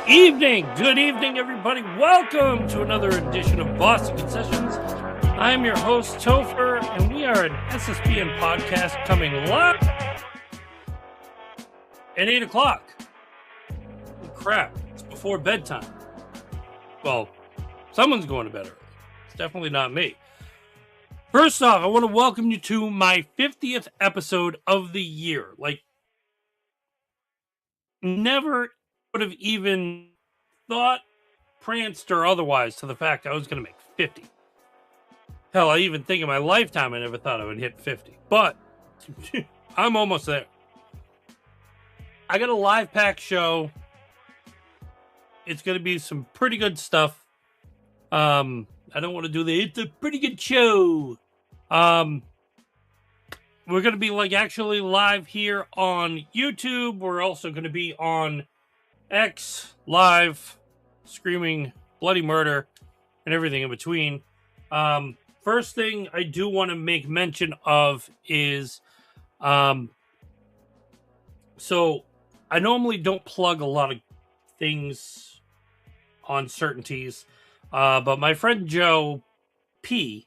Good evening, everybody. Welcome to another edition of Boston Concessions. I'm your host, Topher, and we are an SSBN podcast coming live at 8 o'clock. Oh, crap, it's before bedtime. Well, someone's going to bed early. It's definitely not me. First off, I want to welcome you to my 50th episode of the year. Never would have even thought, pranced, or otherwise to the fact I was going to make 50. Hell, I even think in my lifetime I never thought I would hit 50. But I'm almost there. I got a live pack show. It's going to be some pretty good stuff. I don't want to do it's a pretty good show. We're going to be actually live here on YouTube. We're also going to be on X live, screaming bloody murder and everything in between. First thing I do want to make mention of is, so I normally don't plug a lot of things on certainties, but my friend Joe P,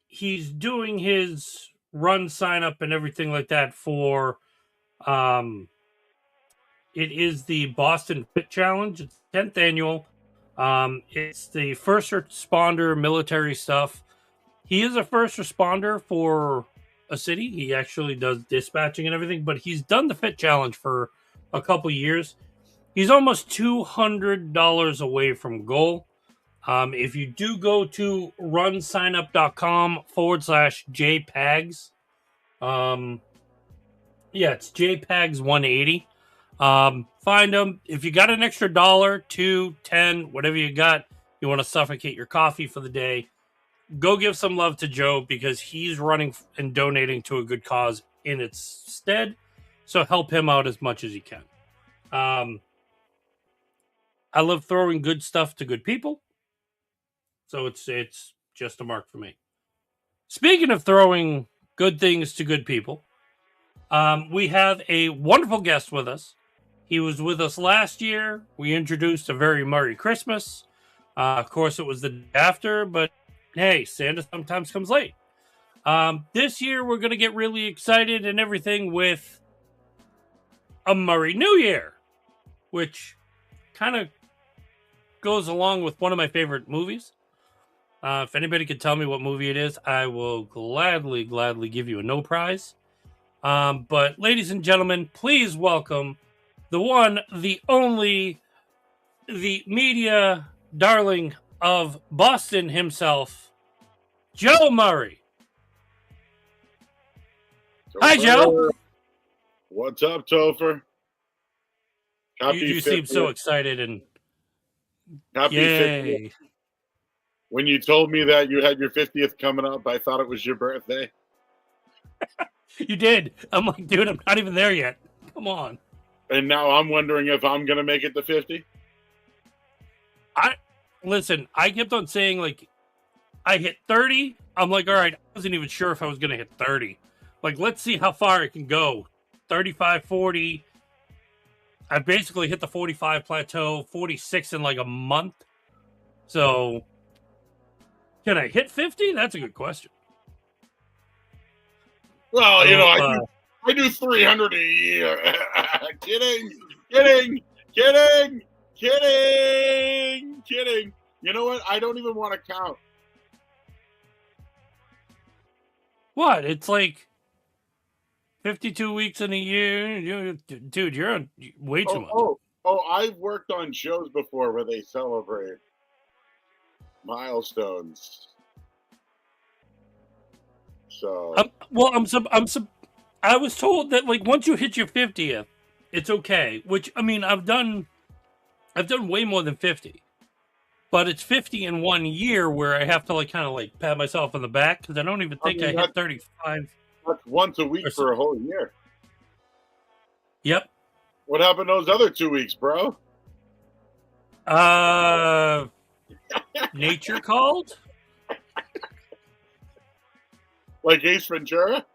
he's doing his run sign up and everything like that for, it is the Boston Fit Challenge. It's 10th annual. It's the first responder military stuff. He is a first responder for a city. He actually does dispatching and everything, but he's done the Fit Challenge for a couple years. He's almost $200 away from goal. If you do go to runsignup.com/JPAGs, it's JPAGs 180. Find them. If you got an extra $1, $2, $10, whatever you got, you want to suffocate your coffee for the day, go give some love to Joe because he's running and donating to a good cause in its stead. So help him out as much as you can. I love throwing good stuff to good people. So it's just a mark for me. Speaking of throwing good things to good people, we have a wonderful guest with us. He was with us last year. We introduced a very Merry Christmas. Of course, it was the day after, but hey, Santa sometimes comes late. This year, we're going to get really excited and everything with a Merry New Year, which kind of goes along with one of my favorite movies. If anybody could tell me what movie it is, I will gladly give you a no prize. But ladies and gentlemen, please welcome the one, the only, the media darling of Boston himself, Joe Murray. Topher. Hi, Joe. What's up, Topher? You seem so excited and happy yay. 50th. When you told me that you had your 50th coming up, I thought it was your birthday. You did. I'm like, dude, I'm not even there yet. Come on. And now I'm wondering if I'm going to make it to 50. Listen, I kept on saying, I hit 30. I'm like, all right, I wasn't even sure if I was going to hit 30. Let's see how far it can go. 35, 40. I basically hit the 45 plateau, 46 in a month. So, can I hit 50? That's a good question. Well, I do 300 a year. Kidding. You know what? I don't even want to count. What? It's 52 weeks in a year. Dude, you're on way too much. I've worked on shows before where they celebrate milestones. So I was told that once you hit your 50th, it's okay. Which I've done way more than 50, but it's 50 in 1 year where I have to kind of pat myself on the back because I don't even think I hit 35. That's once a week for a whole year. Yep. What happened those other 2 weeks, bro? Nature called. Like Ace Ventura?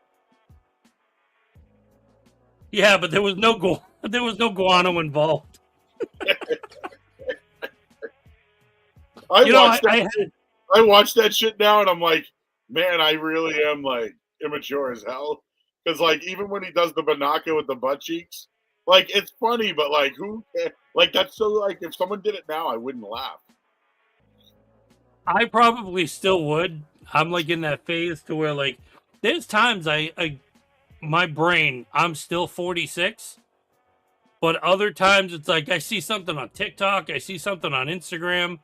Yeah, but there was no goal. There was no guano involved. I watched that shit now, and I'm like, man, I really am like immature as hell. Because like even when he does the Banaka with the butt cheeks, like it's funny, but like who? Like that's so like if someone did it now, I wouldn't laugh. I probably still would. I'm like in that phase to where like there's times I my brain, I'm still 46, but other times it's like I see something on TikTok, I see something on Instagram,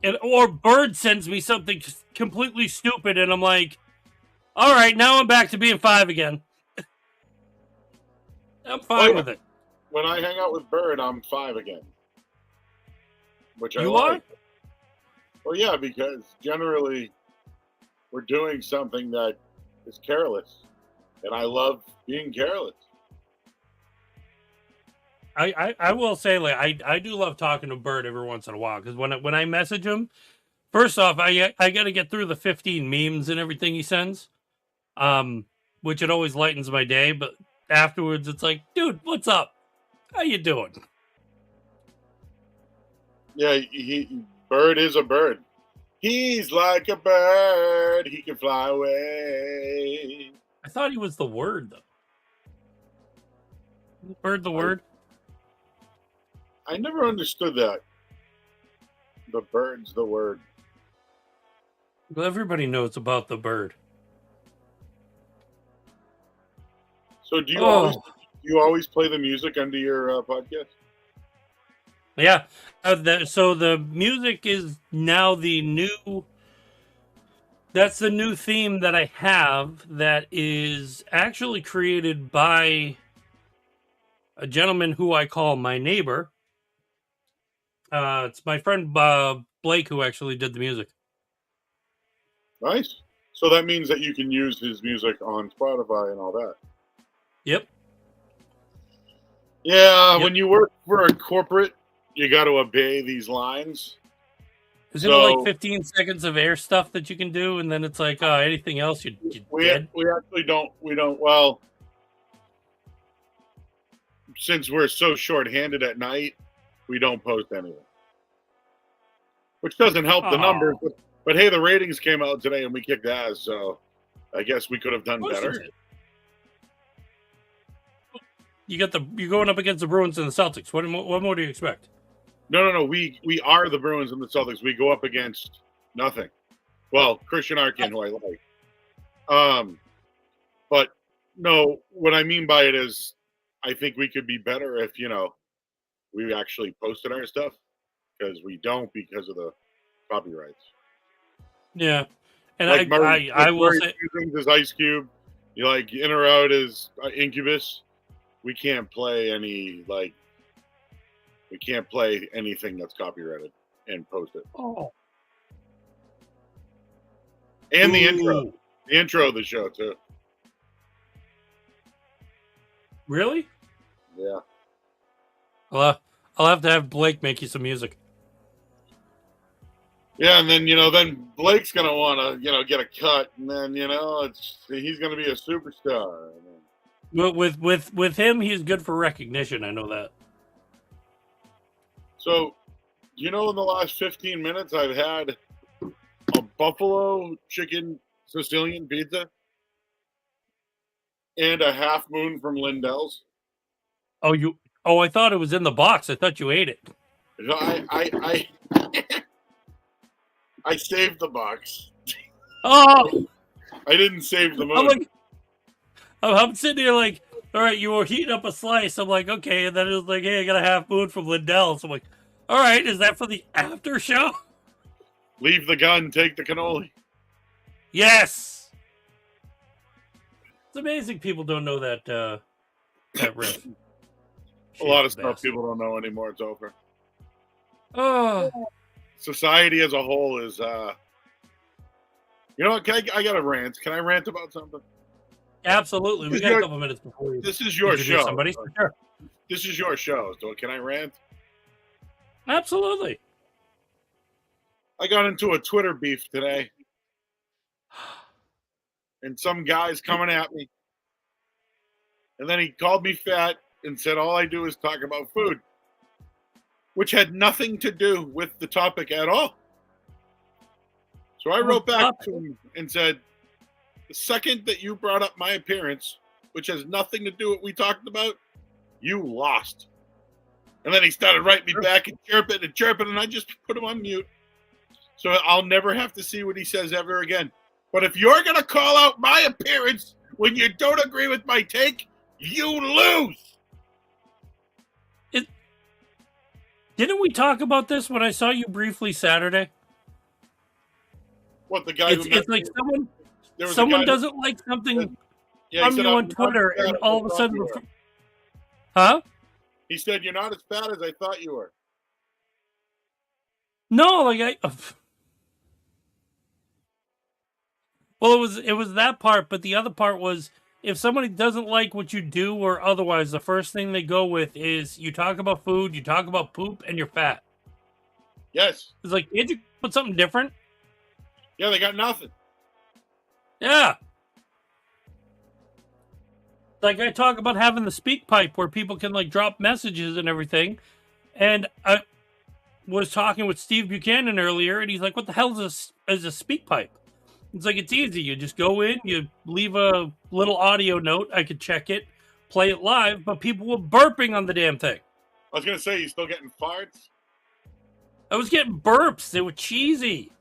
and or Bird sends me something completely stupid, and I'm like, all right, now I'm back to being 5 again. I'm fine with it. When I hang out with Bird, I'm 5 again, which You I like. are? Well, yeah, because generally we're doing something that is careless, and I love being careless. I will say like I do love talking to Bird every once in a while because when I message him, first off I got to get through the 15 memes and everything he sends, which it always lightens my day. But afterwards, it's like, dude, what's up? How you doing? Yeah, Bird is a bird. He's like a bird. He can fly away. I thought he was the word though. Bird the word. I never understood that. The bird's the word. Well, everybody knows about the bird. So do you always play the music under your podcast? Yeah. So the music is now the new. That's the new theme that I have. That is actually created by a gentleman who I call my neighbor. It's my friend Blake who actually did the music. Nice. So that means that you can use his music on Spotify and all that. Yep. Yeah, Yep. when you work for a corporate, you got to obey these lines. Isn't it like 15 seconds of air stuff that you can do, and then it's like anything else you dead? We actually don't. We don't. Well, since we're so short-handed at night, we don't post anything, which doesn't help the numbers. But hey, the ratings came out today, and we kicked ass. So I guess we could have done better. You're going up against the Bruins and the Celtics. What more do you expect? No. We are the Bruins and the Celtics. We go up against nothing. Well, Christian Arkin, who I like. But no, what I mean by it is, I think we could be better if we actually posted our stuff, because we don't because of the copyrights. Yeah, and like I will say is Ice Cube. You like In or Out is Incubus. We can't play anything that's copyrighted and post it. Oh. And the intro of the show too. Really? Yeah. Well, I'll have to have Blake make you some music. Yeah, and then then Blake's gonna want to get a cut, and then he's gonna be a superstar. But with him, he's good for recognition. I know that. So, in the last 15 minutes, I've had a buffalo chicken Sicilian pizza and a half moon from Lindell's. Oh, I thought it was in the box. I thought you ate it. I I saved the box. Oh, I didn't save the moon. I'm sitting here like, all right, you were heating up a slice. I'm like, okay, and then it was like, hey, I got a half moon from Lindell's. I'm like, all right, is that for the after show? Leave the gun, take the cannoli. Yes. It's amazing people don't know that riff. A lot of stuff people don't know anymore. It's over. Oh. Society as a whole is, you know what? I got a rant. Can I rant about something? Absolutely. We got a couple minutes before you. This is your show. Somebody? Sure. This is your show. So can I rant? Absolutely. I got into a Twitter beef today. And some guy's coming at me. And then he called me fat. and said all I do is talk about food, which had nothing to do with the topic at all. So I wrote back to him and said, the second that you brought up my appearance, which has nothing to do with what we talked about, you lost. And then he started writing me back and chirping, and I just put him on mute. So I'll never have to see what he says ever again. But if you're going to call out my appearance when you don't agree with my take, you lose. Didn't we talk about this when I saw you briefly Saturday? What, the guy it's like someone doesn't like something from you on Twitter, and all of a sudden, huh? He said, "You're not as fat as I thought you were." No, well, it was that part, but the other part was, if somebody doesn't like what you do or otherwise, the first thing they go with is you talk about food, you talk about poop, and you're fat. Yes. It's like, can't you put something different? Yeah, they got nothing. Yeah. Like, I talk about having the speak pipe where people can like drop messages and everything. And I was talking with Steve Buchanan earlier, and he's like, what the hell is a speak pipe? It's like, it's easy. You just go in, you leave a little audio note. I could check it, play it live, but people were burping on the damn thing. I was going to say, you still getting farts? I was getting burps. They were cheesy.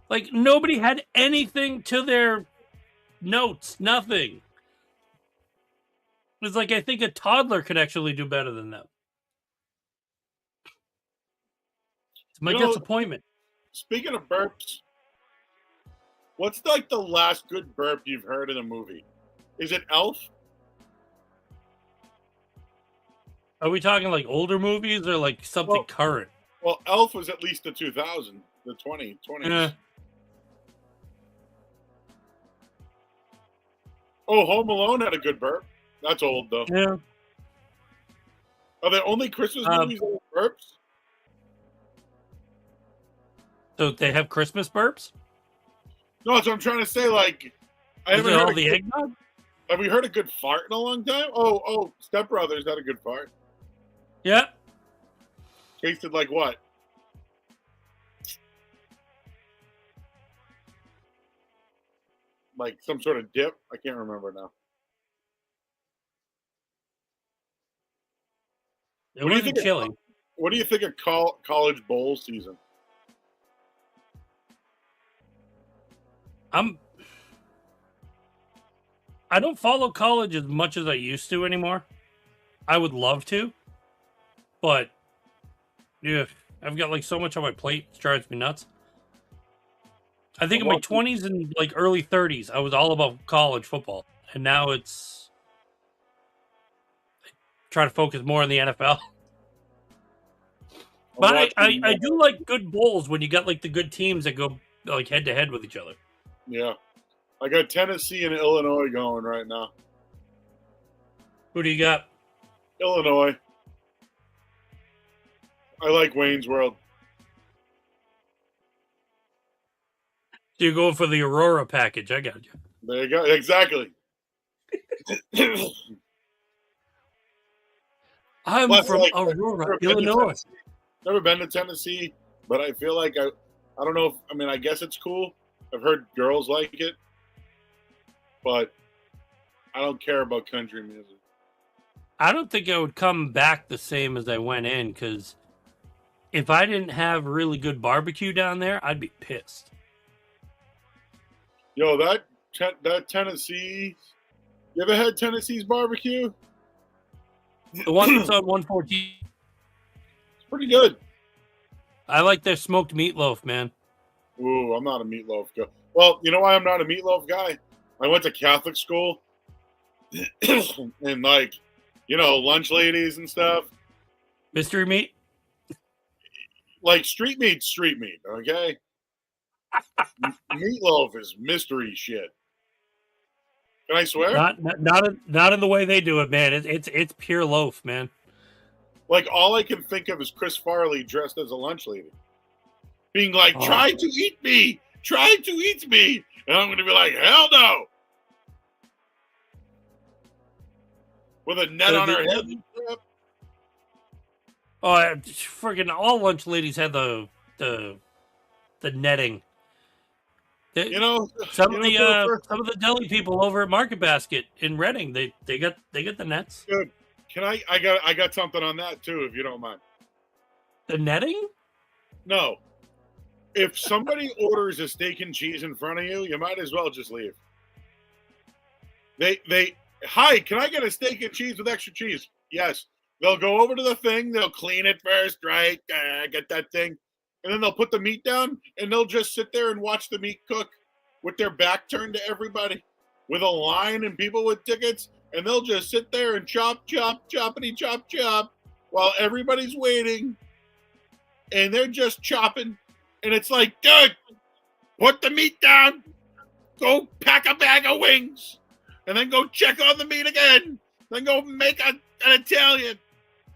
Like, nobody had anything to their notes. Nothing. It's like, I think a toddler could actually do better than them. It's my disappointment. Speaking of burps, what's like the last good burp you've heard in a movie? Is it Elf? Are we talking like older movies or like something current? Well, Elf was at least the 2000, the 2020s. Yeah. Oh, Home Alone had a good burp. That's old, though. Yeah. Are there only Christmas movies that have burps? So they have Christmas burps? No, that's what I'm trying to say. Like, I haven't heard all the eggnog. Have we heard a good fart in a long time? Oh, Step Brothers had a good fart. Yeah. Tasted like what? Like some sort of dip? I can't remember now. It wasn't chili. What do you think of college bowl season? I don't follow college as much as I used to anymore. I would love to, but yeah, I've got like so much on my plate. It drives me nuts. I think in my 20s and like early 30s, I was all about college football, and now it's try to focus more on the NFL. But I do like good bowls when you got like the good teams that go like head to head with each other. Yeah. I got Tennessee and Illinois going right now. Who do you got? Illinois. I like Wayne's World. So you're going for the Aurora package. I got you. There you go. Exactly. I'm from Aurora, Illinois. Never been to Tennessee, but I feel like I don't know. I guess it's cool. I've heard girls like it, but I don't care about country music. I don't think I would come back the same as I went in, because if I didn't have really good barbecue down there, I'd be pissed. Yo, that Tennessee. You ever had Tennessee's barbecue? The one that's on 114. It's pretty good. I like their smoked meatloaf, man. Ooh, I'm not a meatloaf guy. Well, you know why I'm not a meatloaf guy? I went to Catholic school, and like, lunch ladies and stuff. Mystery meat? Like street meat, okay? Meatloaf is mystery shit. Can I swear? Not in the way they do it, man. It's pure loaf, man. Like, all I can think of is Chris Farley dressed as a lunch lady. Being like, try to eat me. And I'm going to be like, hell no. with a net on her head. Oh, freaking all lunch ladies had the netting. You know, Some you of know, the Topher, some of the deli people over at Market Basket in Reading, they got the nets. good. Can I got something on that too, if you don't mind. The netting? No. If somebody orders a steak and cheese in front of you, you might as well just leave. Hi, can I get a steak and cheese with extra cheese? Yes. They'll go over to the thing, they'll clean it first, right? Get that thing. And then they'll put the meat down and they'll just sit there and watch the meat cook with their back turned to everybody with a line and people with tickets. And they'll just sit there and chop, choppity, chop while everybody's waiting. And they're just chopping. And it's like, dude, put the meat down, go pack a bag of wings, and then go check on the meat again. Then go make an Italian,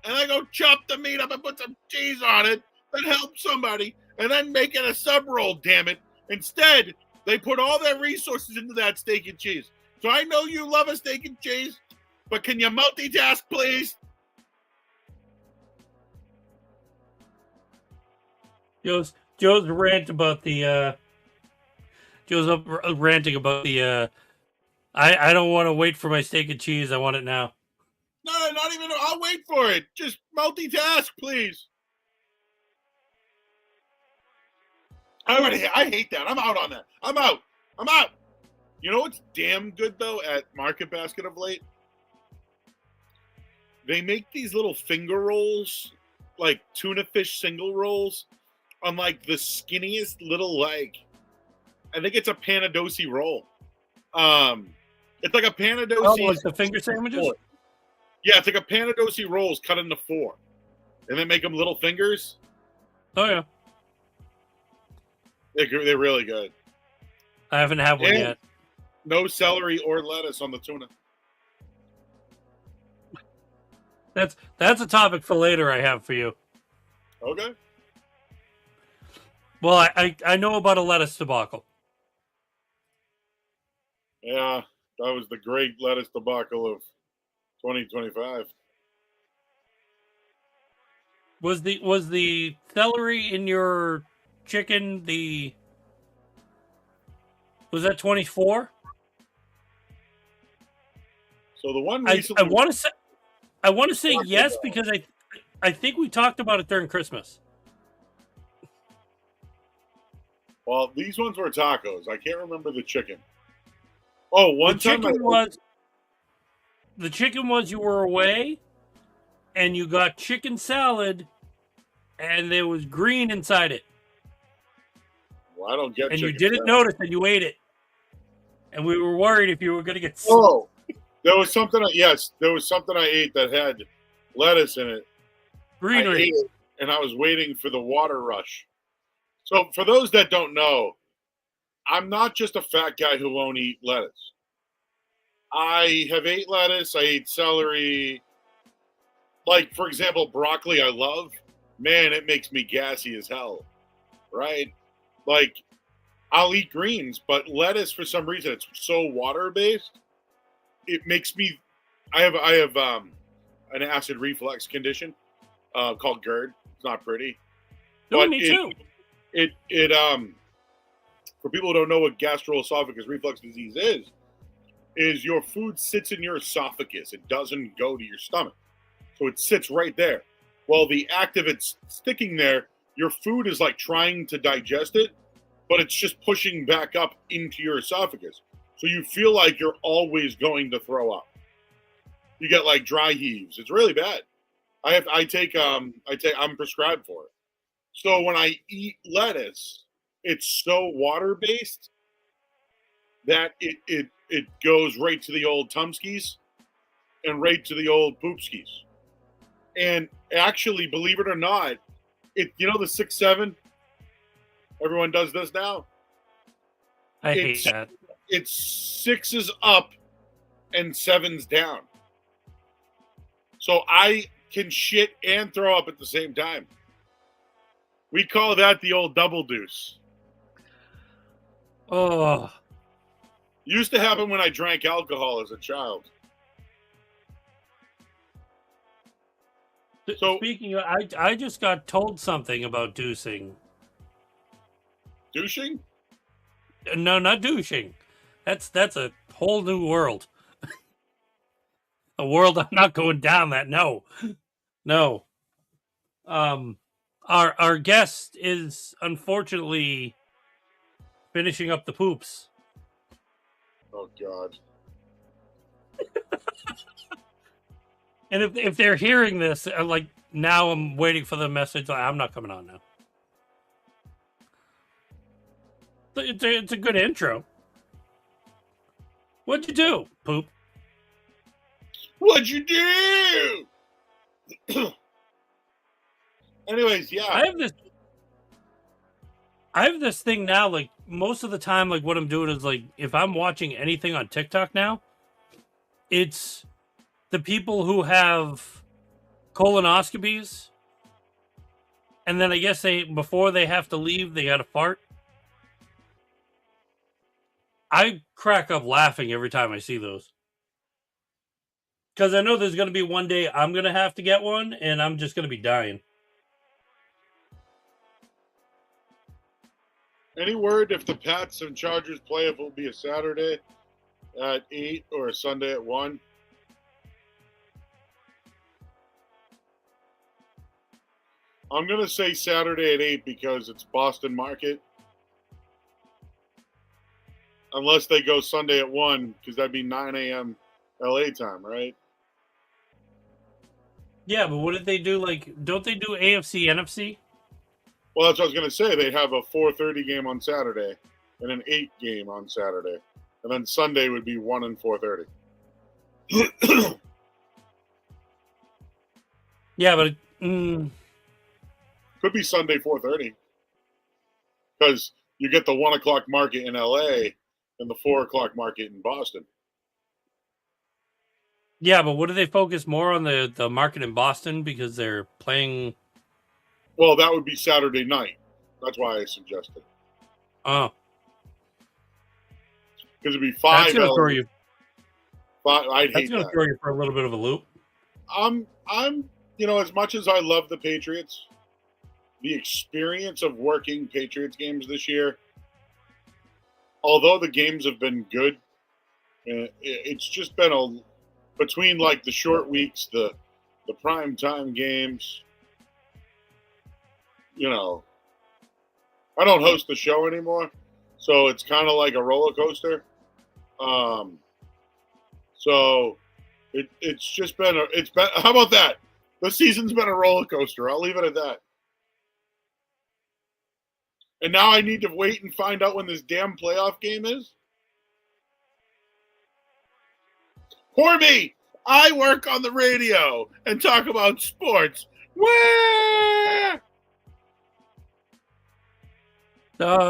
and then go chop the meat up and put some cheese on it. Then help somebody, and then make it a sub roll. Damn it! Instead, they put all their resources into that steak and cheese. So I know you love a steak and cheese, but can you multitask, please? Joe's rant about the Joe's up ranting about the I don't want to wait for my steak and cheese. I want it now. No, not even. I'll wait for it. Just multitask, please. I hate that. I'm out on that. I'm out. You know what's damn good though at Market Basket of late? They make these little finger rolls, like tuna fish single rolls, on like the skinniest little like. I think it's a Panadosi roll. It's like a Panadosi. Oh, like the finger sandwiches? Four. Yeah, it's like a Panadosi rolls cut into four, and they make them little fingers. Oh yeah, they're really good. I haven't had one yet. No celery or lettuce on the tuna. That's a topic for later. I have for you. Okay. Well, I know about a lettuce debacle. Yeah, that was the great lettuce debacle of 2025. Was the celery in your chicken was that 24? So the one I recently want to say yes because I think we talked about it during Christmas. Well, these ones were tacos. I can't remember the chicken. Oh, the chicken was you were away and you got chicken salad and there was green inside it. Well, I don't get and chicken you didn't salad. notice and you ate it. And we were worried if you were going to get sick. Oh, there was something I ate that had lettuce in it. Greenery. I ate it, and I was waiting for the water rush. So for those that don't know, I'm not just a fat guy who won't eat lettuce. I have ate lettuce. I ate celery. Like, for example, broccoli I love. Man, it makes me gassy as hell. Right? Like, I'll eat greens, but lettuce, for some reason, it's so water-based. It makes me... I have an acid reflux condition called GERD. It's not pretty. No, me too. For people who don't know what gastroesophageal reflux disease is your food sits in your esophagus. It doesn't go to your stomach. So it sits right there. Well, the act of it sticking there, your food is like trying to digest it, but it's just pushing back up into your esophagus. So you feel like you're always going to throw up. You get like dry heaves. It's really bad. I'm prescribed for it. So when I eat lettuce, it's so water-based that it goes right to the old Tumskis and right to the old Poopskis. And actually, believe it or not, the 6-7, everyone does this now. I hate that. It's 6s up and 7s down. So I can shit and throw up at the same time. We call that the old double deuce. Oh. Used to happen when I drank alcohol as a child. So Speaking of, I just got told something about deucing. douching? No, not douching. That's a whole new world. A world I'm not going down that. No. No. Um our guest is unfortunately finishing up the poops. Oh God. And if they're hearing this, like now I'm waiting for the message. Like, I'm not coming on now. It's a good intro. What'd you do, poop? What'd you do? Anyways, yeah. I have this thing now. Like most of the time, like what I'm doing is like if I'm watching anything on TikTok now, it's the people who have colonoscopies, and then I guess they before they have to leave, they got to fart. I crack up laughing every time I see those. Because I know there's going to be one day I'm going to have to get one, and I'm just going to be dying. Any word if the Pats and Chargers play, if it will be a Saturday at 8 or a Sunday at 1? I'm going to say Saturday at 8 because it's Boston market. Unless they go Sunday at 1, because that'd be 9 a.m. LA time, right? Yeah, but what did they do? Like, don't they do AFC, NFC? Well, that's what I was going to say. They have a 4:30 game on Saturday and an 8 game on Saturday. And then Sunday would be 1 and 4:30. Yeah, but could be Sunday 4:30 because you get the 1 o'clock market in LA and the 4 o'clock market in Boston. Yeah, but what do they focus more on the market in Boston because they're playing? Well, that would be Saturday night. That's why I suggested. Oh, because it'd be 5. That's going to throw you. I'd hate That's going to that. throw you for a little bit of a loop. I'm, as much as I love the Patriots, the experience of working Patriots games this year, although the games have been good, it's just been between like the short weeks, the prime time games. I don't host the show anymore, so it's kind of like a roller coaster. So it's just been how about that? The season's been a roller coaster. I'll leave it at that. And now I need to wait and find out when this damn playoff game is. Poor me. I work on the radio and talk about sports. Where?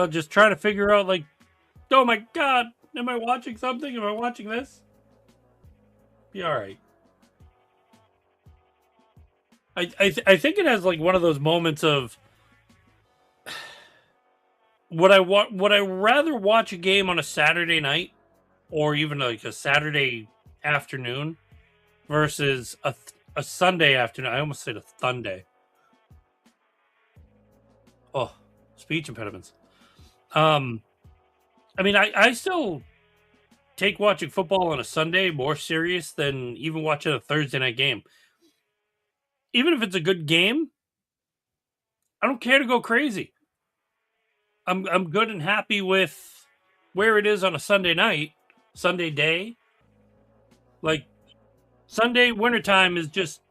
Just trying to figure out, like, oh my God, am I watching something? Am I watching this? Be all right. I think it has like one of those moments of would I rather watch a game on a Saturday night or even like a Saturday afternoon versus a Sunday afternoon. I almost said a Sunday. Oh, speech impediments. I mean, I still take watching football on a Sunday more serious than even watching a Thursday night game. Even if it's a good game, I don't care to go crazy. I'm good and happy with where it is on a Sunday night, Sunday day. Like Sunday wintertime is just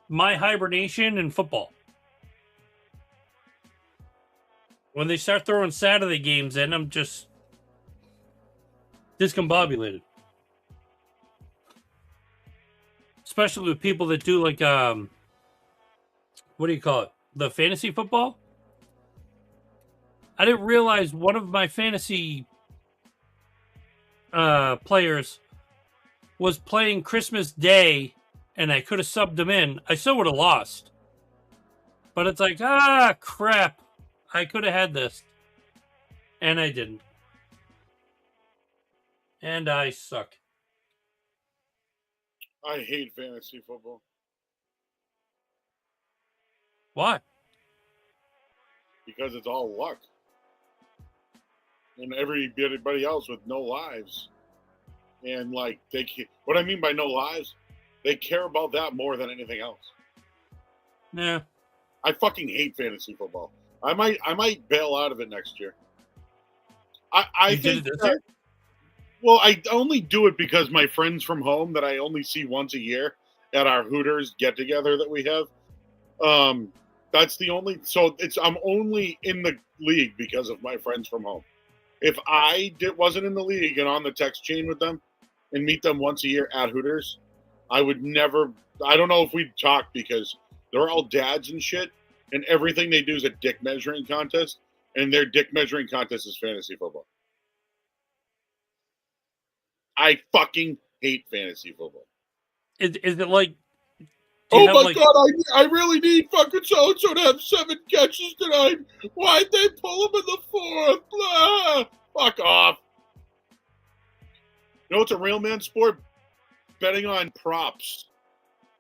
my hibernation and football. When they start throwing Saturday games in, I'm just discombobulated. Especially with people that do like what do you call it? The fantasy football? I didn't realize one of my fantasy players was playing Christmas Day and I could have subbed him in. I still would have lost. But it's like, crap. I could have had this. And I didn't. And I suck. I hate fantasy football. Why? Because it's all luck. And everybody else with no lives. And like what I mean by no lives, they care about that more than anything else. Yeah. I fucking hate fantasy football. I might bail out of it next year. I You think did it this year? Well, I only do it because my friends from home that I only see once a year at our Hooters get together that we have. That's the only. So I'm only in the league because of my friends from home. If I wasn't in the league and on the text chain with them and meet them once a year at Hooters, I would never. I don't know if we'd talk because they're all dads and shit, and everything they do is a dick measuring contest, and their dick measuring contest is fantasy football. I fucking hate fantasy football. Is it like? Oh my god! I really need fucking so and so to have 7 catches tonight. Why'd they pull him in the 4th? Blah. Fuck off. You know what's a real man sport? Betting on props.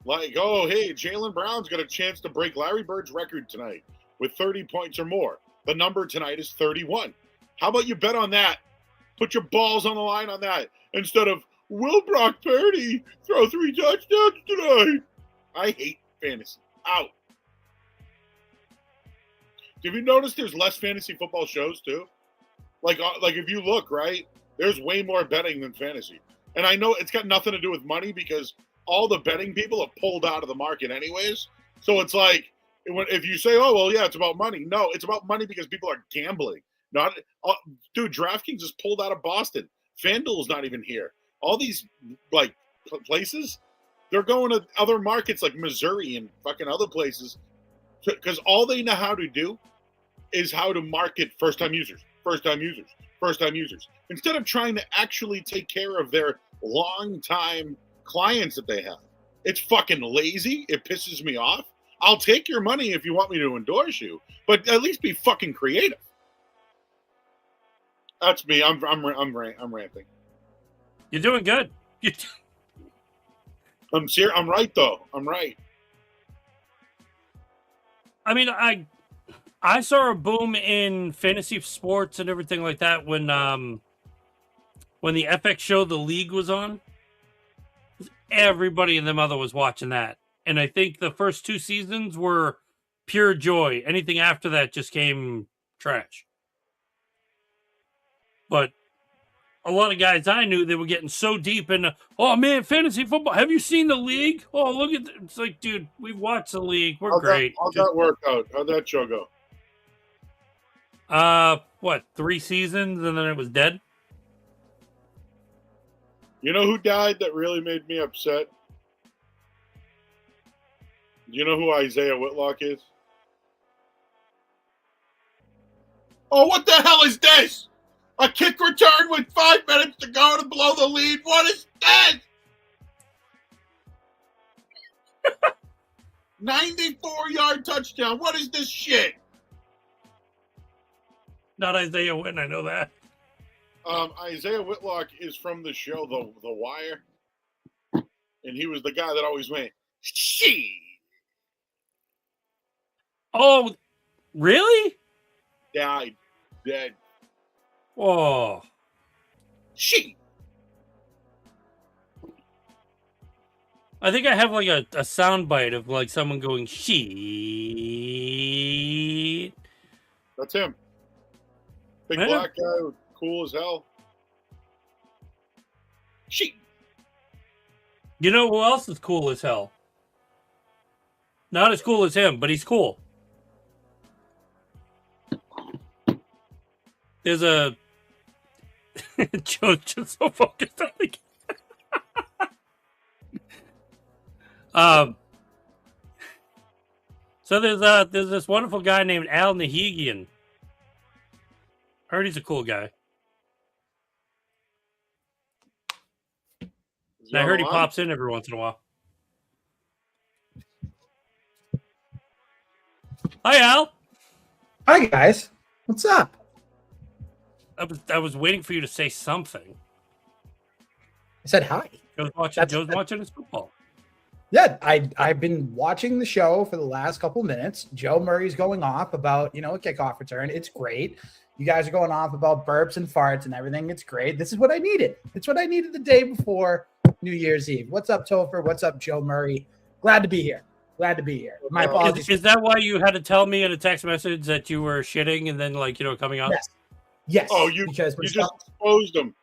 Like, oh hey, Jaylen Brown's got a chance to break Larry Bird's record tonight with 30 points or more. The number tonight is 31. How about you bet on that? Put your balls on the line on that instead of will Brock Purdy throw 3 touchdowns tonight? I hate fantasy. Out. Have you noticed there's less fantasy football shows too? Like if you look, right, there's way more betting than fantasy. And I know it's got nothing to do with money because all the betting people have pulled out of the market anyways. So it's like, if you say, oh, well, yeah, it's about money. No, it's about money because people are gambling. Dude, DraftKings is pulled out of Boston. FanDuel's not even here. All these, like, places, they're going to other markets like Missouri and fucking other places because all they know how to do is how to market first-time users. Instead of trying to actually take care of their long-time clients that they have. It's fucking lazy. It pisses me off. I'll take your money if you want me to endorse you, but at least be fucking creative. That's me. I'm ranting. You're doing good. I'm serious. I'm right though. I'm right. I mean, I saw a boom in fantasy sports and everything like that when the FX show The League was on. Everybody and their mother was watching that. And I think the first 2 seasons were pure joy. Anything after that just came trash. But a lot of guys I knew, they were getting so deep into, oh man, fantasy football. Have you seen The League? Oh, look at it's like, dude, we've watched The League. We're great. How'd that work out? How'd that show go? What, 3 seasons and then it was dead? You know who died that really made me upset? Do you know who Isaiah Whitlock is? Oh, what the hell is this? A kick return with 5 minutes to go to blow the lead. What is this? 94-yard touchdown. What is this shit? Not Isaiah Wynn, I know that. Isaiah Whitlock is from the show The Wire, and he was the guy that always went, "She." Oh, really? Died, dead. Oh, She. I think I have like a sound bite of like someone going she. That's him. Big Yeah. black guy, cool as hell. She. You know who else is cool as hell? Not as cool as him, but he's cool. There's a Joe's just so focused on the so there's this wonderful guy named Al Nahigian. I heard he's a cool guy. And I heard he pops in every once in a while. Hi, Al. Hi, guys. What's up? I was waiting for you to say something. I said hi. Joe's watching his football. Yeah, I've been watching the show for the last couple minutes. Joe Murray's going off about, a kickoff return. It's great. You guys are going off about burps and farts and everything. It's great. This is what I needed. It's what I needed the day before New Year's Eve. What's up, Topher? What's up, Joe Murray? Glad to be here. Glad to be here. My apologies. Is that why you had to tell me in a text message that you were shitting and then coming up? Yes. Oh, you just exposed him.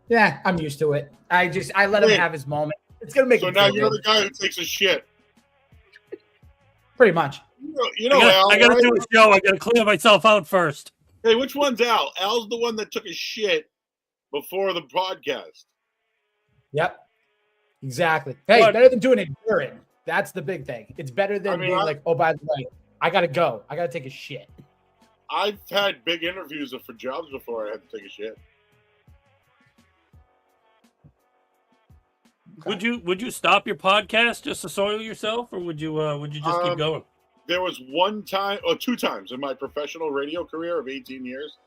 Yeah, I'm used to it. I let him have his moment. It's gonna make. So now you're the guy who takes a shit. Pretty much. I gotta do a show. I gotta clear myself out first. Hey, which one's Al? Al's the one that took a shit before the podcast. Yep. Exactly. Hey, better than doing it during. That's the big thing. It's better than being like, oh, by the way, I gotta go. I gotta take a shit. I've had big interviews for jobs before I had to take a shit. Okay. Would you stop your podcast just to soil yourself, or would you just keep going? There was two times in my professional radio career of 18 years.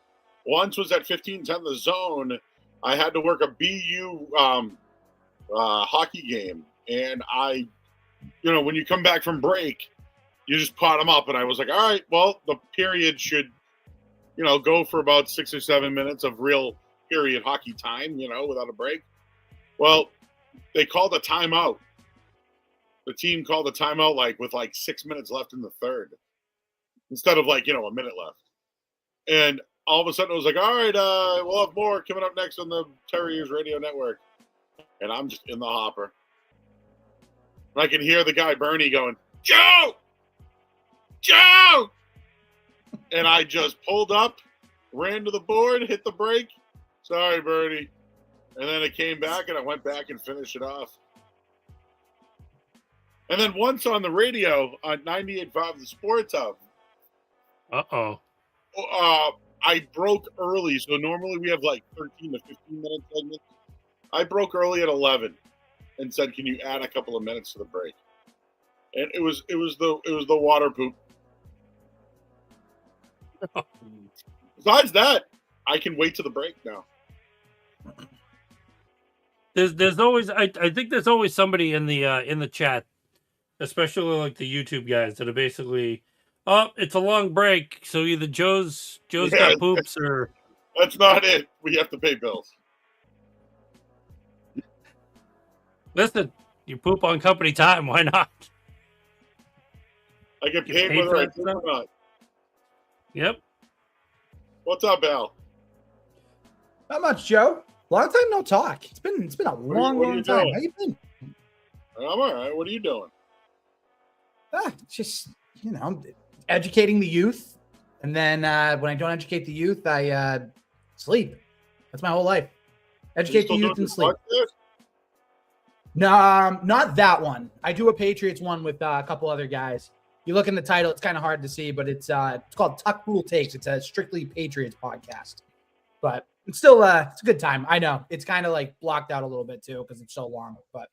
Once was at 1510 The Zone. I had to work a BU hockey game, and when you come back from break, you just pot them up, and I was like, all right, well, the period should, go for about 6 or 7 minutes of real period hockey time, without a break. Well, they called a timeout. The team called a timeout with 6 minutes left in the third, instead of a minute left. And all of a sudden it was like, all right, we'll have more coming up next on the Terriers Radio Network. And I'm just in the hopper. And I can hear the guy Bernie going, Joe! And I just pulled up, ran to the board, hit the brake. Sorry, Bernie. And then it came back, and I went back and finished it off. And then once on the radio on 98.5 The Sports Hub. Uh-oh. I broke early, so normally we have 13 to 15-minute segments. I broke early at 11 and said, "Can you add a couple of minutes to the break?" And it was the water poop. Besides that, I can wait to the break now. There's always I think there's always somebody in the chat, especially the YouTube guys, that are basically, oh, it's a long break, so either Joe's got poops or that's not it. We have to pay bills. Listen, you poop on company time, why not? I get paid whether I poop or not. Yep. What's up, Al? Not much, Joe. Long time no talk. It's been a long time. Doing? How you been? I'm all right. What are you doing? Just educating the youth, and then when I don't educate the youth, I sleep. That's my whole life. Educate the youth and sleep. No, not that one. I do a Patriots one with a couple other guys. You look in the title; it's kind of hard to see, but it's called Tuck Rule Takes. It's a strictly Patriots podcast, but it's still it's a good time. I know it's kind of blocked out a little bit too because it's so long, but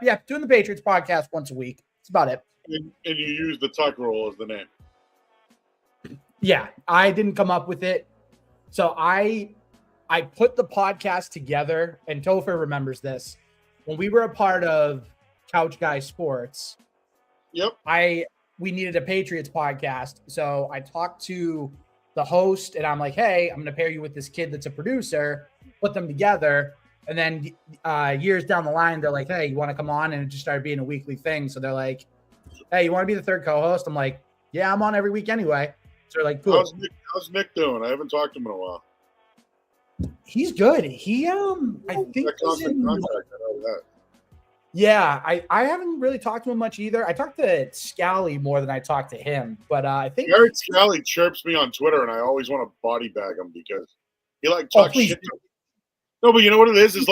yeah, doing the Patriots podcast once a week. That's about it. And you use the Tuck Rule as the name. Yeah, I didn't come up with it, so I put the podcast together, and Topher remembers this. When we were a part of Couch Guy Sports, yep, we needed a Patriots podcast, so I talked to the host, and I'm like, hey, I'm going to pair you with this kid that's a producer, put them together. And then years down the line, they're like, hey, you want to come on? And it just started being a weekly thing. So they're like, hey, you want to be the third co-host? I'm like, yeah, I'm on every week anyway. So they're like, cool. How's Nick doing? I haven't talked to him in a while. He's good. He, I think he's in, yeah, I haven't really talked to him much either. I talked to Scally more than I talked to him, but I think Garrett Scally chirps me on Twitter, and I always want to body bag him because he talks shit to me. No, but you know what it is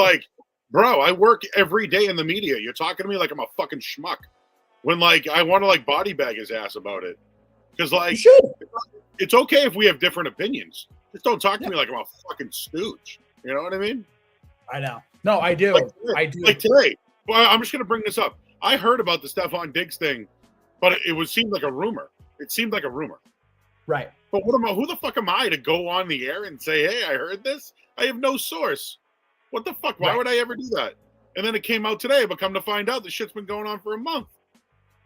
bro, I work every day in the media. You're talking to me like I'm a fucking schmuck. When I want to body bag his ass about it. Because it's okay if we have different opinions. Just don't talk to me like I'm a fucking stooge. You know what I mean? I know. No, I do. I do. Like today. Well, I'm just going to bring this up. I heard about the Stephon Diggs thing, but it seemed like a rumor. It seemed like a rumor. Right. But who the fuck am I to go on the air and say, hey, I heard this? I have no source. What the fuck? Why would I ever do that? And then it came out today, but come to find out, the shit's been going on for a month.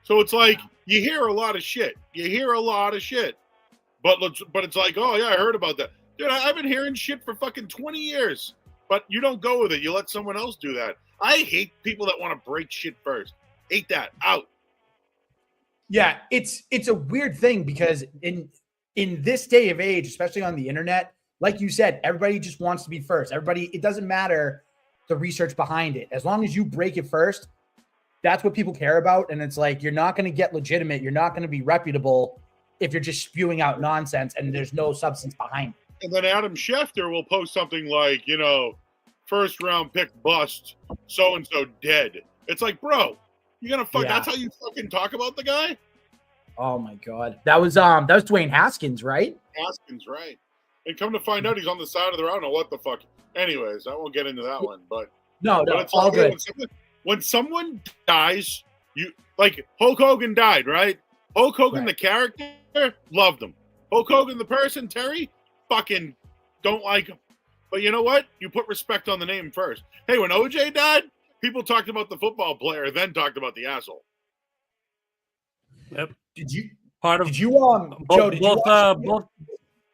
So it's like, you hear a lot of shit. But it's like, oh, yeah, I heard about that. Dude, I've been hearing shit for fucking 20 years. But you don't go with it. You let someone else do that. I hate people that want to break shit first. Hate that. Out. Yeah, it's a weird thing because in this day of age, especially on the internet, like you said, everybody just wants to be first. Everybody, it doesn't matter the research behind it. As long as you break it first, that's what people care about. And it's like, you're not going to get legitimate. You're not going to be reputable if you're just spewing out nonsense and there's no substance behind it. And then Adam Schefter will post something like, first round pick bust, so-and-so dead. It's like, bro, you gonna fuck, that's how you fucking talk about the guy? Oh my God. That was Dwayne Haskins, right? Haskins, right. And come to find out he's on the side of the road. I don't know what the fuck. Anyways, I won't get into that one, but it's all good. When someone dies, you like Hulk Hogan died, right? Hulk Hogan, the character, loved him. Hulk Hogan, the person, Terry, fucking don't like him. But you know what? You put respect on the name first. Hey, when OJ died, people talked about the football player, then talked about the asshole. Yep.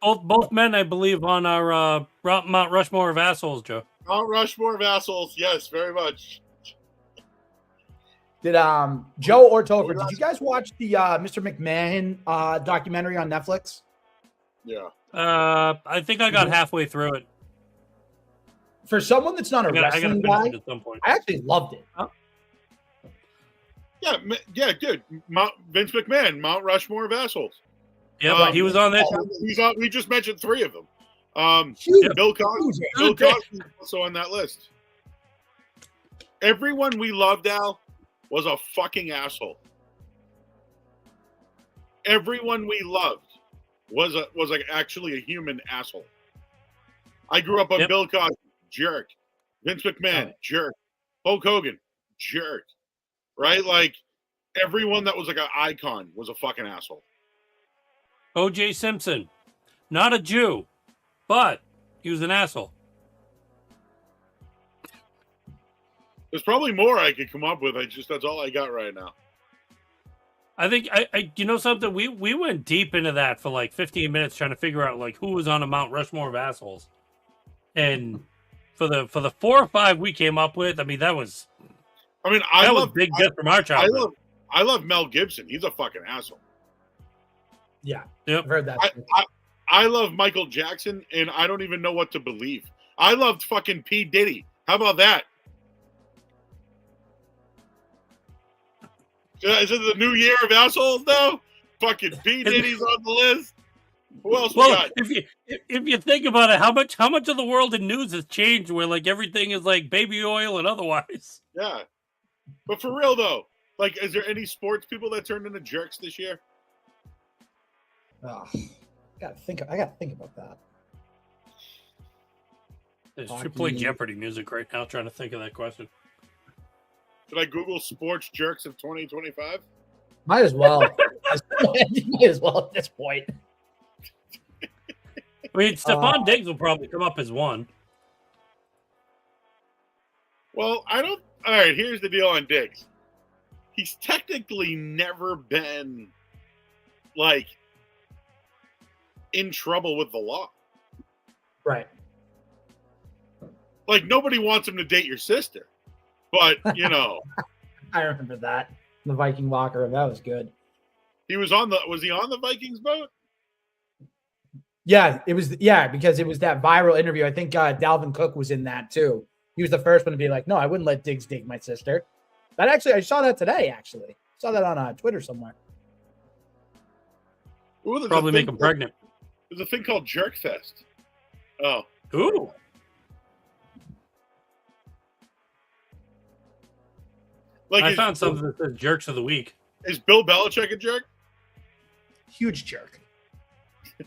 Both men, I believe, on our Mount Rushmore of assholes, Joe. Mount Rushmore of assholes, yes, very much. Did Joe or Topher, did you guys watch the Mr. McMahon documentary on Netflix? Yeah. I think I got halfway through it. For someone that's not a wrestling guy, at some point. I actually loved it. Huh? Yeah, dude. Vince McMahon, Mount Rushmore of assholes. Yeah, he was on that. We just mentioned 3 of them. Bill Cosby. Bill Cosby also on that list. Everyone we loved, Al, was a fucking asshole. Everyone we loved was actually a human asshole. I grew up on Bill Cosby, jerk. Vince McMahon, jerk. Hulk Hogan, jerk. Right? Like, everyone that was like an icon was a fucking asshole. O.J. Simpson, not a Jew, but he was an asshole. There's probably more I could come up with. That's all I got right now. I think you know something, we went deep into that for like 15 minutes trying to figure out like who was on a Mount Rushmore of assholes. And for the 4 or 5 we came up with, I mean that was big death from our childhood. I love Mel Gibson. He's a fucking asshole. Yeah. Yep. I've heard that. I love Michael Jackson, and I don't even know what to believe. I loved fucking P. Diddy. How about that? Is it the new year of assholes now? Fucking P. Diddy's on the list. Who else we got? If you think about it, how much of the world in news has changed where like everything is like baby oil and otherwise? Yeah. But for real though, like, is there any sports people that turned into jerks this year? I gotta think about that. I should play Jeopardy music right now, trying to think of that question. Should I Google sports jerks of 2025? Might as well. Might as well at this point. I mean, Stephon Diggs will probably come up as one. Well, I don't. All right, here's the deal on Diggs. He's technically never been, like, in trouble with the law. Right. Like, nobody wants him to date your sister. But, you know. I remember that. The Viking locker room. That was good. Was he on the Vikings boat? Yeah, it was. Yeah, because it was that viral interview. I think Dalvin Cook was in that too. He was the first one to be like, "No, I wouldn't let Diggs date my sister." That actually, I saw that today. Actually, saw that on Twitter somewhere. Ooh, probably make him pregnant. There's a thing called Jerk Fest. Oh, ooh. Like I found something that says jerks of the week. Is Bill Belichick a jerk? Huge jerk.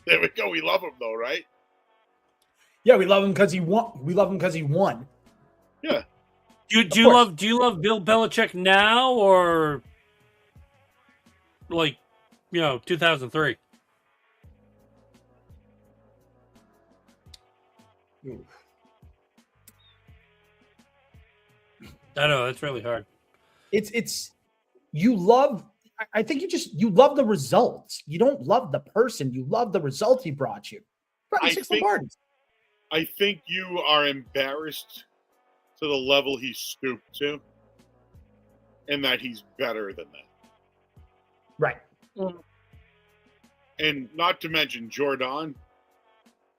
There we go. We love him though, right? Yeah, we love him because he won. We love him because he won. Yeah. Do you love Bill Belichick now or like 2003? I know that's really hard. It's you love. I think you love the results. You don't love the person. You love the results he brought you. Brought you I 6 think- Lombardis. I think you are embarrassed to the level he stooped to, and that he's better than that. Right. And not to mention Jordan.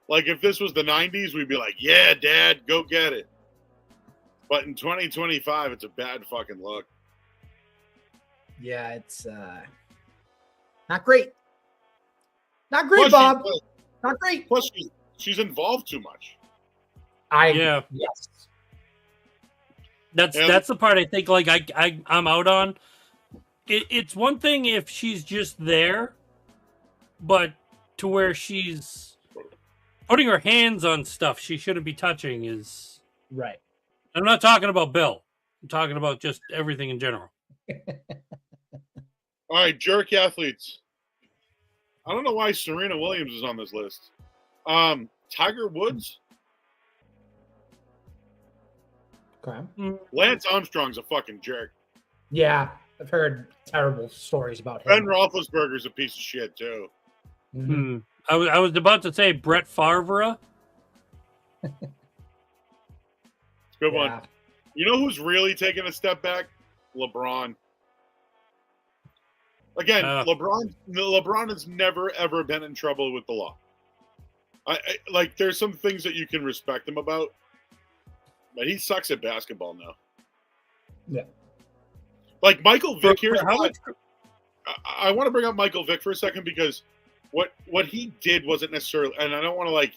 Like, if this was the 90s, we'd be like, yeah, Dad, go get it. But in 2025, it's a bad fucking look. Yeah, it's not great. Not great, Plus, Bob. Not great. Plus, she's involved too much. Yeah. Yes. That's the part I think like I'm out on. It's one thing if she's just there, but to where she's putting her hands on stuff she shouldn't be touching is Right. I'm not talking about Bill. I'm talking about just everything in general. All right, jerk athletes. I don't know why Serena Williams is on this list. Tiger Woods. Okay. Lance Armstrong's a fucking jerk. Yeah, I've heard terrible stories about Ben him. Roethlisberger's a piece of shit too. Mhm. I was about to say Brett Favre. Good one. Yeah. You know who's really taking a step back? LeBron. Again, LeBron has never ever been in trouble with the law. I like there's some things that you can respect him about, but he sucks at basketball now. Yeah. Like Michael Vick. Here's how why. much- I want to bring up Michael Vick for a second because what he did wasn't necessarily, and I don't want to like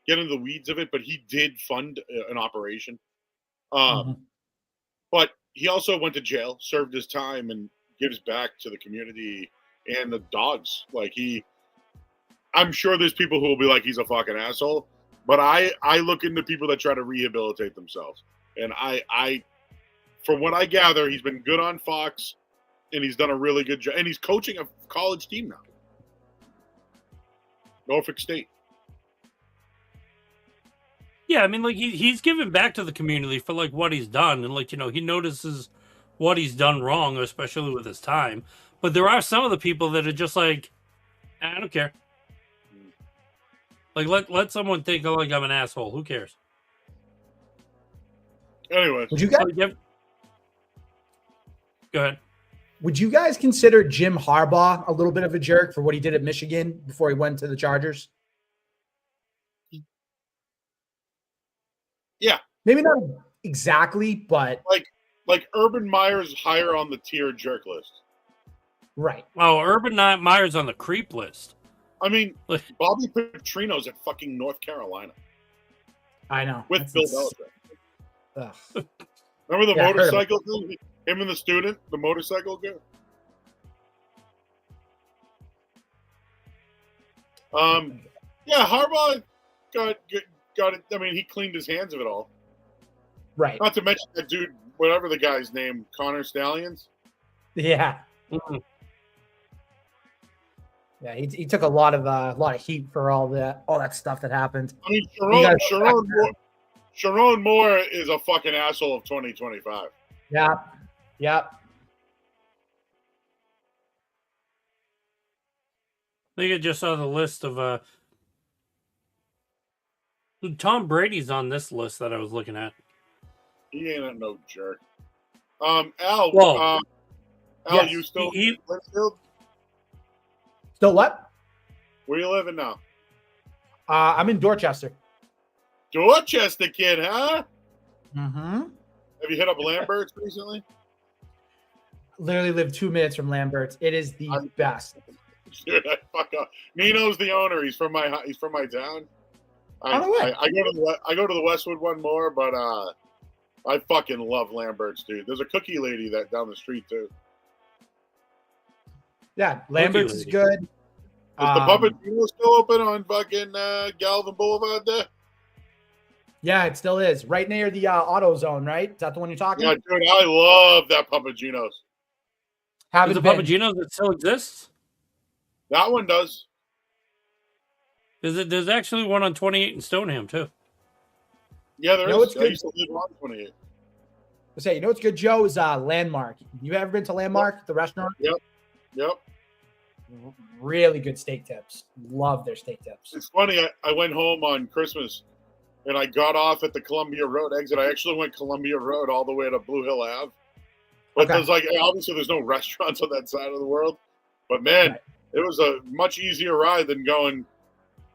get into the weeds of it, but he did fund an operation. Mhm. But he also went to jail, served his time, and gives back to the community and the dogs. Like I'm sure there's people who will be like, he's a fucking asshole. But I look into people that try to rehabilitate themselves. And I from what I gather, he's been good on Fox and he's done a really good job. And he's coaching a college team now. Norfolk State. Yeah, I mean, like he's given back to the community for like what he's done, and like he notices what he's done wrong, especially with his time. But there are some of the people that are just like, I don't care. Like let someone think like I'm an asshole. Who cares? Anyways, Would you guys Go ahead. Would you guys consider Jim Harbaugh a little bit of a jerk for what he did at Michigan before he went to the Chargers? Yeah. Maybe not exactly, but like Urban Meyer's higher on the tier jerk list. right. Oh, Urban Meyer's on the creep list. I mean, Bobby Petrino's at fucking North Carolina I know. with Bill Belichick. Ugh. Remember the Yeah, I heard of motorcycle thing? Him and the student, the motorcycle guy. Yeah, Harbaugh got it. I mean, he cleaned his hands of it all. Right. Not to mention that dude, whatever the guy's name, Connor Stallions. Yeah. Mhm. Yeah. He took a lot of heat for all that stuff that happened. I mean, You Sharon Moore is a fucking asshole of 2025. Yeah. Yeah. I think I just saw the list of Tom Brady's on this list that I was looking at. He ain't no jerk. Al, Whoa. Al, Yes. you still He- in Linfield? Still what? Where you living now? I'm in Dorchester. Dorchester kid, huh? Mm-hmm. Have you hit up Lambert's recently? Literally live 2 minutes from Lambert's. It is the best. Dude, I fuck up. Nino's the owner. He's from my town. I Oh, no way. I go to the Westwood one more, but I fucking love Lambert's, dude. There's a cookie lady that down the street too. Yeah, Lambert's is lady. good. Is the Puppeteria still open on fucking Galvin Boulevard there? Yeah, it still is. Right near the Auto Zone, right? Is that the one you're talking Yeah, about? dude, I love that Puppetero's. Is Haven't the been. Papagino's that still exists? That one does. There's actually one on 28 in Stoneham too. Yeah, there You know is. what's I good? used to live on 28. Say, you know what's good, Joe? Is Landmark. You ever been to Landmark, the restaurant? Yep. Really good steak tips. Love their steak tips. It's funny. I went home on Christmas, and I got off at the Columbia Road exit. I actually went Columbia Road all the way to Blue Hill Ave. But Okay. there's obviously there's no restaurants on that side of the world. But man, Right. it was a much easier ride than going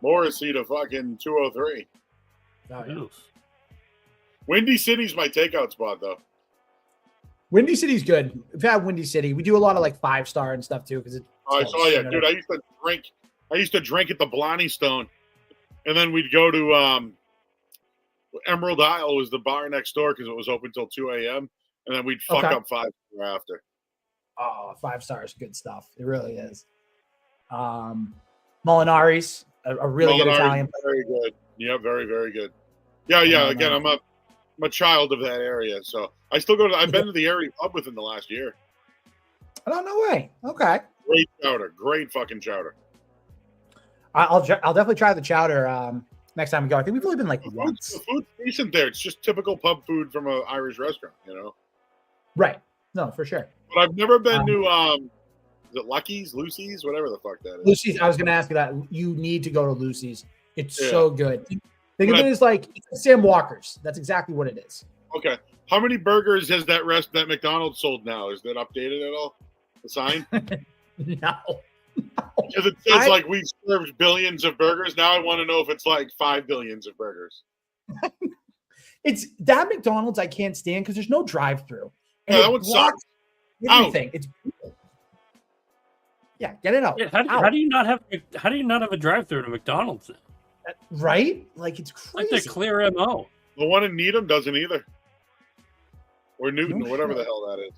Morrissey to fucking 203. Oh, yeah. Oof. Windy City's my takeout spot though. Windy City's good. We've had Windy City. We do a lot of like 5-star and stuff too because it's I close, saw you, you know? dude. I used to drink at the Blarney Stone, and then we'd go to Emerald Isle was the bar next door because it was open till 2 a.m. And then we'd fuck Okay. up 5 after. Oh, 5 stars, good stuff. It really is. Molinari's, a really good Molinari's Italian. Very good. Yeah, very, very good. Yeah. Again, I'm a child of that area, so I still go to. I've been to the area pub within the last year. Oh, no way. Okay. Great chowder, great fucking chowder. I'll definitely try the chowder next time we go. I think we've only been like once. The food's decent there. It's just typical pub food from an Irish restaurant, you know. Right. No, for sure. But I've never been to is it Lucky's, Lucy's, whatever the fuck that is. Lucy's, I was going to ask you that. You need to go to Lucy's. It's Yeah. so good. Think of it as like it's Sam Walker's. That's exactly what it is. Okay. How many burgers has that McDonald's sold now? Is that updated at all? The sign? No. Because it says like we've served billions of burgers. Now I want to know if it's like 5 billions of burgers. It's that McDonald's I can't stand because there's no drive-through. And Yeah, it that one blocks sucks. everything. It's yeah, get it out. Yeah, how do you not have a drive-through to McDonald's? Right? Like it's Like crazy. their clear MO. The one in Needham doesn't either. Or Newton, No or whatever shit. the hell that is.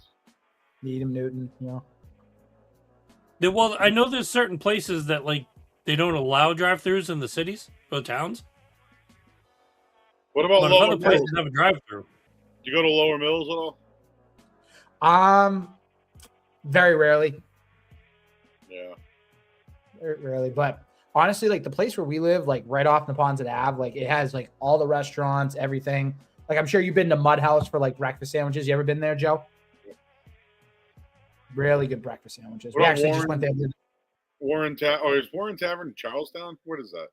Needham Newton, you know. Well, I know there's certain places that like they don't allow drive-throughs in the cities or towns. What about But if Lower other Mills? places have a drive-through. Do you go to Lower Mills at all? Very rarely. Yeah. Very rarely. But honestly, like the place where we live, like right off Neponset Ave, like it has like all the restaurants, everything. Like I'm sure you've been to Mud House for like breakfast sandwiches. You ever been there, Joe? Really good breakfast sandwiches. What We about actually just went there. Is Warren Tavern in Charlestown? What is that?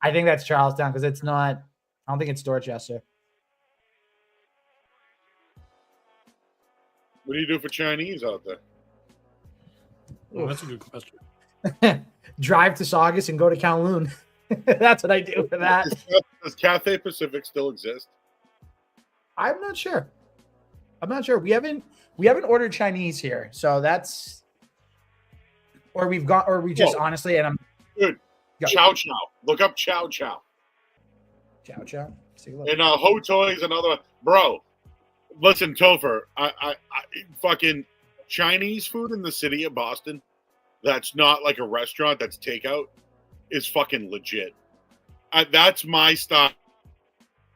I think that's Charlestown because it's not. I don't think it's Dorchester. What do you do for Chinese out there? Oh, that's a good question. Drive to Saugus and go to Kowloon. That's what I do for that. Does Cathay Pacific still exist? I'm not sure. We haven't ordered Chinese here, so that's or we just Whoa. honestly and I'm Dude, Go. Chow Chow. Look up Chow Chow. Chow Chow. See, look. And Ho Toy's another one. Bro, listen, Topher, I fucking Chinese food in the city of Boston that's not like a restaurant, that's takeout, is fucking legit. That's my style.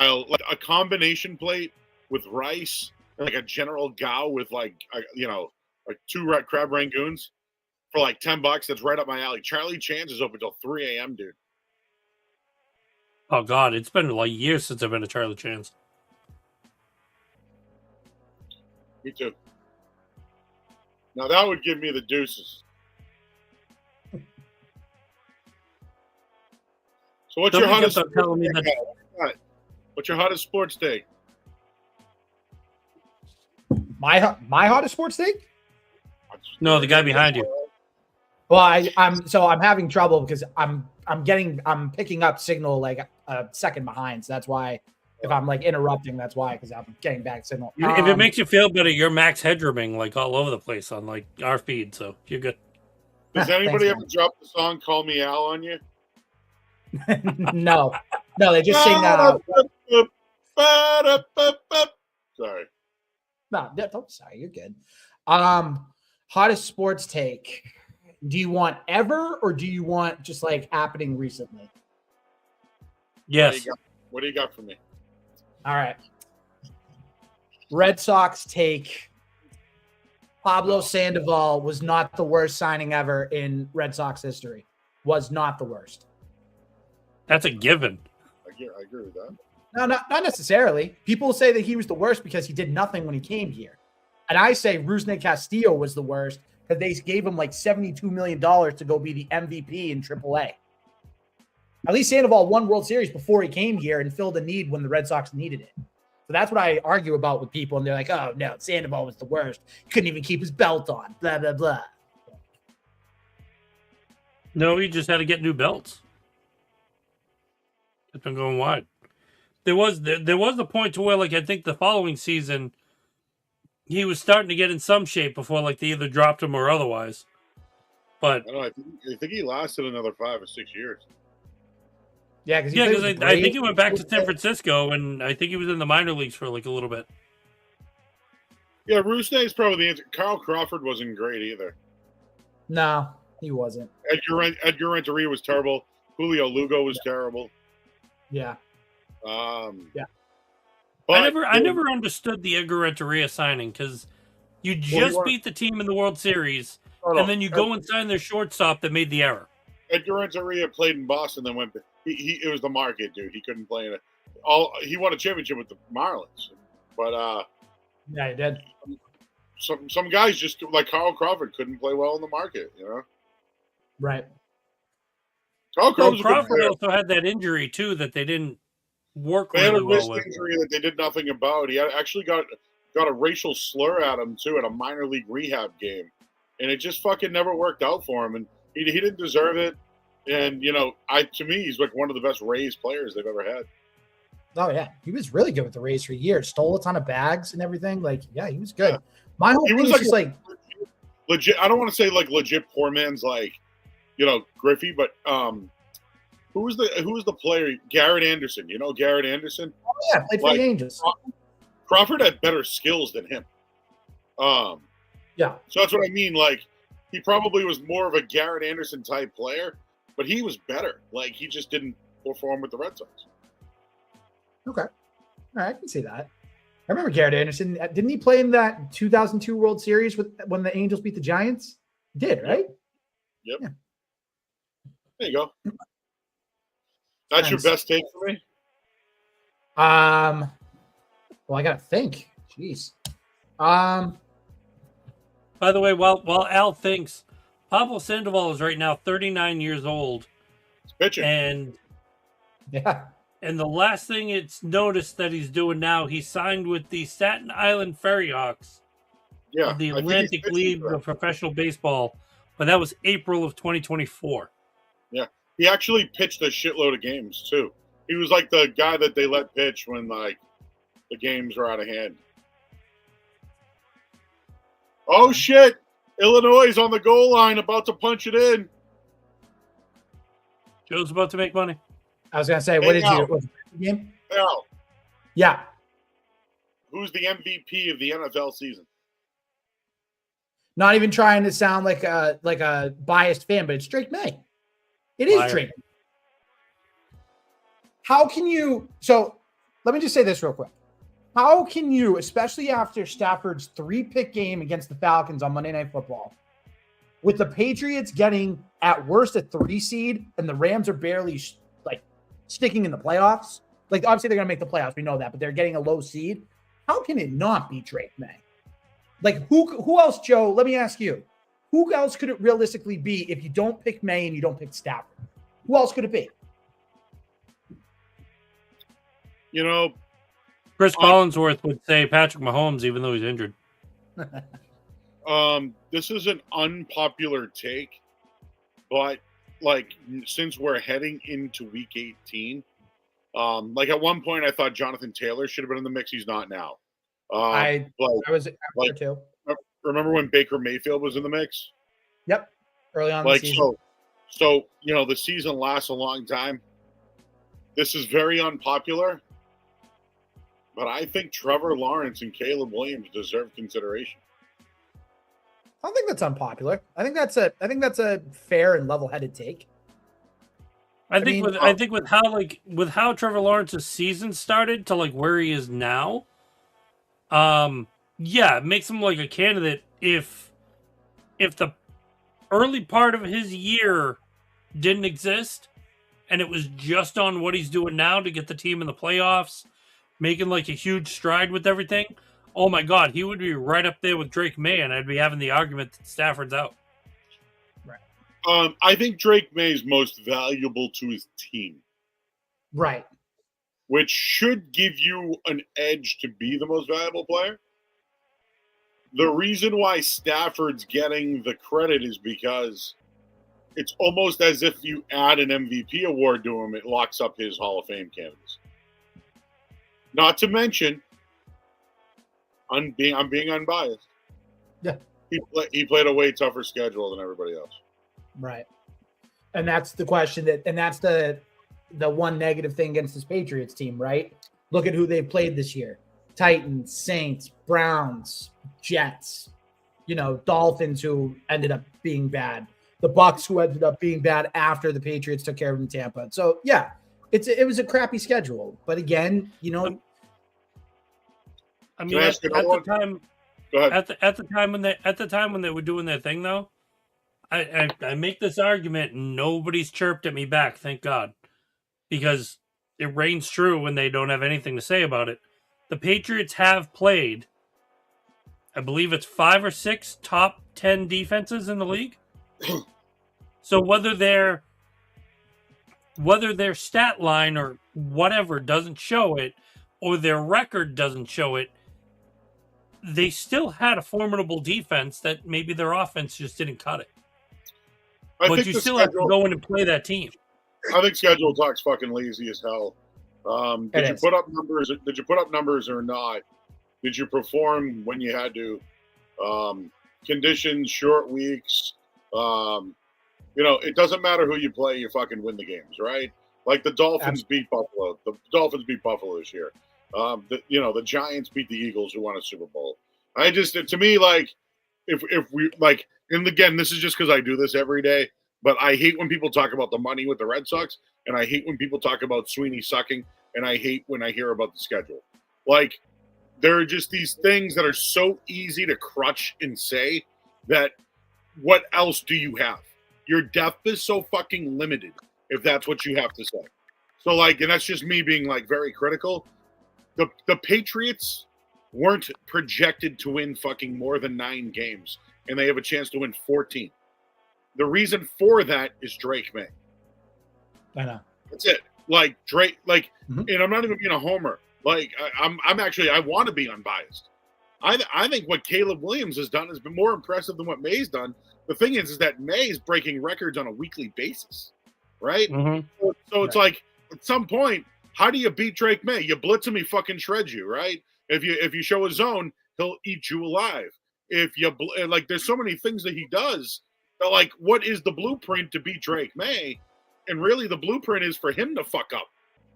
Like a combination plate with rice and like a general gao with like, like 2 crab rangoons for like $10. That's right up my alley. Charlie Chan's is open till 3 a.m., dude. Oh God, it's been like years since I've been to Charlie Chan's. Me too. Now that would give me the deuces. So what's Don't your forget hottest? about telling me that- What's your hottest sports take? My hottest sports take? No, the guy behind you. Well, I'm having trouble because I'm picking up signal like a second behind. So that's why if I'm like interrupting, that's why because I'm getting back signal. If it makes you feel better, you're Max Headrooming like all over the place on like our feed, so you're good. Does anybody Thanks, ever drop the song "Call Me Al" on you? no, they just sing. Sorry. No, don't sorry, you're good. Hottest sports take. Do you want ever or do you want just like happening recently? Yes. What do you got for me? All right. Red Sox take. Pablo Sandoval was not the worst signing ever in Red Sox history. Was not the worst. That's a given. I agree with that. No, not necessarily. People say that he was the worst because he did nothing when he came here. And I say Rusney Castillo was the worst because they gave him like $72 million to go be the MVP in AAA. At least Sandoval won World Series before he came here and filled a need when the Red Sox needed it. So that's what I argue about with people. And they're like, oh, no, Sandoval was the worst. Couldn't even keep his belt on, blah, blah, blah. No, he just had to get new belts. It's been going wide. There was a point to where, like, I think the following season, he was starting to get in some shape before, like, they either dropped him or otherwise. But I don't know. I think he lasted another 5 or 6 years. Yeah, because I think he went back to San Francisco, and I think he was in the minor leagues for like a little bit. Yeah, Rusney is probably the answer. Carl Crawford wasn't great either. No, he wasn't. Edgar Renteria was terrible. Julio Lugo was terrible. Yeah. Yeah. I never understood the Edgar Renteria signing because you just beat the team in the World Series, and then you go and sign their shortstop that made the error. Edgar Renteria played in Boston, then went. It was the market, dude. He couldn't play in it. He won a championship with the Marlins, but yeah, he did. Some guys just like Carl Crawford couldn't play well in the market, you know. Right. Crawford also had that injury too that they didn't work really well with. Injury that they did nothing about. He actually got a racial slur at him too at a minor league rehab game, and it just fucking never worked out for him. And he didn't deserve it. And to me, he's like one of the best Rays players they've ever had. Oh yeah, he was really good with the Rays for years. Stole a ton of bags and everything. Like, yeah, he was good. Yeah. My whole thing was just like legit. I don't want to say like legit poor man's like, Griffey, but who was the player? Garrett Anderson. You know Garrett Anderson? Oh yeah, played for the Angels. Crawford had better skills than him. Yeah. So that's what I mean. Like, he probably was more of a Garrett Anderson type player. But he was better. Like, he just didn't perform with the Red Sox. Okay. All right, I can see that. I remember Garrett Anderson. Didn't he play in that 2002 World Series when the Angels beat the Giants? He did, right? Yep. Yeah. There you go. That's your best take for me? Well, I got to think. Jeez. By the way, while Al thinks, Pablo Sandoval is right now 39 years old. He's pitching. And the last thing it's noticed that he's doing now, he signed with the Staten Island Ferry Hawks of the Atlantic League of Professional Baseball, but that was April of 2024. Yeah. He actually pitched a shitload of games, too. He was like the guy that they let pitch when like the games were out of hand. Oh, shit. Illinois is on the goal line, about to punch it in. Joe's about to make money. I was going to say, what did you game? Al. Yeah. Who's the MVP of the NFL season? Not even trying to sound like a biased fan, but it's Drake May. It is Drake. How can you? So let me just say this real quick. How can you, especially after Stafford's 3-pick game against the Falcons on Monday Night Football, with the Patriots getting at worst a 3 seed and the Rams are barely sticking in the playoffs? Like, obviously they're going to make the playoffs. We know that, but they're getting a low seed. How can it not be Drake May? Like, who else, Joe? Let me ask you. Who else could it realistically be if you don't pick May and you don't pick Stafford? Who else could it be? Chris Collinsworth would say Patrick Mahomes, even though he's injured. This is an unpopular take, but since we're heading into Week 18, at one point I thought Jonathan Taylor should have been in the mix. He's not now. I was too. Remember when Baker Mayfield was in the mix? Yep, early on the season. So the season lasts a long time. This is very unpopular. But I think Trevor Lawrence and Caleb Williams deserve consideration. I don't think that's unpopular. I think that's a fair and level-headed take. I think with how Trevor Lawrence's season started to where he is now, it makes him like a candidate if the early part of his year didn't exist and it was just on what he's doing now to get the team in the playoffs, making like a huge stride with everything, oh my God, he would be right up there with Drake May, and I'd be having the argument that Stafford's out. I think Drake May is most valuable to his team. Right. Which should give you an edge to be the most valuable player. The reason why Stafford's getting the credit is because it's almost as if you add an MVP award to him, it locks up his Hall of Fame candidacy. Not to mention, I'm being unbiased. Yeah. He played a way tougher schedule than everybody else. Right. And that's the question that's the one negative thing against this Patriots team, right? Look at who they've played this year. Titans, Saints, Browns, Jets, Dolphins, who ended up being bad. The Bucs, who ended up being bad after the Patriots took care of them in Tampa. So yeah, it was a crappy schedule. But again, I mean, at the time, at the time when they were doing their thing, though, I make this argument and nobody's chirped at me back, thank God, because it reigns true when they don't have anything to say about it. The Patriots have played, I believe it's 5 or 6 top 10 defenses in the league. So whether their stat line or whatever doesn't show it, or their record doesn't show it, they still had a formidable defense that maybe their offense just didn't cut it. But you still have to go in and play that team. I think schedule talk's fucking lazy as hell. Did you put up numbers? Did you put up numbers or not? Did you perform when you had to? Conditions, short weeks. It doesn't matter who you play. You fucking win the games, right? Like the Dolphins beat Buffalo. The Dolphins beat Buffalo this year. The Giants beat the Eagles, who won a Super Bowl. To me, like, if we like, and again, this is just because I do this every day, but I hate when people talk about the money with the Red Sox, and I hate when people talk about Sweeney sucking, and I hate when I hear about the schedule. Like, there are just these things that are so easy to crutch and say that what else do you have? Your depth is so fucking limited if that's what you have to say. So, like, and that's just me being, like, very critical. The Patriots weren't projected to win fucking more than 9 games, and they have a chance to win 14. The reason for that is Drake May. I know. That's it. Like, Drake, like, and I'm not even being a homer. Like, I want to be unbiased. I think what Caleb Williams has done has been more impressive than what May's done. The thing is that May is breaking records on a weekly basis, right? Mm-hmm. So it's like, at some point, how do you beat Drake May? You blitz him, he fucking shreds you, right? If you show a zone, he'll eat you alive. If you there's so many things that he does. That, like, what is the blueprint to beat Drake May? And really, the blueprint is for him to fuck up,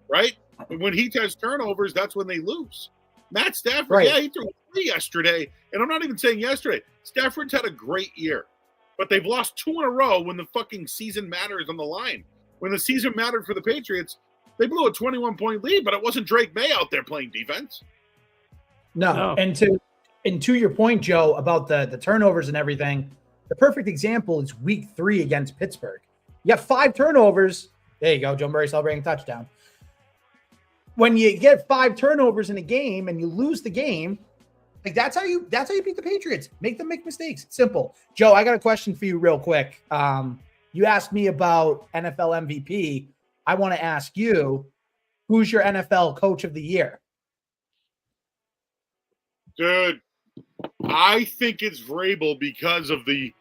right? And when he has turnovers, that's when they lose. Matt Stafford, right. Yeah, he threw 3 yesterday, and I'm not even saying yesterday. Stafford's had a great year, but they've lost 2 in a row when the fucking season matters on the line. When the season mattered for the Patriots, they blew a 21-point lead, but it wasn't Drake May out there playing defense. No. And to your point, Joe, about the turnovers and everything, the perfect example is week 3 against Pittsburgh. You have 5 turnovers. There you go. Joe Murray celebrating a touchdown. When you get 5 turnovers in a game and you lose the game, like that's how you beat the Patriots. Make them make mistakes. Simple. Joe, I got a question for you real quick. You asked me about NFL MVP. I want to ask you, who's your NFL coach of the year? Dude, I think it's Vrabel because of the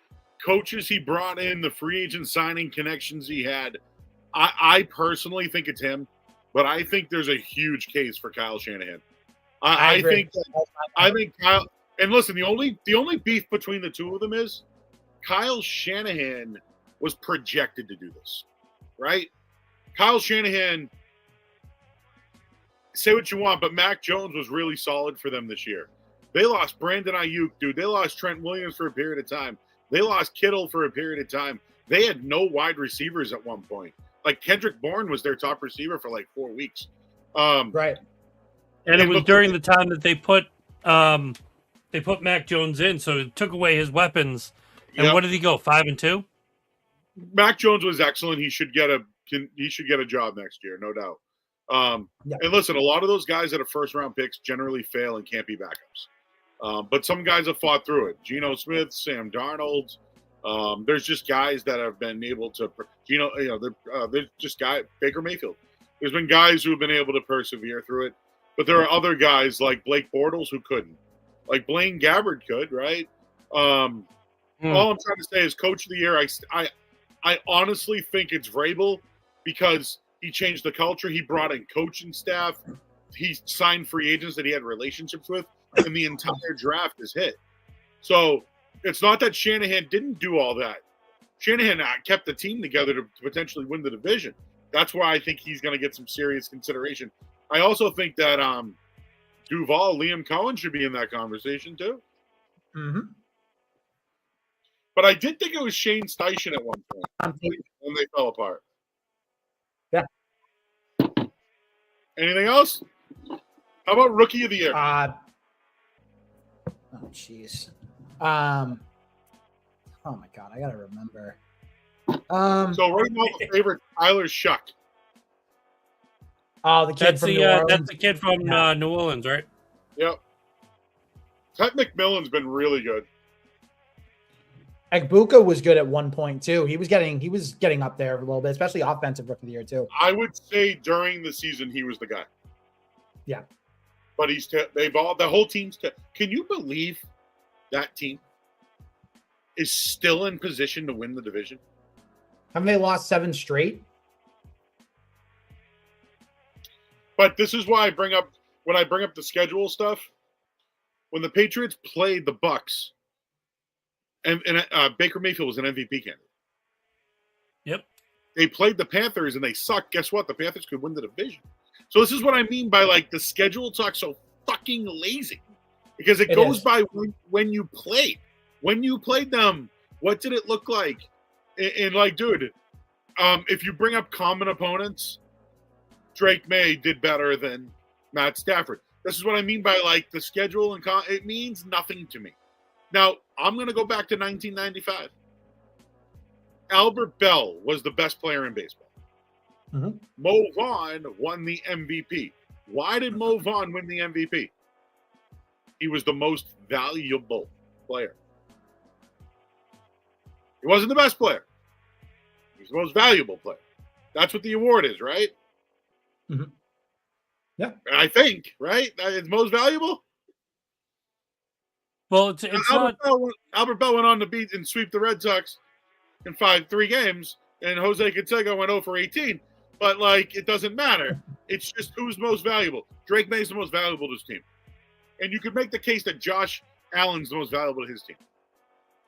coaches he brought in, the free agent signing connections he had. I personally think it's him, but I think there's a huge case for Kyle Shanahan. I think Kyle. And listen, the only beef between the two of them is Kyle Shanahan was projected to do this, right? Kyle Shanahan. Say what you want, but Mac Jones was really solid for them this year. They lost Brandon Ayuk, dude. They lost Trent Williams for a period of time. They lost Kittle for a period of time. They had no wide receivers at one point. Like, Kendrick Bourne was their top receiver for like 4 weeks. Right. And it was during the time that they put Mac Jones in, so it took away his weapons. And What did he go, 5-2? Mac Jones was excellent. He should get a he should get a job next year, no doubt. Yeah. And listen, a lot of those guys that are first round picks generally fail and can't be backups. But some guys have fought through it. Geno Smith, Sam Darnold. There's just guys that have been able to. There's just Baker Mayfield. There's been guys who have been able to persevere through it, but there are other guys like Blake Bortles who couldn't. Like Blaine Gabbert could, right? All I'm trying to say is, Coach of the Year. I honestly think it's Vrabel because he changed the culture. He brought in coaching staff. He signed free agents that he had relationships with, and the entire draft is hit. So it's not that Shanahan didn't do all that. Shanahan kept the team together to potentially win the division. That's why I think he's going to get some serious consideration. I also think that Duval, Liam Cohen should be in that conversation too. Mm-hmm. But I did think it was Shane Steichen at one point when they fell apart. Yeah. Anything else? How about Rookie of the Year? Oh, jeez. Oh my God, I gotta remember. So right now, the favorite, Tyler Shuck. Oh, the kid That's from New Orleans. that's the kid from New Orleans, right? Yep. Ted McMillan's been really good. Egbuka was good at one point too. He was getting up there a little bit, especially offensive rookie of the year too. I would say during the season he was the guy. Yeah. But the whole team's. Can you believe that team is still in position to win the division? Haven't they lost 7 straight? But this is why when I bring up the schedule stuff, when the Patriots played the Bucks, and Baker Mayfield was an MVP candidate. Yep. They played the Panthers and they sucked. Guess what? The Panthers could win the division. So this is what I mean by like the schedule talk so fucking lazy, because it goes by when you played. When you played them, what did it look like? And like, dude, if you bring up common opponents, Drake May did better than Matt Stafford. This is what I mean by like the schedule, and it means nothing to me. Now, I'm going to go back to 1995. Albert Bell was the best player in baseball. Mm-hmm. Mo Vaughn won the MVP. Why did Mo Vaughn win the MVP? He was the most valuable player. He wasn't the best player. He was the most valuable player. That's what the award is, right? Mm-hmm. Yeah. I think, right? It's most valuable? Well, it's Albert Bell went on to beat and sweep the Red Sox in 3 games, and Jose Canseco went 0 for 18. But, like, it doesn't matter. It's just who's most valuable. Drake May's the most valuable to his team. And you could make the case that Josh Allen's the most valuable to his team.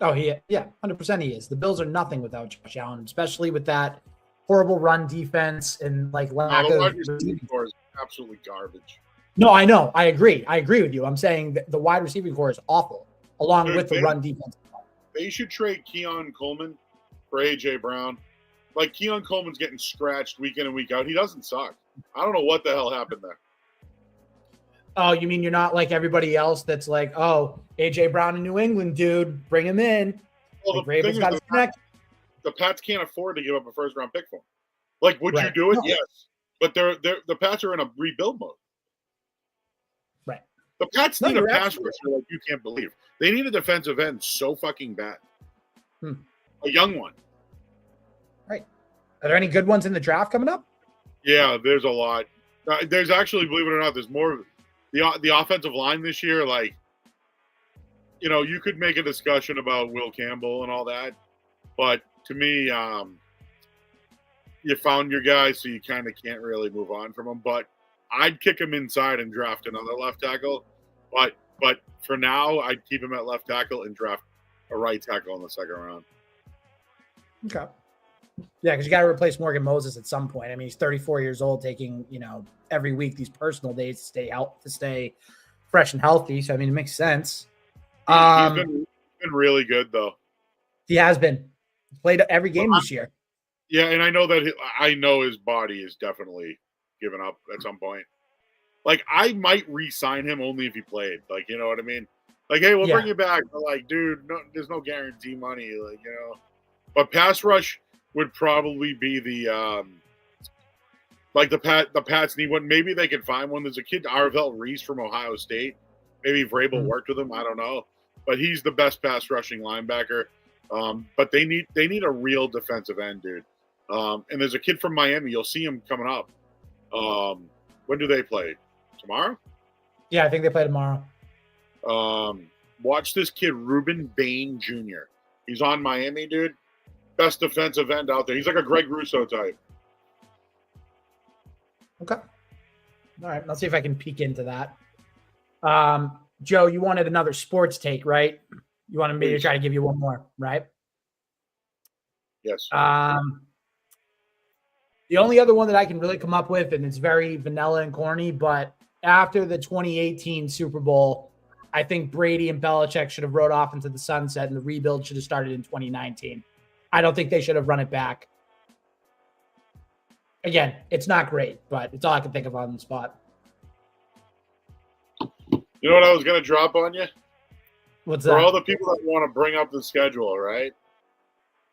Oh, 100% he is. The Bills are nothing without Josh Allen, especially with that horrible run defense and, like, lack of receiving core is absolutely garbage. No, I know. I agree. I agree with you. I'm saying that the wide receiving core is awful, along with the run defense. They should trade Keon Coleman for A.J. Brown. Like, Keon Coleman's getting scratched week in and week out. He doesn't suck. I don't know what the hell happened there. Oh, you mean you're not like everybody else that's like, oh, A.J. Brown in New England, dude, bring him in. Well, like, Ravens got his connect. The Pats can't afford to give up a first-round pick for him. Like, would you do it? No. Yes. But the Pats are in a rebuild mode. Right. The Pats need a pass rusher like you can't believe. They need a defensive end so fucking bad. A young one. Right. Are there any good ones in the draft coming up? Yeah, there's a lot. There's actually, believe it or not, there's more. The offensive line this year, like, you know, you could make a discussion about Will Campbell and all that. But to me, you found your guy, so you kind of can't really move on from him. But I'd kick him inside and draft another left tackle. But for now, I'd keep him at left tackle and draft a right tackle in the second round. Okay. Yeah, because you got to replace Morgan Moses at some point. I mean, he's 34 years old, taking, you know, every week these personal days to stay fresh and healthy. So I mean, it makes sense. He's been really good though. He has been played every game this year. Yeah, and I know his body is definitely given up at some point. Like, I might re-sign him only if he played. Like, you know what I mean? Like, hey, we'll bring you back. But like, dude, no, there's no guarantee money. Like, you know, but pass rush would probably be the Like the Pats need one. Maybe they can find one. There's a kid, Arvell Reese from Ohio State. Maybe Vrabel worked with him. I don't know, but he's the best pass rushing linebacker. But they need a real defensive end, dude. And there's a kid from Miami. You'll see him coming up. When do they play? Tomorrow? Yeah, I think they play tomorrow. Watch this kid, Ruben Bain Jr. He's on Miami, dude. Best defensive end out there. He's like a Greg Russo type. Okay. All right. Let's see if I can peek into that. Joe, you wanted another sports take, right? You wanted me to try to give you one more, right? Yes. The only other one that I can really come up with, and it's very vanilla and corny, but after the 2018 Super Bowl, I think Brady and Belichick should have rode off into the sunset, and the rebuild should have started in 2019. I don't think they should have run it back. Again, it's not great, but it's all I can think of on the spot. You know what I was going to drop on you? What's For that? all the people that want to bring up the schedule, right?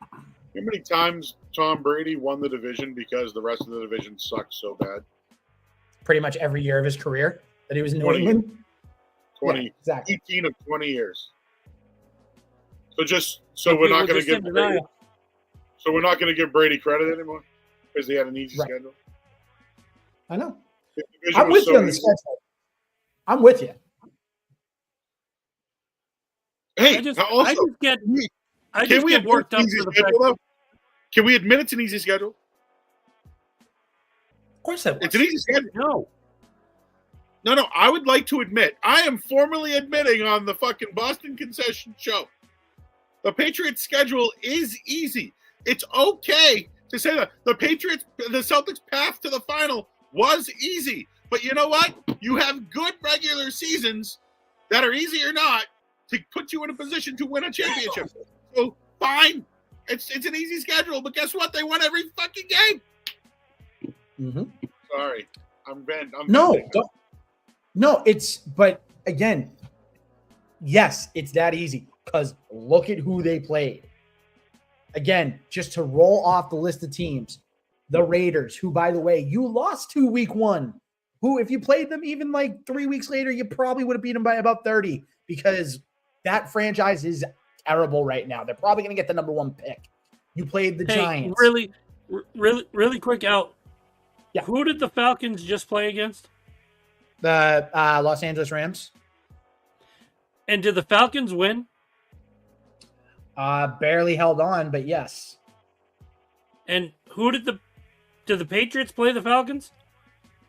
How many times Tom Brady won the division because the rest of the division sucked so bad? Pretty much every year of his career that he was in New 20. England. 20, Yeah, exactly. 18 of 20 years. So we're not going to give Brady. So we're not going to give Brady credit anymore because he had an easy schedule. I know. The division I'm was with so you on the easy. schedule. I'm with you. Hey, I just also, get can we get worked up admit it's for an the easy fact schedule, though? Can we admit it's an easy schedule? Of course it was. It's an easy schedule. no. No, I would like to admit, I am formally admitting on the fucking Boston Concession Show, the Patriots' schedule is easy. It's okay to say that the Celtics' path to the final was easy. But you know what? You have good regular seasons that are easy or not to put you in a position to win a championship. So fine, it's an easy schedule. But guess what? They won every fucking game. Mm-hmm. Sorry, I'm bent. No, but again, yes, it's that easy because look at who they played. Again, just to roll off the list of teams, the Raiders, who, by the way, you lost to week one, who, if you played them even like 3 weeks later, you probably would have beat them by about 30 because that franchise is terrible right now. They're probably going to get the number one pick. You played the Giants. Really quick out. Yeah. Who did the Falcons just play against? The Los Angeles Rams. And did the Falcons win? Barely held on, but yes. And who did the Patriots play the Falcons?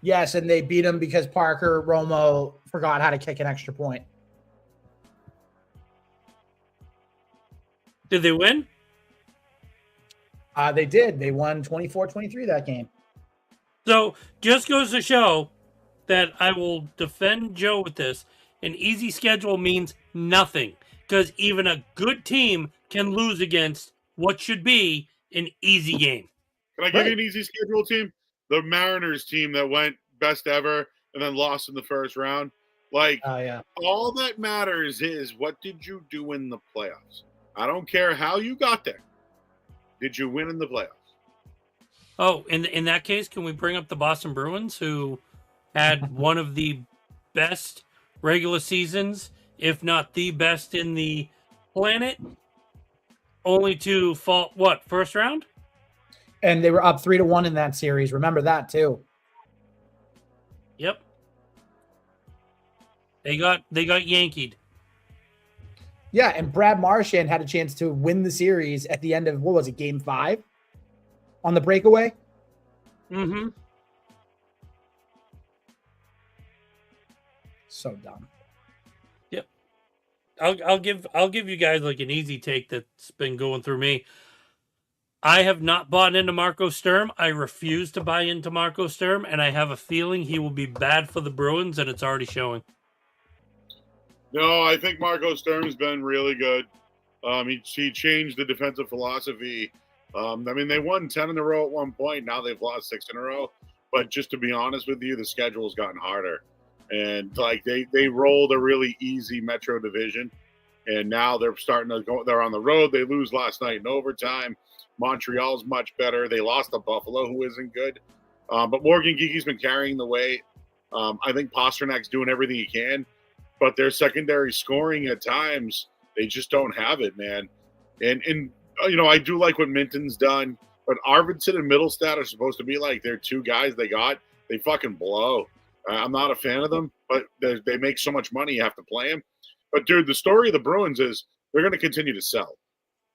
Yes, and they beat them because Parker Romo forgot how to kick an extra point. Did they win? They did. They won 24-23 that game. So just goes to show that I will defend Joe with this. An easy schedule means nothing because even a good team can lose against what should be an easy game. Can I give you an easy schedule team? The Mariners team that went best ever and then lost in the first round. Like, all that matters is what did you do in the playoffs? I don't care how you got there. Did you win in the playoffs? Oh, in that case, can we bring up the Boston Bruins, who had one of the best regular seasons, if not the best in the planet, only to fall, first round? And they were up 3-1 in that series. Remember that, too. Yep. They got yankied. Yeah, and Brad Marchand had a chance to win the series at the end of, game 5? On the breakaway? Mm-hmm. So dumb. Yep. I'll give you guys like an easy take that's been going through me. I have not bought into Marco Sturm. I refuse to buy into Marco Sturm, and I have a feeling he will be bad for the Bruins, and it's already showing. No, I think Marco Sturm's been really good. He changed the defensive philosophy. They won 10 in a row at one point. Now they've lost 6 in a row. But just to be honest with you, the schedule's gotten harder. And like they rolled a really easy Metro division. And now they're starting to go. They're on the road. They lose last night in overtime. Montreal's much better. They lost to Buffalo, who isn't good. But Morgan Geeky's been carrying the weight. I think Pasternak's doing everything he can, but their secondary scoring at times, they just don't have it, man. And I do like what Minton's done, but Arvidsson and Middlestat are supposed to be like their two guys they got. They fucking blow. I'm not a fan of them, but they make so much money you have to play them. But, dude, the story of the Bruins is they're going to continue to sell.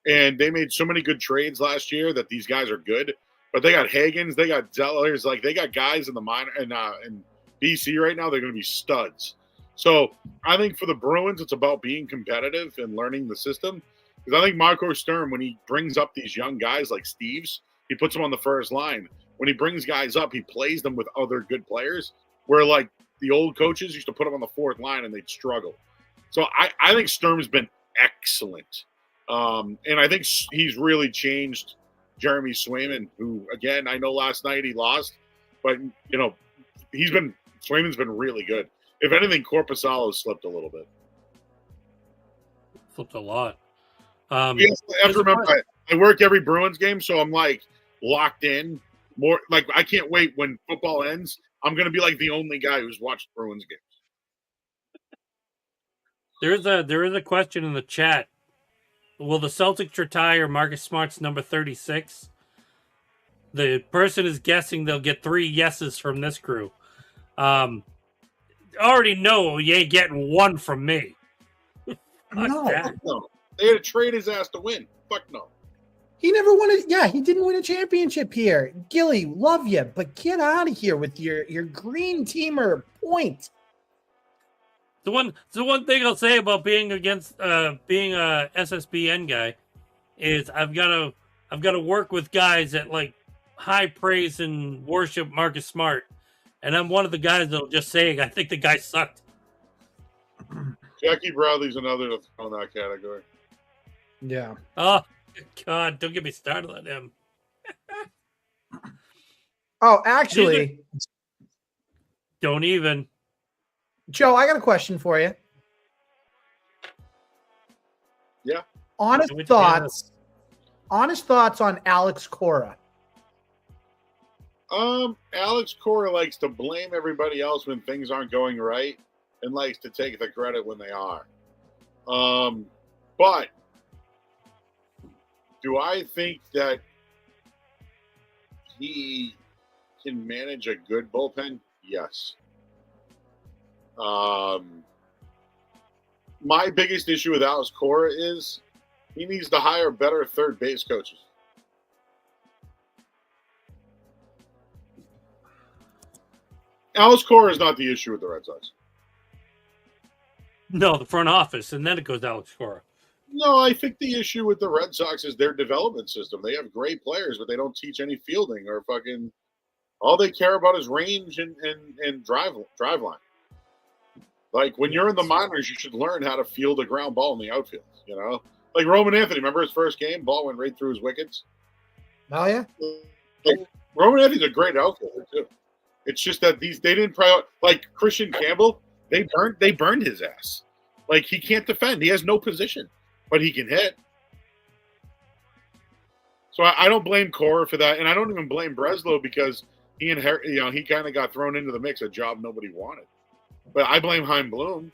And they made so many good trades last year that these guys are good. But they got Hagens, they got Zellers, like they got guys in the minor in BC right now. They're going to be studs. So I think for the Bruins, it's about being competitive and learning the system. Because I think Marco Sturm, when he brings up these young guys like Steves, he puts them on the first line. When he brings guys up, he plays them with other good players. Where like the old coaches used to put them on the fourth line and they'd struggle. So I think Sturm's been excellent. And I think he's really changed Jeremy Swayman, who, again, I know last night he lost, but, Swayman's been really good. If anything, Korpisalo slipped a little bit. Flipped a lot. You have to remember, I work every Bruins game, so I'm, like, locked in. More like I can't wait when football ends. I'm going to be, like, the only guy who's watched Bruins games. There is a question in the chat. Will the Celtics retire Marcus Smart's number 36? The person is guessing they'll get 3 yeses from this crew. Already know you ain't getting 1 from me. No. They had to trade his ass to win. Fuck no. He never won it. Yeah, he didn't win a championship here. Gilly, love you, but get out of here with your green teamer point. The one thing I'll say about being against being a SSBN guy is I've got to work with guys that like high praise and worship Marcus Smart, and I'm one of the guys that'll just say I think the guy sucked. Jackie Bradley's another to throw in that category. Yeah. Oh God, don't get me started on him. Oh, actually, don't even. Joe, I got a question for you. Yeah. Honest thoughts on Alex Cora. Alex Cora likes to blame everybody else when things aren't going right and likes to take the credit when they are. But do I think that he can manage a good bullpen? Yes. My biggest issue with Alex Cora is he needs to hire better third base coaches. Alex Cora is not the issue with the Red Sox. No, the front office, and then it goes to Alex Cora. No, I think the issue with the Red Sox is their development system. They have great players, but they don't teach any fielding or fucking. All they care about is range and drive line. Like, when you're in the minors, you should learn how to field a ground ball in the outfield, Like Roman Anthony, remember his first game? Ball went right through his wickets. Oh, yeah? Like, Roman Anthony's a great outfielder, too. It's just that they didn't like Christian Campbell, they burned his ass. Like, he can't defend. He has no position, but he can hit. So I don't blame Cora for that, and I don't even blame Breslow because he kind of got thrown into the mix, a job nobody wanted. But I blame Chaim Bloom.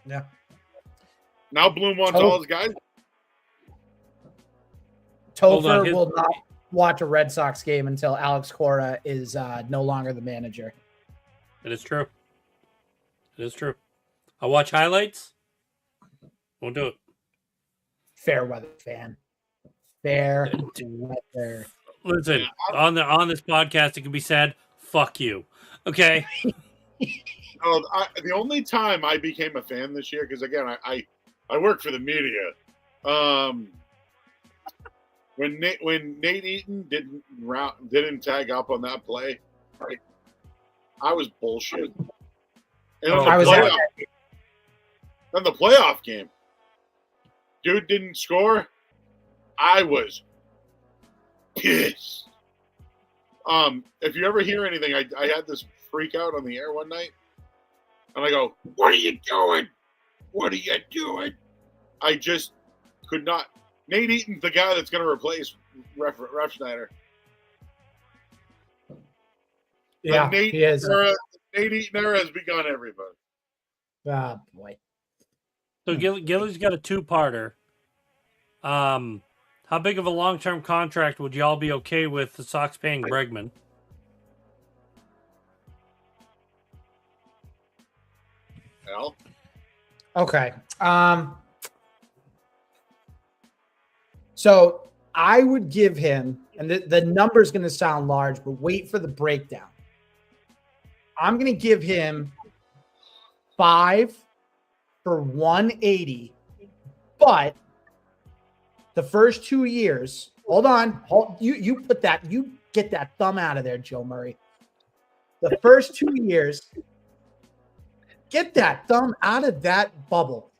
Yeah. Now Bloom wants all his guys. Topher will not watch a Red Sox game until Alex Cora is no longer the manager. It is true. It is true. I'll watch highlights. Won't do it. Fair weather fan. Fair weather. Listen, on this podcast, it can be said, "Fuck you." Okay. The only time I became a fan this year, because again, I work for the media. When Nate Eaton didn't tag up on that play, right, I was bullshit. And then the playoff game, dude didn't score. I was pissed. If you ever hear anything, I had this freak out on the air one night, and I go, "What are you doing? What are you doing?" I just could not. Nate Eaton's the guy that's going to replace Ref Schneider. Yeah, Nate he is. Nate Eaton era has begun, everybody. Oh boy. So Gilly's got a two-parter. How big of a long-term contract would y'all be okay with the Sox paying Bregman? Al? Okay. So I would give him, and the number is going to sound large, but wait for the breakdown. I'm going to give him 5 for 180, but the first 2 years, hold on, you get that thumb out of there, Joe Murray. The first 2 years, get that thumb out of that bubble.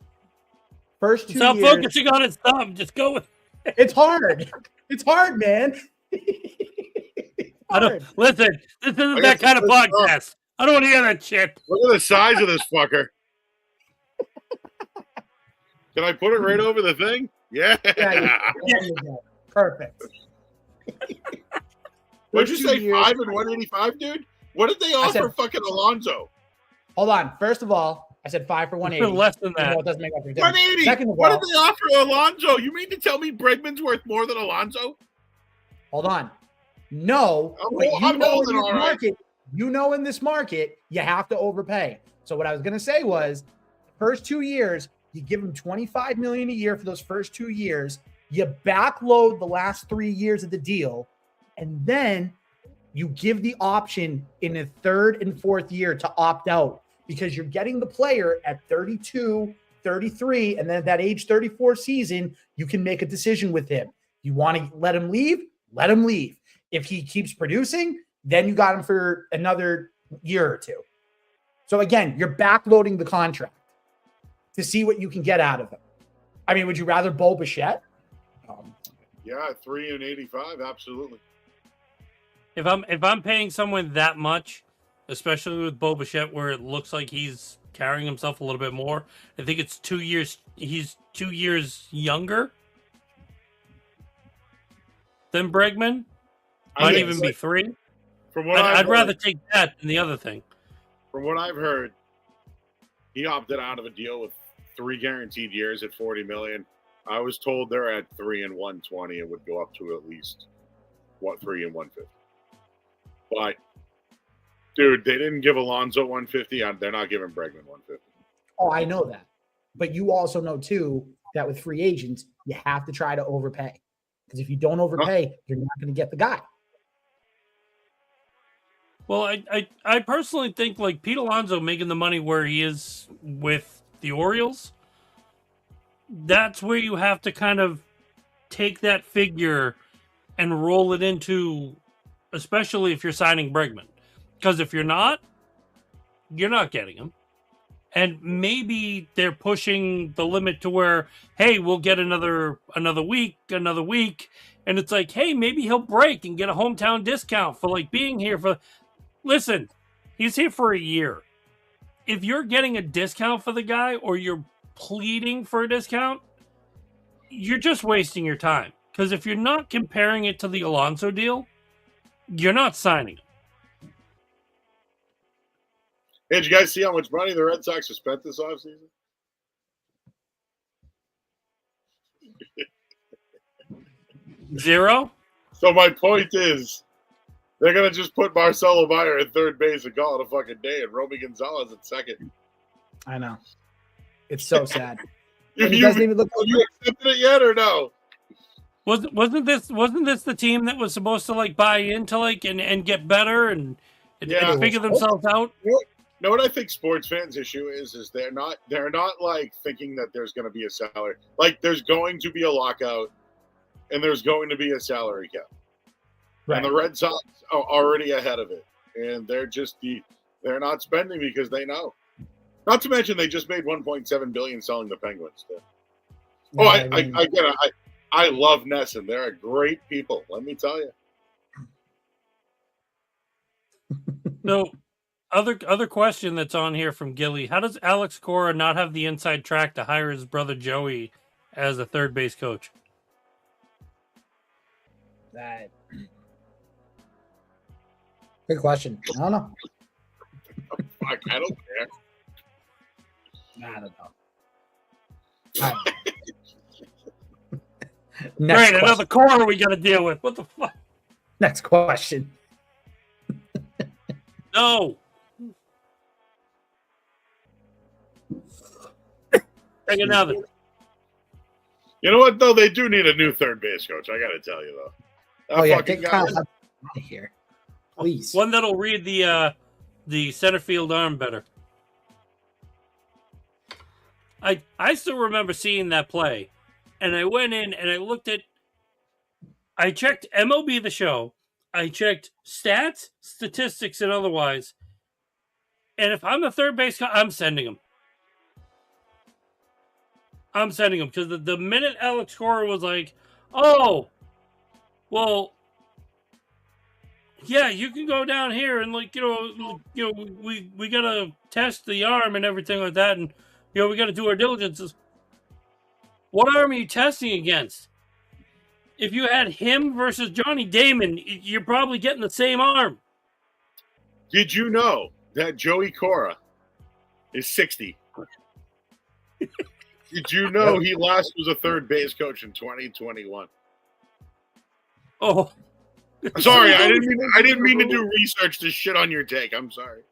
First 2 Stop years. focusing on his thumb. Just go with. It's hard. It's hard, man. I don't listen. This isn't I that got kind of the first podcast. I don't want to hear that shit. Look at the size of this fucker. Can I put it right over the thing? Yeah. Perfect. What'd you First 2 say, years- 5 and 185, dude? What did they offer said- fucking Alonso? Hold on. First of all, I said 5 for 180. Less than You know, that. it doesn't make up for difference. 180. Second of What all, did they offer Alonso? You mean to tell me Bregman's worth more than Alonso? hold on. No, but I'm holding all right. in this market, you have to overpay. So what I was going to say was, first 2 years, you give him $25 million a year for those first 2 years. You backload the last 3 years of the deal, and then you give the option in the third and fourth year to opt out, because you're getting the player at 32, 33, and then at that age 34 season, you can make a decision with him. You want to let him leave? Let him leave. If he keeps producing, then you got him for another year or two. So again, you're backloading the contract to see what you can get out of him. I mean, would you rather Bo Bichette? Yeah, 3 and 85, absolutely. If I'm paying someone that much, especially with Bo Bichette, where it looks like he's carrying himself a little bit more, I think it's 2 years. He's 2 years younger than Bregman. Might think even it's be like- 3. From what I'd I've rather heard, take that than the other thing. from what I've heard, he opted out of a deal with 3 guaranteed years at $40 million. I was told they're at 3 and 120. It would go up to at least 3 and 150. But dude, they didn't give Alonso 150. They're not giving Bregman 150. Oh, I know that. But you also know, too, that with free agents, you have to try to overpay. Because if you don't overpay, you're not going to get the guy. Well, I personally think like Pete Alonso making the money where he is with the Orioles, that's where you have to kind of take that figure and roll it into, especially if you're signing Bregman. Because if you're not getting him. And maybe they're pushing the limit to where, hey, we'll get another week, and it's like, hey, maybe he'll break and get a hometown discount for like being here for. Listen, he's here for a year. If you're getting a discount for the guy or you're pleading for a discount, you're just wasting your time. Because if you're not comparing it to the Alonso deal, you're not signing him. Hey, did you guys see how much money the Red Sox have spent this offseason? Zero? So my point is, they're gonna just put Marcelo Meyer at third base and call it a fucking day, and Romy Gonzalez at second. I know. It's so sad. You, And he you, doesn't even look. you accepted it yet or no? Wasn't this the team that was supposed to like buy into like and get better and Yeah. figure themselves out? Know what I think sports fans' issue is they're not like thinking that there's going to be a salary. Like there's going to be a lockout, and there's going to be a salary cap. Right. And the Red Sox are already ahead of it, and they're not spending because they know. Not to mention they just made $1.7 billion selling the Penguins. Too. Oh, I get it. I love Nesson. They're a great people. Let me tell you. So, other question that's on here from Gilly: how does Alex Cora not have the inside track to hire his brother Joey as a third base coach? That Good question. I don't know. Fuck, I don't care. I don't know. Next Great, question. another corner we got to deal with. What the fuck? Next question. No. Take another. You know what, though? They do need a new third base coach. I got to tell you, though. That Oh yeah, fucking get guy- Kyle Hudson out of here, please. One that'll read the center field arm better. I still remember seeing that play, and I went in and I checked MLB The Show, I checked stats, statistics, and otherwise, and if I'm a third base coach, I'm sending him. I'm sending him because the minute Alex Cora was like, "Oh, well, yeah, you can go down here and we gotta test the arm and everything like that, and we gotta do our diligences." What arm are you testing against? If you had him versus Johnny Damon, you're probably getting the same arm. Did you know that Joey Cora is 60? Did you know he last was a third base coach in 2021? Oh, Sorry, I didn't mean to do research to shit on your take. I'm sorry.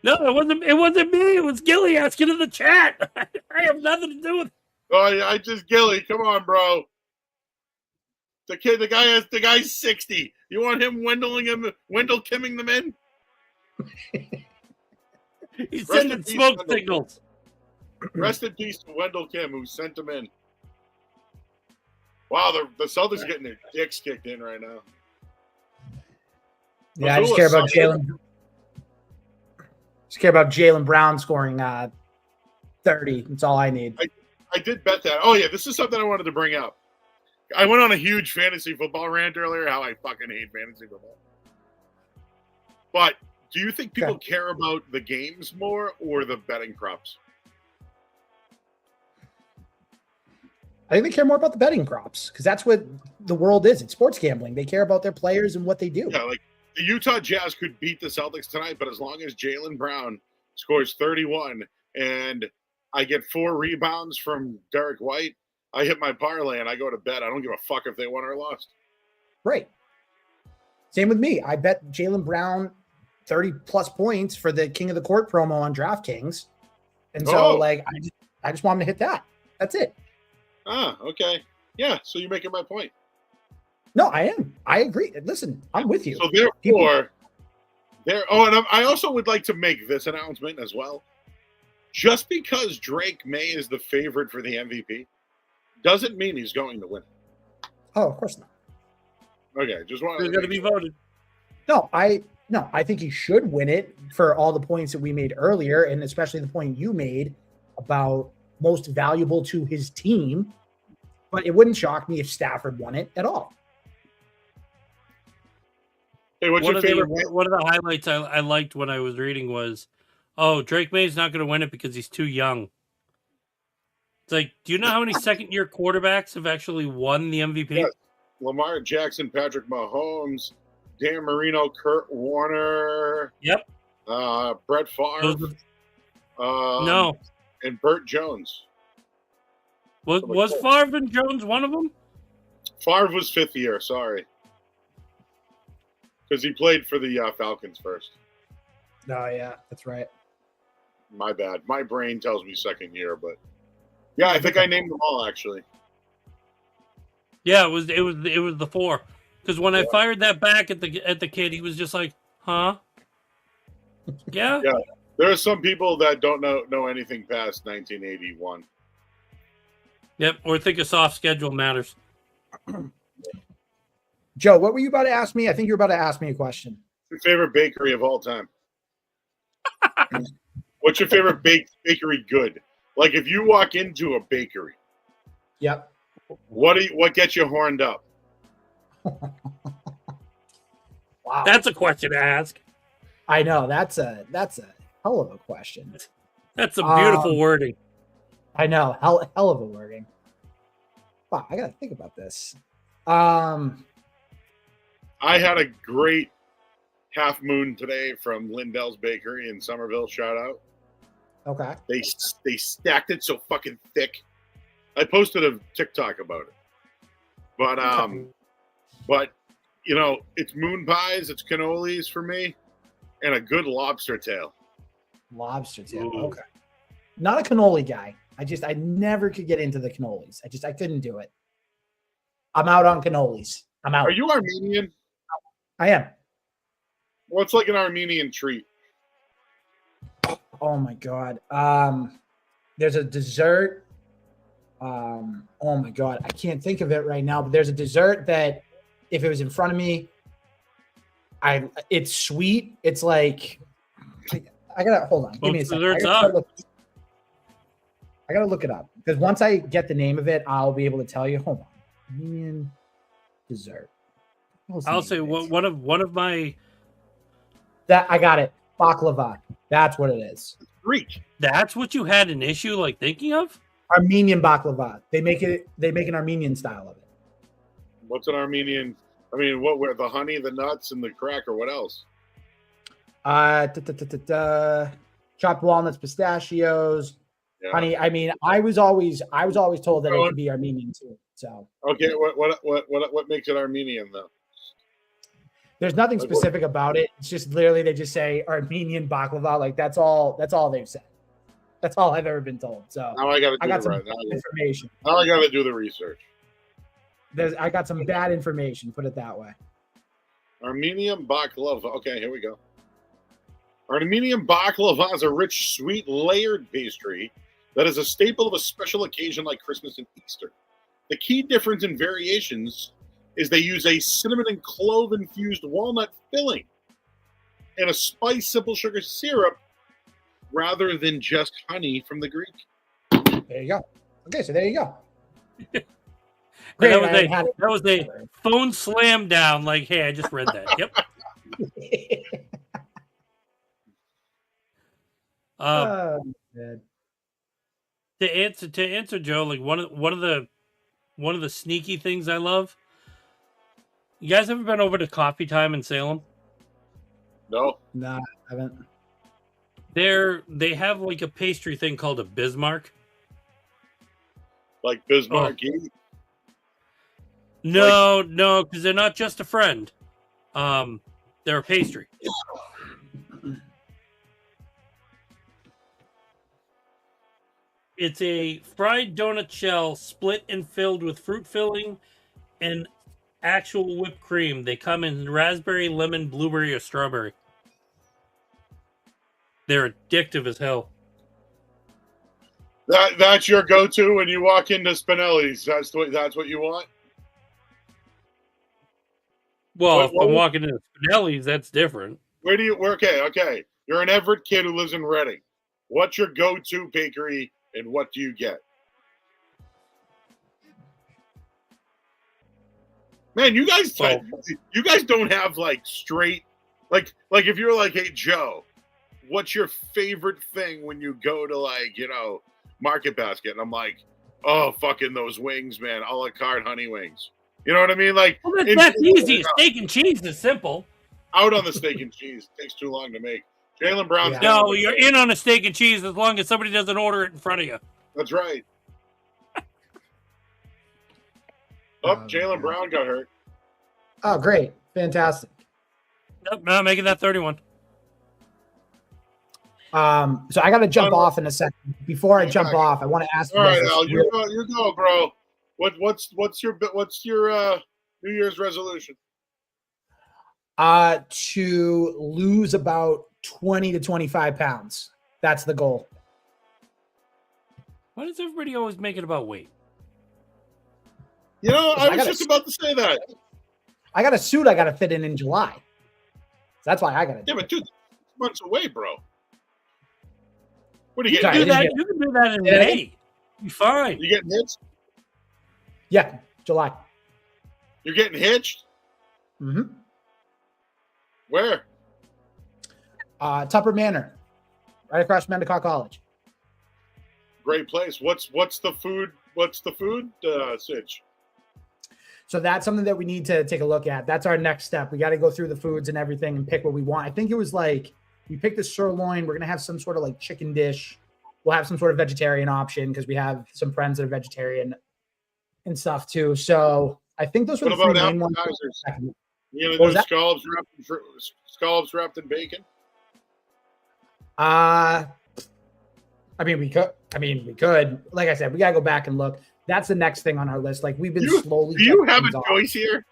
no, it wasn't. It wasn't me. It was Gilly asking in the chat. I have nothing to do with it. Oh, Gilly, come on, bro. The guy's 60. You want him Wendell Kimming them in? He's Rest sending in peace, smoke Wendell. signals. Rest in peace to Wendell Kim, who sent him in. Wow, the Celtics are getting their dicks kicked in right now. Yeah, I just care about Missoula Jalen. Just care about Jalen Brown scoring 30. That's all I need. I did bet that. Oh yeah, this is something I wanted to bring up. I went on a huge fantasy football rant earlier. How I fucking hate fantasy football. But do you think people care about the games more or the betting props? I think they care more about the betting props because that's what the world is. It's sports gambling. They care about their players and what they do. Yeah, like the Utah Jazz could beat the Celtics tonight, but as long as Jaylen Brown scores 31 and I get 4 rebounds from Derek White, I hit my parlay and I go to bed. I don't give a fuck if they won or lost. Right. Same with me. I bet Jaylen Brown 30 plus points for the King of the Court promo on DraftKings. And so I just want him to hit that. That's it. Ah, okay. Yeah, so you're making my point. No, I am. I agree. Listen, I'm with you. So therefore, I also would like to make this announcement as well. Just because Drake May is the favorite for the MVP doesn't mean he's going to win. Oh, of course not. Okay, just want He's going to be voted. No, I think he should win it for all the points that we made earlier, and especially the point you made about most valuable to his team. But it wouldn't shock me if Stafford won it at all. Hey, what's your favorite? One of the highlights I liked when I was reading was, Drake May's not going to win it because he's too young. It's like, do you know how many second-year quarterbacks have actually won the MVP? Yes. Lamar Jackson, Patrick Mahomes, Dan Marino, Kurt Warner. Yep. Brett Favre. No. And Burt Jones. Was Favre and Jones one of them? Favre was 5th year, sorry. Because he played for the Falcons first. Oh, yeah, that's right. My bad. My brain tells me 2nd year, but yeah, I think I named them all actually. Yeah, it was the 4. Because when I fired that back at the kid, he was just like, "Huh? Yeah." Yeah. There are some people that don't know anything past 1981. Yep. Or think a soft schedule matters. Joe, what were you about to ask me? I think you were about to ask me a question. Your favorite bakery of all time? What's your favorite bakery good? Like if you walk into a bakery, Yep. what gets you horned up? Wow. That's a question to ask. I know. That's a hell of a question. That's some beautiful wording. I know. Hell of a wording. Wow, I gotta think about this. I had a great Half Moon today from Lindell's Bakery in Somerville. Shout out. Okay. They stacked it so fucking thick. I posted a TikTok about it. But you know, it's moon pies, it's cannolis for me, and a good lobster tail. Lobster tail. Ooh. Okay. Not a cannoli guy. I never could get into the cannolis. I couldn't do it. I'm out on cannolis. I'm out. Are you Armenian? I am. What's like an Armenian treat? Oh my god. There's a dessert. Oh my god, I can't think of it right now, but there's a dessert that if it was in front of me, it's sweet. It's like I gotta hold on. Give me a second. I gotta look it up because once I get the name of it, I'll be able to tell you. Hold on. Armenian dessert. I'll say one of my. That I got it. Baklava. That's what it is. Greek. That's what you had an issue like thinking of? Armenian baklava. They make an Armenian style of it. What's an Armenian? I mean, what were the honey, the nuts, and the cracker? What else? Chopped walnuts, pistachios, Yeah. honey. I mean, I was always told that it could be Armenian too. So Okay, what makes it Armenian though? there's nothing specific about it. It's just literally they just say Armenian baklava. Like that's all they've said. That's all I've ever been told. So Now I got to I do got it some right. information. Now I got to do the research. I got some bad information. Put it that way. Armenian baklava. Okay, here we go. Armenian baklava is a rich, sweet, layered pastry that is a staple of a special occasion like Christmas and Easter. The key difference in variations is they use a cinnamon and clove-infused walnut filling and a spice simple sugar syrup rather than just honey from the Greek. There you go. Okay, so there you go. That was a phone slam down. Like, hey, I just read that. Yep. Man. To answer Joe, like one of the sneaky things I love. You guys ever been over to Coffee Time in Salem? No? Nah, I haven't. They have like a pastry thing called a Bismarck. Like Bismarck? No, because they're not just a friend. They're a pastry. It's a fried donut shell split and filled with fruit filling and actual whipped cream. They come in raspberry, lemon, blueberry, or strawberry. They're addictive as hell. That's your go-to when you walk into Spinelli's. That's what you want? Well, if I'm walking into Spinelli's, that's different. Where do you work? Okay. You're an Everett kid who lives in Reading. What's your go-to bakery and what do you get? Man, you guys don't have like straight like if you're like, hey Joe, what's your favorite thing when you go to like, Market Basket? And I'm like, oh, fucking those wings, man, a la carte honey wings. You know what I mean? Like, well, that's easy. Steak and cheese is simple. Out on the steak and cheese. Takes too long to make. Jalen Brown's No, you're in on a steak and cheese as long as somebody doesn't order it in front of you. That's right. Jalen Brown got hurt. Oh, great. Fantastic. Nope, not making that 31. So I got to jump off in a second. Before I jump off, I want to ask you. All right, Al, you go, bro. What's your New Year's resolution? To lose about 20 to 25 pounds. That's the goal. Why does everybody always make it about weight? I was just about to say that. I got a suit I got to fit in July. So that's why I got to. Yeah, but dude, 6 months away, bro. What are you getting? You can do that in May. Be fine. You getting hitched? Yeah, July. You're getting hitched? Mm-hmm. Where? Tupper Manor, right across from Endicott College. Great place. What's the food? What's the food, Sitch? So that's something that we need to take a look at. That's our next step. We got to go through the foods and everything and pick what we want. I think it was like we picked the sirloin. We're gonna have some sort of like chicken dish. We'll have some sort of vegetarian option because we have some friends that are vegetarian and stuff too. So I think those were What the three about main ones. appetizers? You What know, was do that? scallops wrapped in bacon? I mean, we could. Like I said, we gotta go back and look. That's the next thing on our list. Like we've been slowly. Do you have a things off. choice here?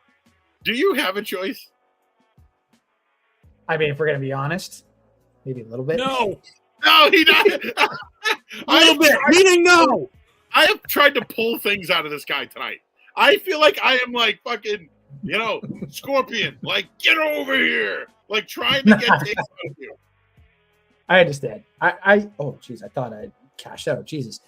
Do you have a choice? I mean, if we're gonna be honest, maybe a little bit. No, No, he doesn't. a little bit. Meaning no. I have tried to pull things out of this guy tonight. I feel like I am like fucking, Scorpion. Like, get over here. Like trying to get things out of you. I understand. Oh jeez, I thought I cashed out. Jesus.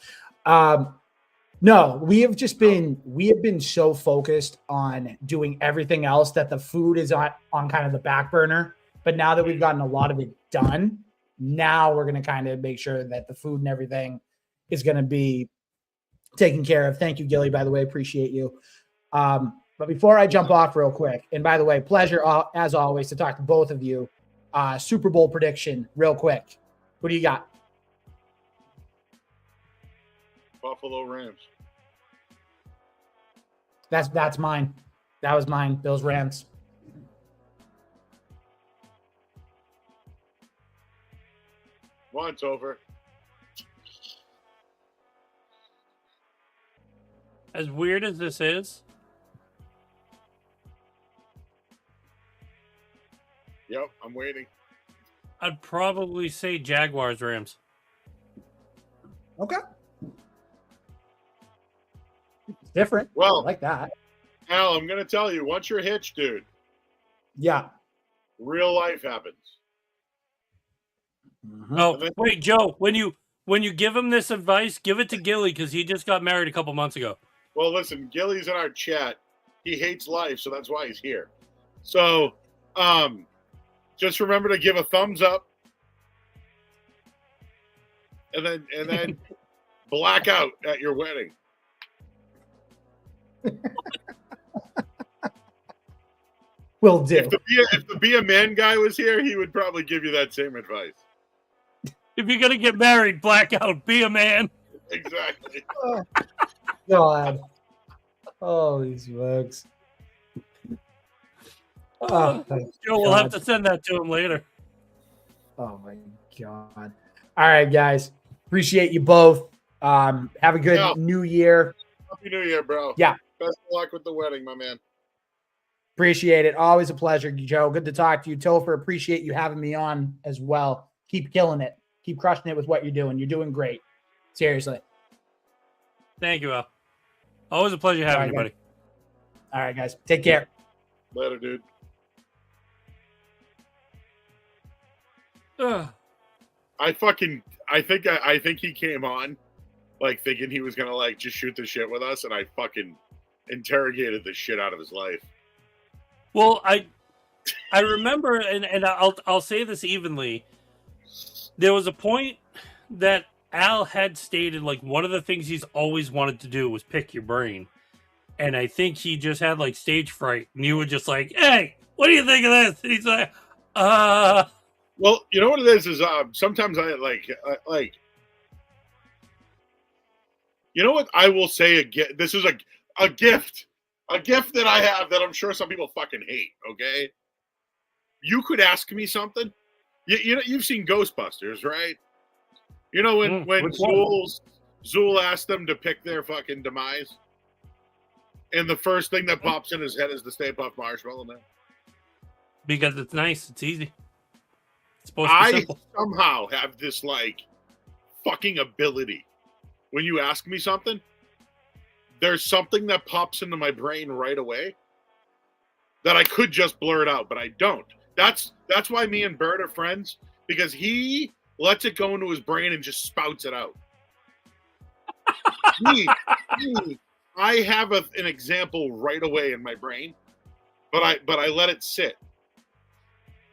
No, we have been so focused on doing everything else that the food is on kind of the back burner. But now that we've gotten a lot of it done, now we're gonna kind of make sure that the food and everything is gonna be taken care of. Thank you, Gilly, by the way. Appreciate you. But before I jump off real quick, and by the way, pleasure as always to talk to both of you. Super Bowl prediction, real quick. What do you got? Buffalo Rams. That's mine. That was mine. Bills Rams. Come on, Topher. As weird as this is, Yep, I'm waiting. I'd probably say Jaguars Rams. Okay. It's different. Well, I like that. Al, I'm gonna tell you, once you're hitched, dude, Yeah. real life happens. Mhm. Oh, wait, Joe, when you give him this advice, give it to Gilly because he just got married a couple months ago. Well, listen, Gilly's in our chat. He hates life, so that's why he's here. So, just remember to give a thumbs up, and then black out at your wedding. Will do. If the be a man guy was here, he would probably give you that same advice. If you're gonna get married, black out, be a man. Exactly. Oh, God. Holy smokes. Oh, thank Joe, we'll have God. to send that to him later. Oh my God. All right, guys. Appreciate you both. Have a good Yeah. new year. Happy New Year, bro. Yeah. Best of luck with the wedding, my man. Appreciate it. Always a pleasure, Joe. Good to talk to you. Topher, appreciate you having me on as well. Keep killing it. Keep crushing it with what you're doing. You're doing great. Seriously. Thank you, Al. Always a pleasure having All you, right, buddy. All right, guys. Take care. Later, dude. Ugh. I think he came on like thinking he was gonna like just shoot the shit with us, and I fucking interrogated the shit out of his life. Well, I remember, and I'll say this evenly. There was a point that Al had stated like one of the things he's always wanted to do was pick your brain, and I think he just had like stage fright, and you were just like, "Hey, what do you think of this?" And he's like, Well, you know what it is sometimes I like you know what I will say again. This is a gift that I have that I'm sure some people fucking hate. Okay, you could ask me something. You know, you've seen Ghostbusters, right? You know when which one? Zool asked them to pick their fucking demise, and the first thing that pops in his head is the Stay Puft Marshmallow Man. because it's nice, it's easy. It's supposed to be I simple. somehow have this like fucking ability. When you ask me something, there's something that pops into my brain right away that I could just blurt out, but I don't. That's why me and Bert are friends, because he lets it go into his brain and just spouts it out. I have an example right away in my brain, but I let it sit.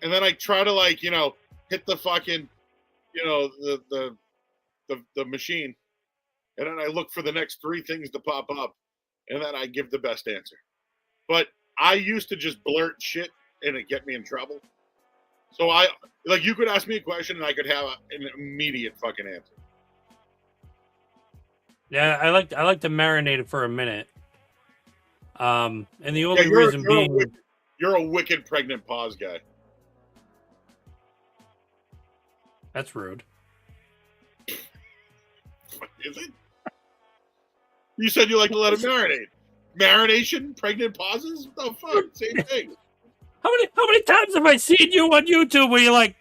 And then I try to like, hit the fucking, the machine. And then I look for the next three things to pop up. And then I give the best answer. but I used to just blurt shit and it get me in trouble. So you could ask me a question and I could have an immediate fucking answer. Yeah, I like to marinate it for a minute. And the only you're reason being, you're a wicked pregnant pause guy. that's rude. Is it? You said you like to let it marinate. Marination, pregnant pauses? What the fuck? Same thing. How many times have I seen you on YouTube where you're like,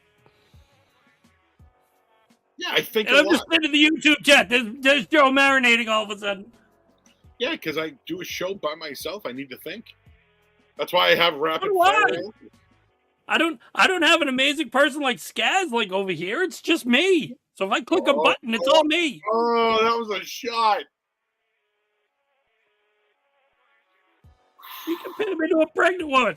Yeah, I think and a I'm lot. just in the YouTube chat. There's Joe marinating all of a sudden. Yeah, because I do a show by myself. I need to think. That's why I have rapid Why? fire. I don't have an amazing person like Skaz like over here. It's just me. So if I click a button, it's all me. Oh, that was a shot. You can pin him into a pregnant woman.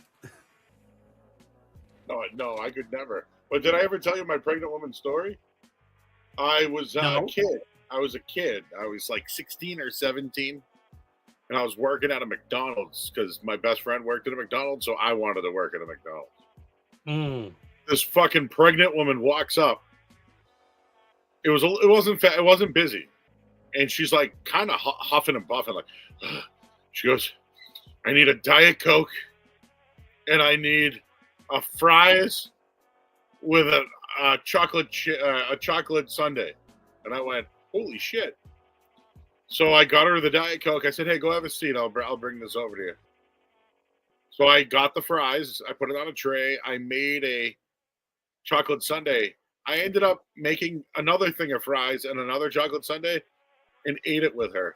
No, I could never. But did I ever tell you my pregnant woman story? I was a No. kid. I was a kid. I was like 16 or 17. And I was working at a McDonald's because my best friend worked at a McDonald's, so I wanted to work at a McDonald's. Mm. This fucking pregnant woman walks up. It wasn't busy, and she's like kind of huffing and buffing, like she goes, "I need a Diet Coke, and I need a fries with a chocolate sundae." And I went, "Holy shit!" So I got her the Diet Coke. I said, "Hey, go have a seat. I'll bring this over to you." So I got the fries. I put it on a tray. I made a chocolate sundae. I ended up making another thing of fries and another chocolate sundae and ate it with her.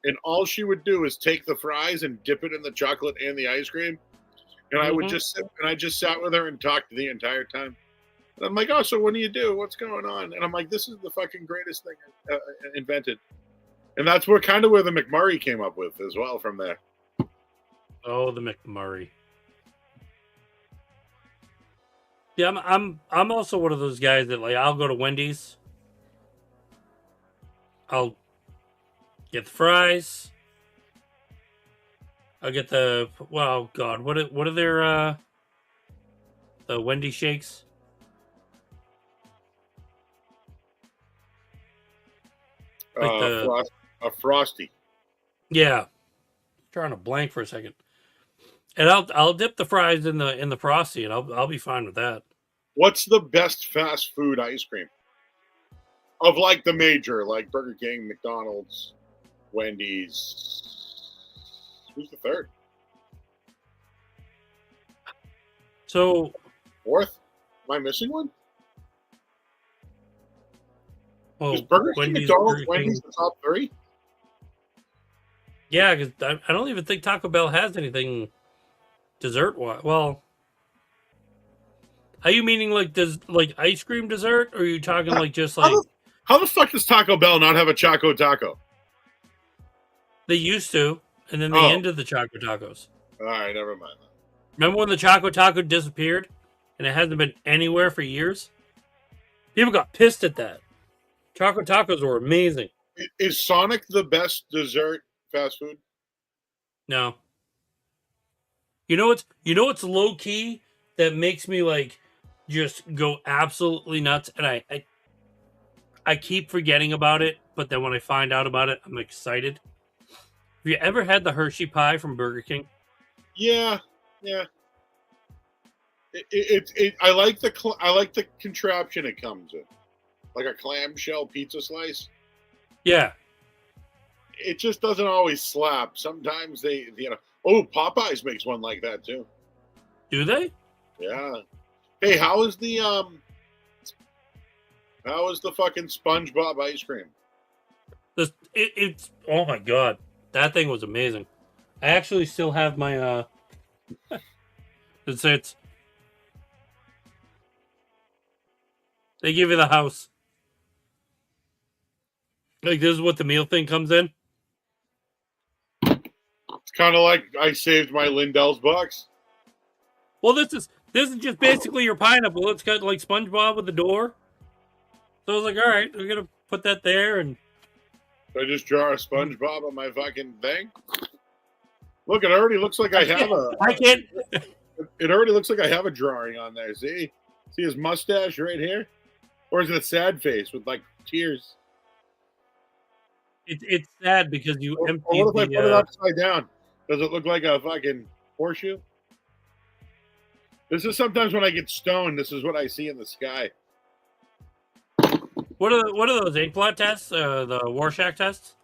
And all she would do is take the fries and dip it in the chocolate and the ice cream. And I would just sit and I just sat with her and talked the entire time. And I'm like, "Oh, so what do you do? What's going on?" And I'm like, "This is the fucking greatest thing invented." And that's where the McMurray came up with as well from there. Oh, the McMurray. Yeah, I'm also one of those guys that like I'll go to Wendy's. I'll get the fries. I'll get the what are their the Wendy shakes? Like A Frosty. Yeah. Trying to blank for a second. And I'll dip the fries in the Frosty and I'll be fine with that. What's the best fast food ice cream? Of like the major, like Burger King, McDonald's, Wendy's. Who's the third? So Fourth? Am I missing one? well, Is Burger King, Wendy's, McDonald's, Burger Wendy's King. the top three? Yeah, because I don't even think Taco Bell has anything dessert wise. Well, are you meaning like like ice cream dessert, or are you talking like just like How the fuck does Taco Bell not have a Choco Taco? they used to, and then they Oh. ended the Choco Tacos? All right, never mind. Remember when the Choco Taco disappeared, and it hasn't been anywhere for years? People got pissed at that. Choco Tacos were amazing. Is Sonic the best dessert fast food? No. You know what's low key that makes me like just go absolutely nuts, and I keep forgetting about it, but then when I find out about it, I'm excited. Have you ever had the Hershey pie from Burger King? Yeah. I like the contraption it comes in, like a clamshell pizza slice. Yeah. It just doesn't always slap. Sometimes Oh, Popeyes makes one like that too. Do they? Yeah. Hey, how is the fucking SpongeBob ice cream? It's oh my god, that thing was amazing. I actually still have my it's they give you the house. Like this is what the meal thing comes in. It's kind of like I saved my Lindell's bucks. Well, this is just basically your pineapple. It's got like SpongeBob with the door. So I was like, all right, we're gonna put that there, and I just draw a SpongeBob on my fucking thing. Look, it already looks like I have a. I can't. It already looks like I have a drawing on there. See his mustache right here, or is it a sad face with like tears? It's sad because you Or emptied what if I put it the. upside down? Does it look like a fucking horseshoe? This is sometimes when I get stoned. This is what I see in the sky. What are those inkblot tests? The Rorschach tests?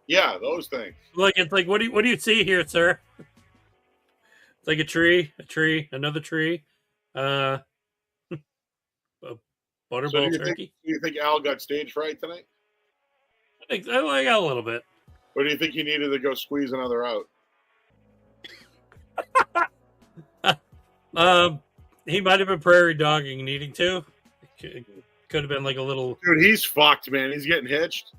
Yeah, those things. Like it's like what do you see here, sir? It's like a tree, another tree, a butterball turkey. Do you think Al got stage fright tonight? I like a little bit. Or do you think he needed to go squeeze another out? He might have been prairie dogging, needing to. It could have been like a little. Dude, he's fucked, man. He's getting hitched.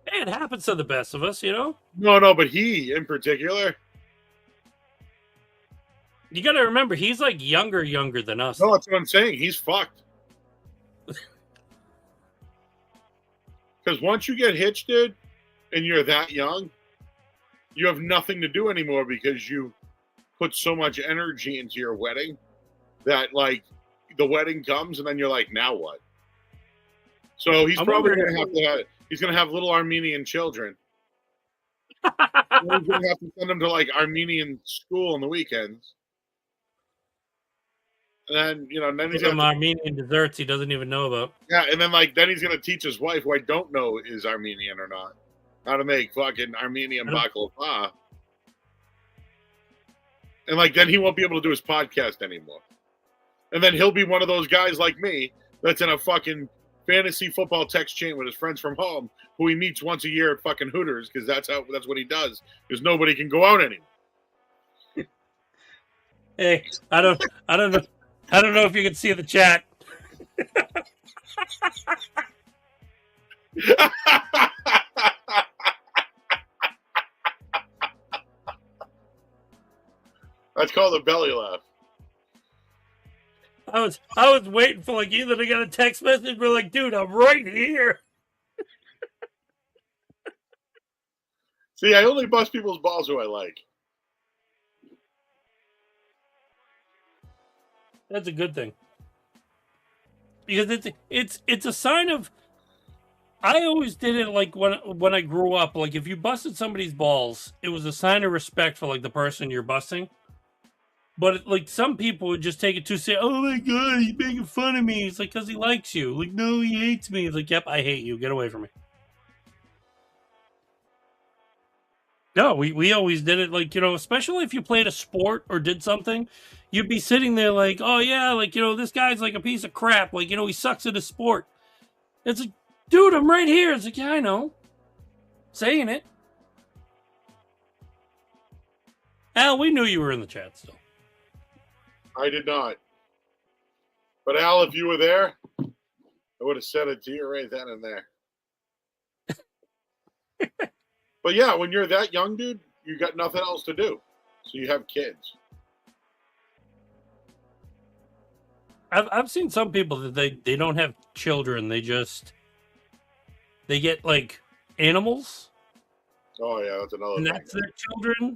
Hey, it happens to the best of us, you know. No, but he in particular. You got to remember, he's like younger than us. No, that's what I'm saying. He's fucked. Because once you get hitched, dude, and you're that young, you have nothing to do anymore because you put so much energy into your wedding that, like, the wedding comes and then you're like, now what? So he's probably going to have to have, he's going to have little Armenian children. He's going to have to send them to, like, Armenian school on the weekends. And then, you know, and then he's some Armenian desserts he doesn't even know about. Yeah, and then like then he's gonna teach his wife, who I don't know is Armenian or not, how to make fucking Armenian baklava. And like then he won't be able to do his podcast anymore. And then he'll be one of those guys like me that's in a fucking fantasy football text chain with his friends from home, who he meets once a year at fucking Hooters because that's what he does. Because nobody can go out anymore. Hey, I don't know. I don't know if you can see the chat. That's called a belly laugh. I was waiting for like either to get a text message or like, dude, I'm right here. See, I only bust people's balls who I like. That's a good thing. Because it's a sign of. I always did it like when I grew up. Like if you busted somebody's balls, it was a sign of respect for like the person you're busting. But like some people would just take it to say, "Oh my god, he's making fun of me." It's like because he likes you. Like no, he hates me. It's like, yep, I hate you. Get away from me. No, we always did it like, you know, especially if you played a sport or did something, you'd be sitting there like, oh yeah, like, you know, this guy's like a piece of crap. Like, you know, he sucks at his sport. It's like, dude, I'm right here. It's like, yeah, I know. Saying it. Al, we knew you were in the chat still. I did not. But Al, if you were there, I would have said it to you right then and there. But yeah, when you're that young, dude, you got nothing else to do. So you have kids. I've seen some people that they don't have children. They get like animals. Oh yeah, that's another And thing. that's their children.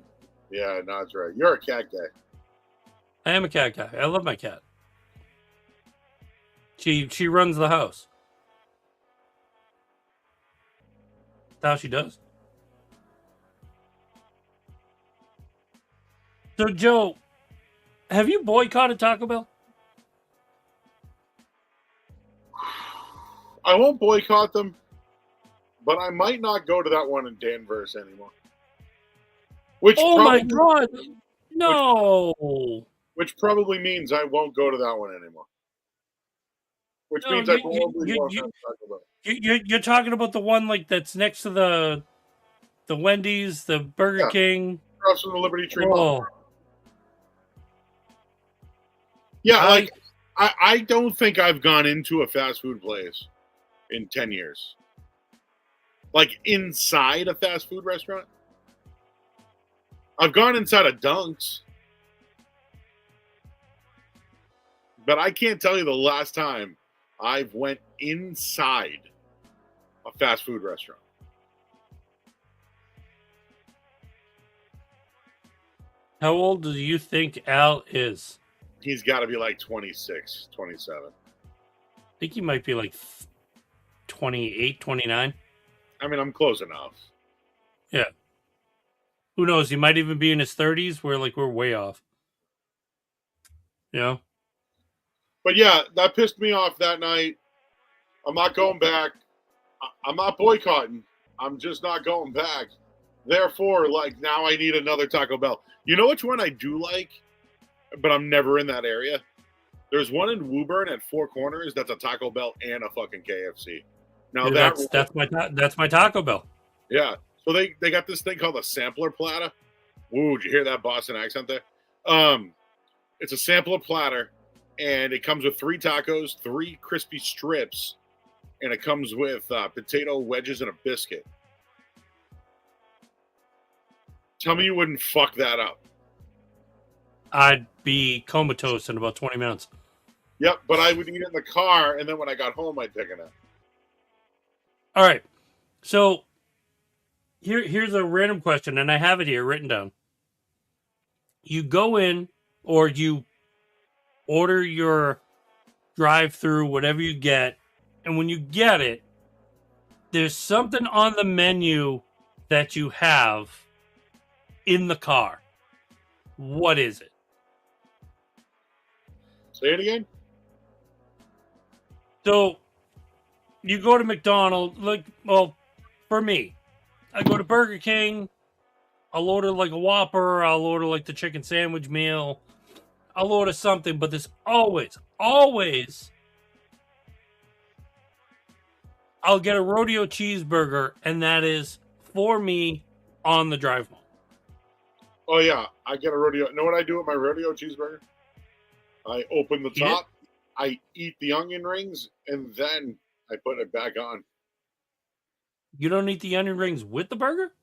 Yeah, no, that's right. You're a cat guy. I am a cat guy. I love my cat. She runs the house. That's how she does. So, Joe, have you boycotted Taco Bell? I won't boycott them, but I might not go to that one in Danvers anymore. My God. No. Which probably means I won't go to that one anymore. Which means I probably won't have Taco Bell. You're talking about the one like that's next to the Wendy's, the Burger King. Across from the Liberty Tree Oh. Mall. Yeah, I don't think I've gone into a fast food place in 10 years. Like inside a fast food restaurant. I've gone inside a Dunk's. But I can't tell you the last time I've went inside a fast food restaurant. How old do you think Al is? He's got to be like 26, 27. I think he might be like 28, 29. I mean, I'm close enough. Yeah. Who knows? He might even be in his 30s. We're way off. You know? But yeah, that pissed me off that night. I'm not going back. I'm not boycotting. I'm just not going back. Therefore, like, now I need another Taco Bell. You know which one I do like, but I'm never in that area? There's one in Woburn at Four Corners that's a Taco Bell and a fucking KFC. Now Yeah, that's my Taco Bell. Yeah. So they got this thing called a sampler platter. Woo, did you hear that Boston accent there? It's a sampler platter, and it comes with 3 tacos, 3 crispy strips, and it comes with potato wedges and a biscuit. Tell me you wouldn't fuck that up. I'd be comatose in about 20 minutes. Yep, but I would eat it in the car, and then when I got home, I'd take a nap. All right. So here's a random question, and I have it here written down. You go in, or you order your drive-through, whatever you get, and when you get it, there's something on the menu that you have in the car. What is it? Say it again? So you go to McDonald's, for me, I go to Burger King, I'll order like a Whopper, I'll order like the chicken sandwich meal, I'll order something, but there's always, I'll get a rodeo cheeseburger, and that is for me on the drive home. Oh, yeah. I get a rodeo. You know what I do with my rodeo cheeseburger? I open the top, I eat the onion rings, and then I put it back on. You don't eat the onion rings with the burger?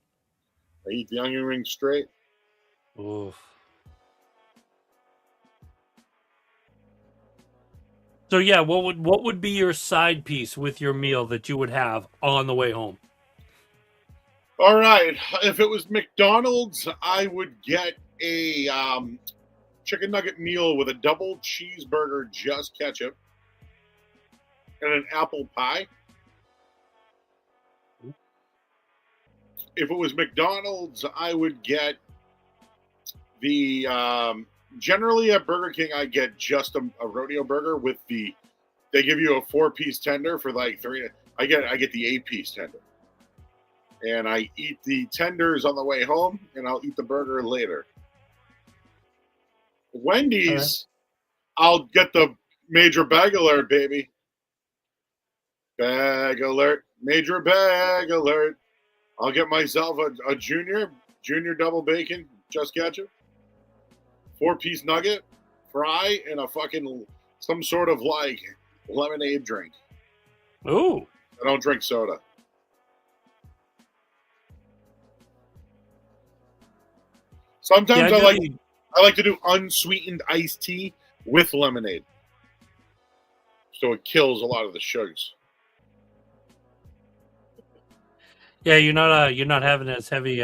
I eat the onion rings straight. Oof. So yeah, what would be your side piece with your meal that you would have on the way home? All right. If it was McDonald's, I would get a chicken nugget meal with a double cheeseburger, just ketchup, and an apple pie. If it was McDonald's, I would get the generally at Burger King, I get just a rodeo burger with they give you a 4-piece tender for like 3. I get the 8-piece tender. And I eat the tenders on the way home, and I'll eat the burger later. Wendy's, I'll get the major bag alert, baby. Bag alert, major bag alert. I'll get myself a junior double bacon, just ketchup, 4-piece nugget, fry, and a fucking some sort of like lemonade drink. Ooh. I don't drink soda. Sometimes I like to do unsweetened iced tea with lemonade, so it kills a lot of the sugars. Yeah, you're not having as heavy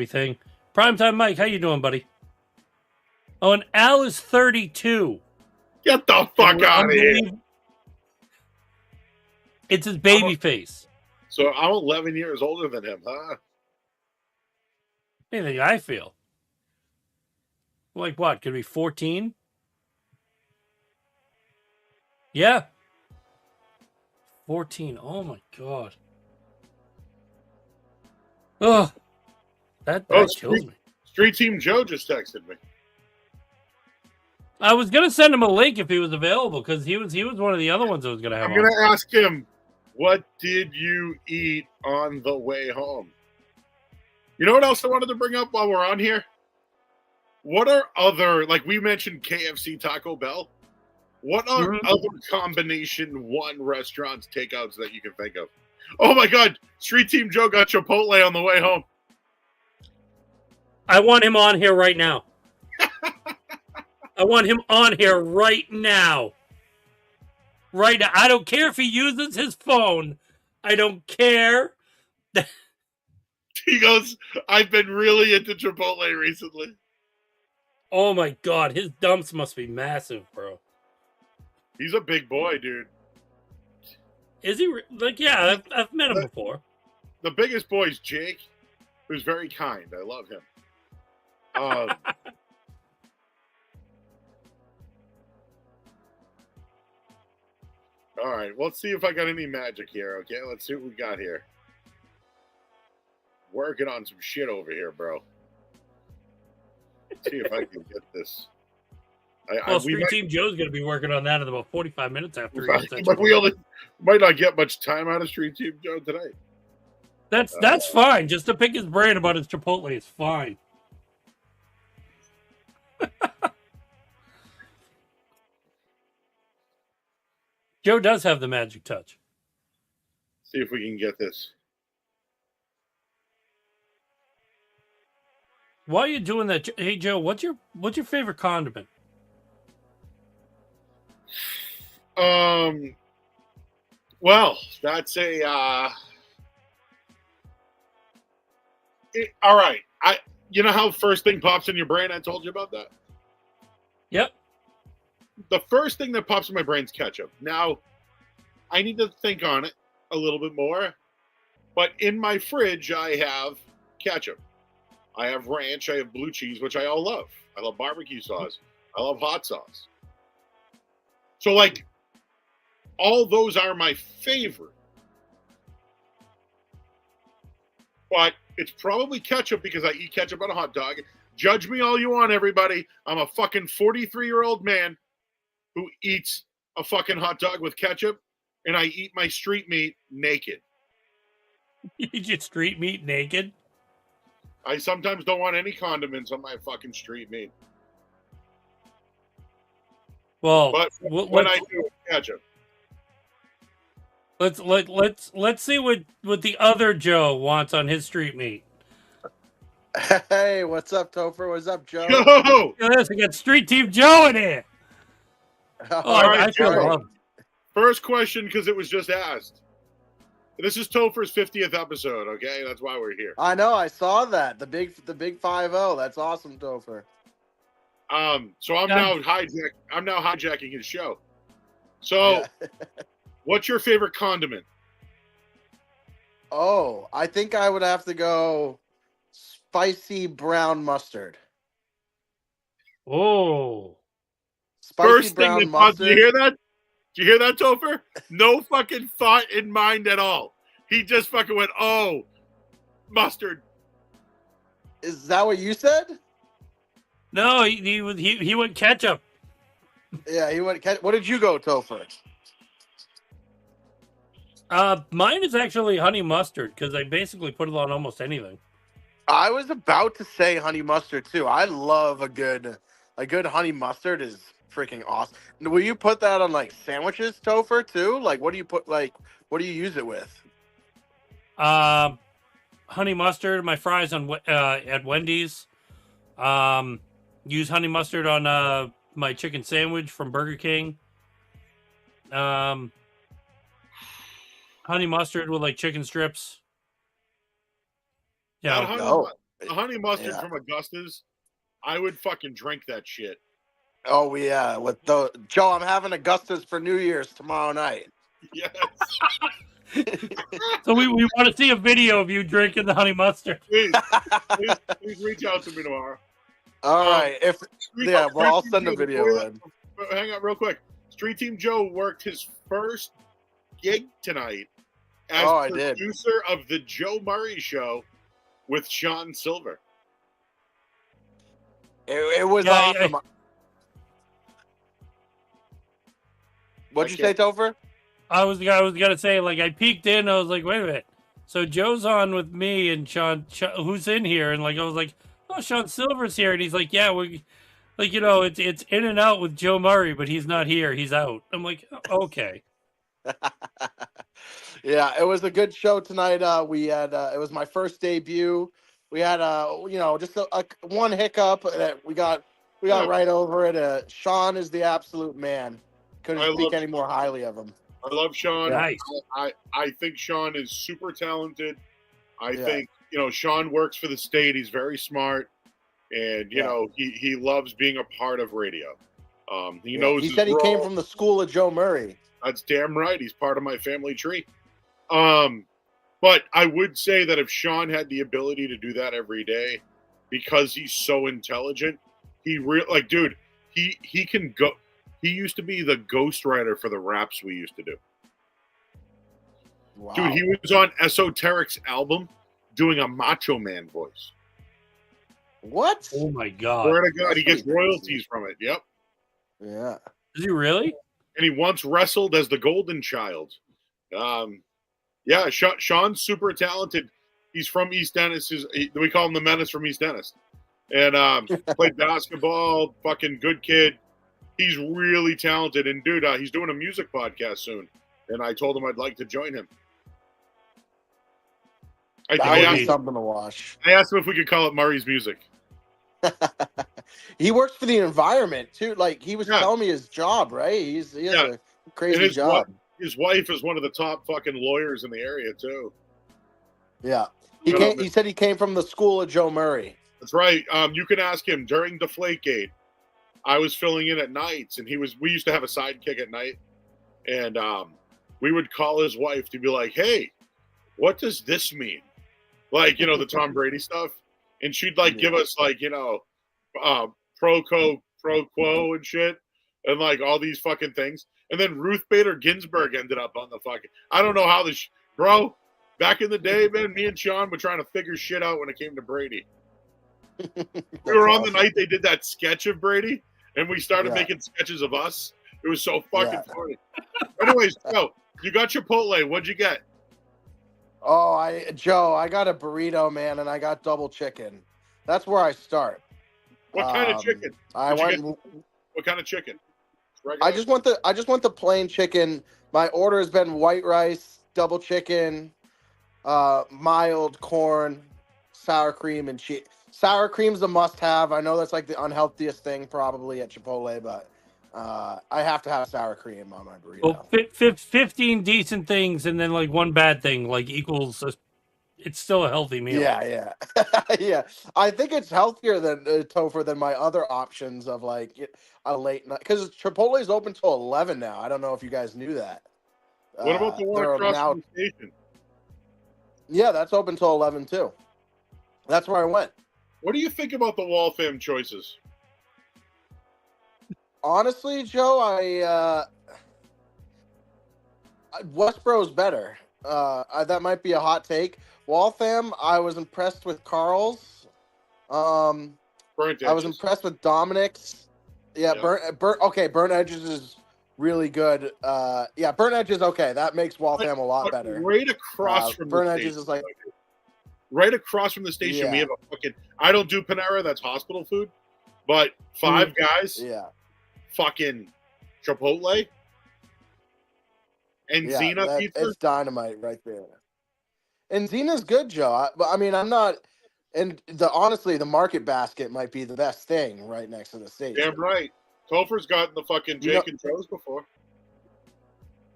thing. Primetime Mike, how you doing, buddy? Oh, and Al is 32. Get the fuck out of here! It's his baby face. So I'm 11 years older than him, huh? Anything I feel. Like what? Could be 14? Yeah. 14. Oh my god. Oh. That kills me. Street Team Joe just texted me. I was gonna send him a link if he was available, because he was one of the other ones I was gonna have. I'm gonna ask him, what did you eat on the way home? You know what else I wanted to bring up while we're on here? What are other, like we mentioned KFC, Taco Bell. What are other combination one restaurants, takeouts that you can think of? Oh my God, Street Team Joe got Chipotle on the way home. I want him on here right now. I want him on here right now. Right now. I don't care if he uses his phone. I don't care. He goes, I've been really into Chipotle recently. Oh my god, his dumps must be massive, bro. He's a big boy, dude. Is he like? Yeah, I've met him before. The biggest boy is Jake, who's very kind. I love him. All right, let's see if I got any magic here. Okay, let's see what we got here. Working on some shit over here, bro. Let's see if I can get this. Well, Street Team Joe's going to be working on that in about 45 minutes after he gets that. But we only might not get much time out of Street Team Joe today. That's fine. Just to pick his brain about his Chipotle is fine. Joe does have the magic touch. See if we can get this. While you're doing that, hey Joe, what's your favorite condiment? Well, that's a all right. You know how first thing pops in your brain? I told you about that. Yep. The first thing that pops in my brain is ketchup. Now, I need to think on it a little bit more. But in my fridge, I have ketchup. I have ranch. I have blue cheese, which I all love. I love barbecue sauce. I love hot sauce. So, like, all those are my favorite. But it's probably ketchup because I eat ketchup on a hot dog. Judge me all you want, everybody. I'm a fucking 43-year-old man who eats a fucking hot dog with ketchup, and I eat my street meat naked. You eat your street meat naked? I sometimes don't want any condiments on my fucking street meat. Well, but when I do, ketchup. Let's see what the other Joe wants on his street meat. Hey, what's up, Topher? What's up, Joe? Yo! Look at this, we got Street Team Joe in here. All right, I feel Joe. loved. First question, because it was just asked. This is Topher's 50th episode, okay? That's why we're here. I know, I saw that. The big 5-0. That's awesome, Topher. So I'm now hijacking his show. So what's your favorite condiment? Oh, I think I would have to go spicy brown mustard. Oh. Spicy First thing brown that mustard. Did you hear that? Did you hear that, Topher? No fucking thought in mind at all. He just fucking went, oh, mustard. Is that what you said? No, he went ketchup. Yeah, he went. What did you go, Topher? Mine is actually honey mustard because I basically put it on almost anything. I was about to say honey mustard too. I love a good honey mustard is freaking awesome. Will you put that on like sandwiches, Topher, too? Like, what do you put? Like, what do you use it with? Honey mustard. My fries on at Wendy's. Use honey mustard on my chicken sandwich from Burger King. Honey mustard with like chicken strips. Yeah. Honey mustard from Augusta's. I would fucking drink that shit. Oh yeah, Joe, I'm having Augusta's for New Year's tomorrow night. Yes. So we want to see a video of you drinking the honey mustard. Please reach out to me tomorrow. All right. I'll send a video in. Hang on real quick. Street Team Joe worked his first gig tonight as producer of the Joe Murray Show with Sean Silver. It was awesome. What'd you say, Topher? I was gonna say, like, I peeked in. I was like, wait a minute. So Joe's on with me and Sean who's in here, and like I was like, oh, Sean Silver's here, and he's like, yeah, we, like, you know, it's in and out with Joe Murray, but he's not here. He's out. I'm like, okay. Yeah, it was a good show tonight. We had it was my first debut. We had just a one hiccup that we got right over it. Sean is the absolute man. Couldn't speak any more highly of him. I love Sean. Nice. I think Sean is super talented. I think, Sean works for the state. He's very smart. And, he loves being a part of radio. He knows. He said he came from the school of Joe Murray. That's damn right. He's part of my family tree. But I would say that if Sean had the ability to do that every day, because he's so intelligent, he can go. He used to be the ghostwriter for the raps we used to do. Wow. Dude, he was on Esoteric's album doing a Macho Man voice. What? Oh my God. Swear to God, That's he gets pretty crazy. royalties from it. Yep. Yeah. Is he really? And he once wrestled as the Golden Child. Sean's super talented. He's from East Dennis. We call him the Menace from East Dennis. And played basketball, fucking good kid. He's really talented. And dude, he's doing a music podcast soon. And I told him I'd like to join him. I That would be asked something to watch. him if we could call it Murray's Music. He works for the environment too. Like he was Yeah. telling me his job, right? He has a crazy his job. His wife is one of the top fucking lawyers in the area too. Yeah. He said he came from the school of Joe Murray. That's right. You can ask him during Deflategate. I was filling in at nights, and we used to have a sidekick at night, and we would call his wife to be like, "Hey, what does this mean?" Like, the Tom Brady stuff, and she'd give us pro quo and shit, and all these fucking things. And then Ruth Bader Ginsburg ended up on the fucking. I don't know how this, bro. Back in the day, man, me and Sean were trying to figure shit out when it came to Brady. We were on the night they did that sketch of Brady, and we started making sketches of us. It was so fucking funny. Anyways, Joe, you got Chipotle. What'd you get? Oh, I got a burrito, man, and I got double chicken. That's where I start. What kind of chicken? What kind of chicken? Regular? I just want the plain chicken. My order has been white rice, double chicken, mild corn, sour cream, and cheese. Sour cream's a must-have. I know that's the unhealthiest thing probably at Chipotle, but I have to have sour cream on my burrito. Well, 15 decent things and then one bad thing equals. It's still a healthy meal. Yeah, yeah. I think it's healthier than Topher than my other options of a late night, because Chipotle is open till 11 now. I don't know if you guys knew that. What about the one across from the station? Yeah, that's open till 11 too. That's where I went. What do you think about the Waltham choices? Honestly, Joe, Westboro's better. That might be a hot take. Waltham, I was impressed with Carl's. Burnt Edges. I was impressed with Dominic's. Yeah, Burnt Edges is really good. Burnt Edges, okay. That makes Waltham a lot better. Right across from Burnt the Edges station. is right across from the station, we have a fucking. I don't do Panera. That's hospital food. But Five Guys. Yeah. Fucking Chipotle. And Xena pizza. It's dynamite right there. And Xena's good, Joe. I'm not. And honestly, the Market Basket might be the best thing right next to the station. Damn right. Topher's gotten the fucking Jake and Joe's before.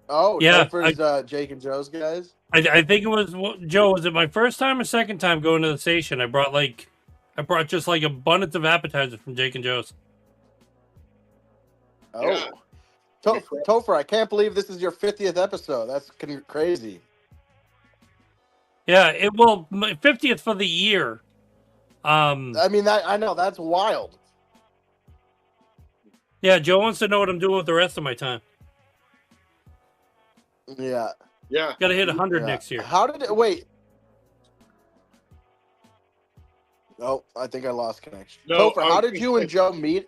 Oh, yeah. Topher's Jake and Joe's guys. I think it was Joe. Was it my first time or second time going to the station? I brought just abundance of appetizers from Jake and Joe's. Oh, yeah. Topher, I can't believe this is your 50th episode. That's crazy. Yeah, my 50th for the year. I know that's wild. Yeah, Joe wants to know what I'm doing with the rest of my time. Yeah. Yeah. Got to hit 100 next year. How did it? Wait. Oh, I think I lost connection. No, Topher, how did you and Joe meet?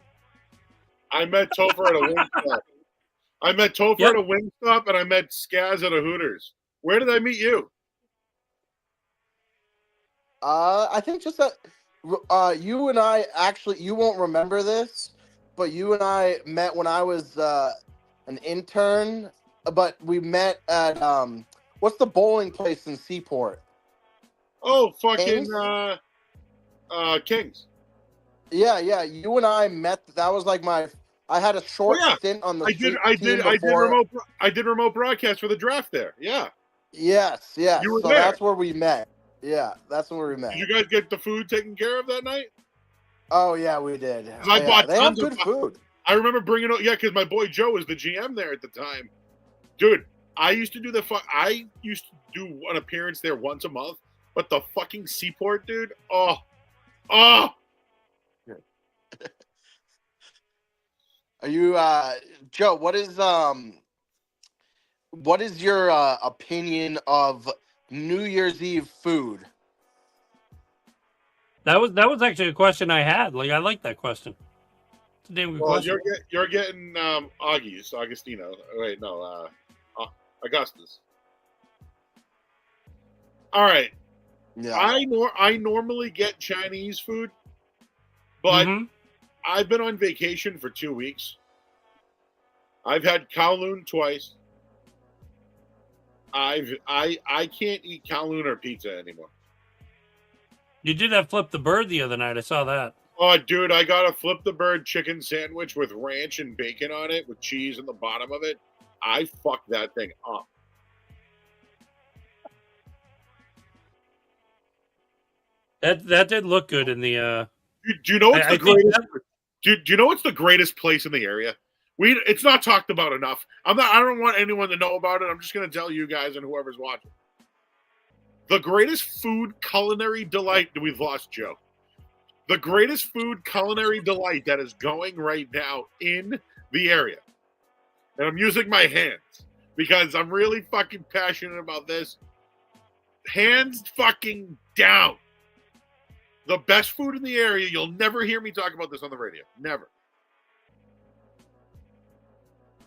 I met Topher at a Wingstop. At a Wingstop, and I met Skaz at a Hooters. Where did I meet you? I think just that you and I actually, you won't remember this, but you and I met when I was an intern, but we met at what's the bowling place in Seaport? Oh, fucking Kings? Kings. Yeah. You and I met. That was I had a short stint on the. I did remote broadcast for the draft there. Yeah. Yes. You were so there. that's where we met. Yeah, that's where we met. Did you guys get the food taken care of that night? Oh yeah, we did. 'Cause I Yeah, bought they have tons of good food. I remember bringing it. Yeah, because my boy Joe was the GM there at the time. Dude, I used to do I used to do an appearance there once a month, but the fucking Seaport, dude. Oh. Are you Joe, what is your opinion of New Year's Eve food? That was actually a question I had. Like, I like that question. It's a damn good Well, question. you're getting Augustino. Wait, no, Augustus. All right. Yeah. I normally get Chinese food, but Mhm. I've been on vacation for 2 weeks. I've had Kowloon twice. I can't eat Kowloon or pizza anymore. You did have Flip the Bird the other night. I saw that. Oh, dude, I got a Flip the Bird chicken sandwich with ranch and bacon on it with cheese in the bottom of it. I fucked that thing up. That did look good in the. Do you know what's I the think greatest? Do you know what's the greatest place in the area? It's not talked about enough. I don't want anyone to know about it. I'm just going to tell you guys and whoever's watching. The greatest food culinary delight. We've lost Joe. The greatest food culinary delight that is going right now in the area. And I'm using my hands because I'm really fucking passionate about this. Hands fucking down. The best food in the area. You'll never hear me talk about this on the radio. Never.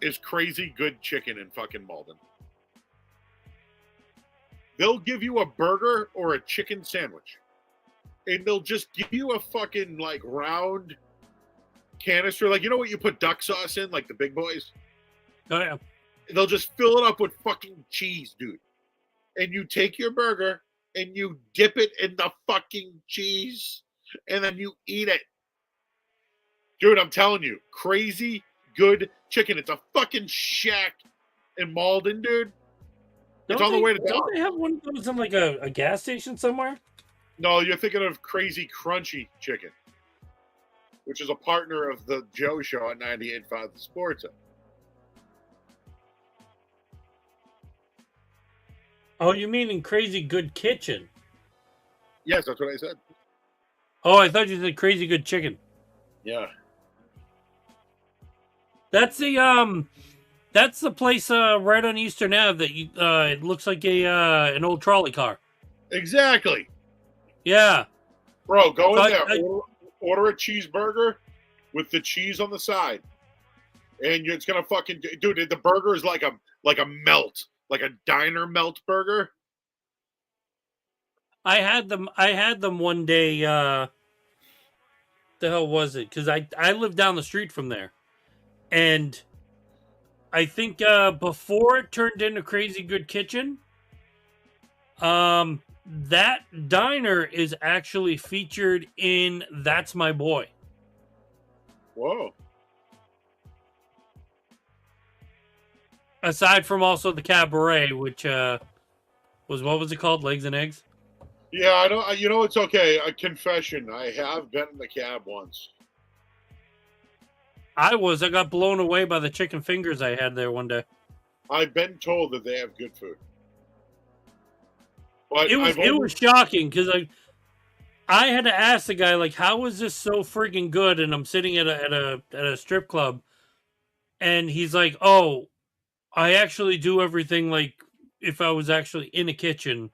Is Crazy Good Chicken in fucking Malden. They'll give you a burger or a chicken sandwich. And they'll just give you a fucking like round canister. Like, you know what you put duck sauce in? Like the big boys? Oh yeah. They'll just fill it up with fucking cheese, dude. And you take your burger and you dip it in the fucking cheese. And then you eat it. Dude, I'm telling you. Crazy Good Chicken. It's a fucking shack in Malden, dude. It's on the way to town. Don't they have one of those in like a gas station somewhere? No, you're thinking of Crazy Crunchy Chicken, which is a partner of the Joe Show on 98.5 The Sports. Oh, you mean in Crazy Good Kitchen? Yes, that's what I said. Oh, I thought you said Crazy Good Chicken. Yeah. That's the place right on Eastern Ave that you it looks like an old trolley car. Exactly. Yeah. Bro, go in So there. Order a cheeseburger with the cheese on the side. And it's gonna fucking dude, the burger is like a melt, like a diner melt burger. I had them one day, the hell was it? Because I live down the street from there. And I think before it turned into Crazy Good Kitchen, that diner is actually featured in That's My Boy. Whoa. Aside from also the cabaret, which was, what was it called? Legs and Eggs? Yeah, I don't. You know, it's okay. A confession: I have been in the cab once. I got blown away by the chicken fingers I had there one day. I've been told that they have good food, but It was shocking because I had to ask the guy, like, how is this so freaking good? And I'm sitting at a strip club, and he's like, oh, I actually do everything like if I was actually in a kitchen,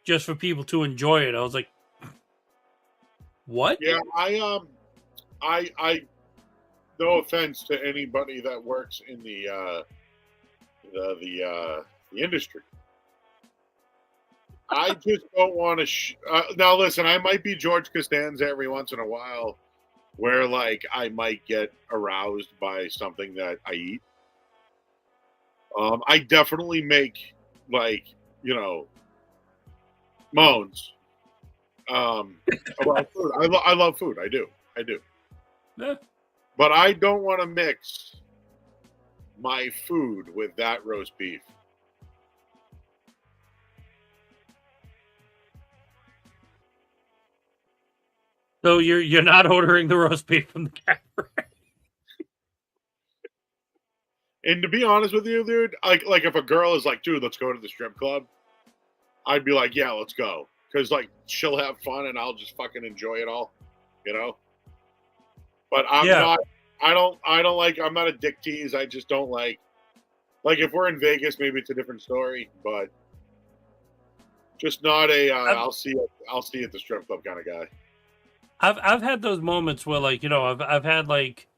just for people to enjoy it. I was like, what? Yeah, I no offense to anybody that works in the industry. I just don't want to. Now, listen, I might be George Costanza every once in a while, where like I might get aroused by something that I eat. I definitely make like moans about food. I love food. I do. Yeah. But I don't want to mix my food with that roast beef. So you're not ordering the roast beef from the cabaret. And to be honest with you, dude, like if a girl is like, dude, let's go to the strip club, I'd be like, yeah, let's go, because like she'll have fun and I'll just fucking enjoy it all, you know. But I'm Yeah. not. I don't like. I'm not a dick tease. I just don't like. Like if we're in Vegas, maybe it's a different story, but just not a. I'll see you at the strip club kind of guy. I've had those moments where, like, you know, I've had like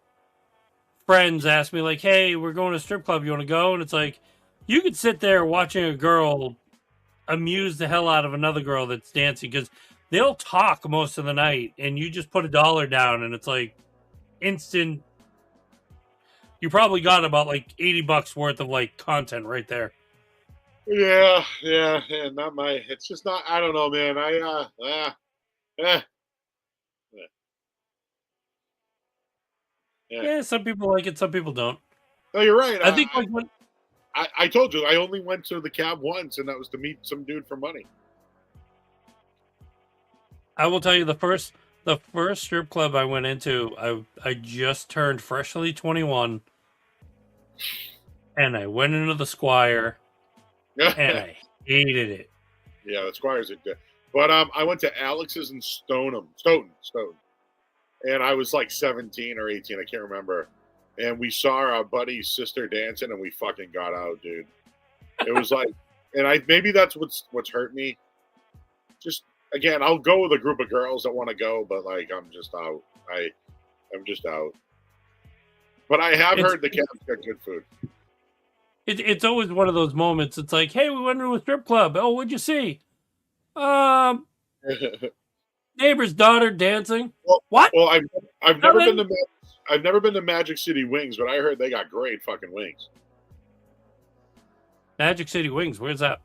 friends ask me like, "Hey, we're going to a strip club. You want to go?" And it's like, you could sit there watching a girl amuse the hell out of another girl that's dancing, because they'll talk most of the night, and you just put $1 down, and it's like instant. You probably got about like $80 worth of like content right there. Yeah. Not my. It's just not. I don't know, man. Eh, yeah. Yeah, some people like it, some people don't. No, you're right. I think like when I told you I only went to the cab once, and that was to meet some dude for money. I will tell you the first strip club I went into, I just turned freshly 21, and I went into the Squire, and I hated it. Yeah, the Squires are good. But I went to Alex's in Stoughton, and I was like 17 or 18, I can't remember. And we saw our buddy's sister dancing, and we fucking got out, dude. It was like, and maybe that's what's hurt me. Just again, I'll go with a group of girls that want to go, but like I'm just out. I'm just out. But I have heard the cab's got good food. It's always one of those moments. It's like, hey, we went to a strip club. Oh, what'd you see? Neighbor's daughter dancing. What? Well, I've never been to Magic City Wings, but I heard they got great fucking wings. Magic City Wings. Where's that?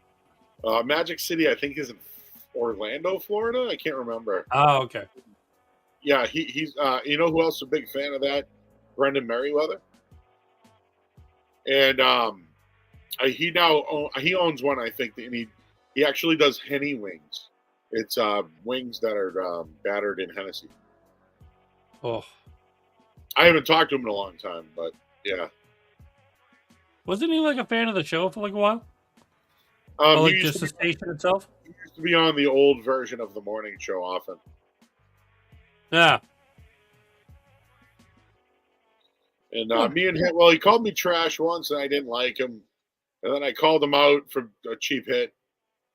Magic City, I think, is in Orlando, Florida. I can't remember. Oh, okay. Yeah, he's. You know who else is a big fan of that? Brendan Merriweather. And he owns one, I think, and he actually does Henny wings. It's wings that are battered in Hennessy. Oh, I haven't talked to him in a long time, but yeah. wasn't he like a fan of the show for like a while? Or like just the station itself? He used to be on the old version of the morning show often. Yeah. And me and him, well, he called me trash once, and I didn't like him. And then I called him out for a cheap hit.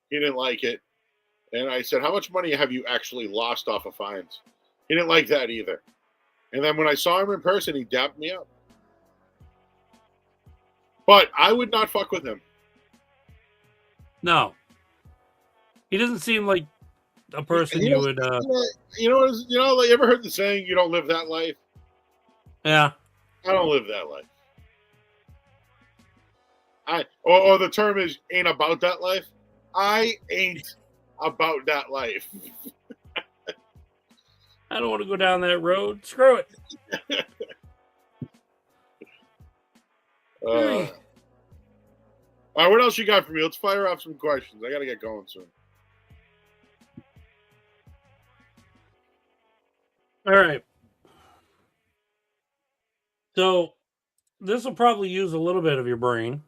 He didn't like it. And I said, how much money have you actually lost off of fines? He didn't like that either. And then when I saw him in person, he dapped me up. But I would not fuck with him. No. He doesn't seem like a person you would. You know, like, you ever heard the saying, you don't live that life? Yeah. I don't live that life. Or the term is ain't about that life. I ain't about that life. I don't want to go down that road. Screw it. All right, what else you got for me? Let's fire off some questions. I got to get going soon. All right. So this will probably use a little bit of your brain,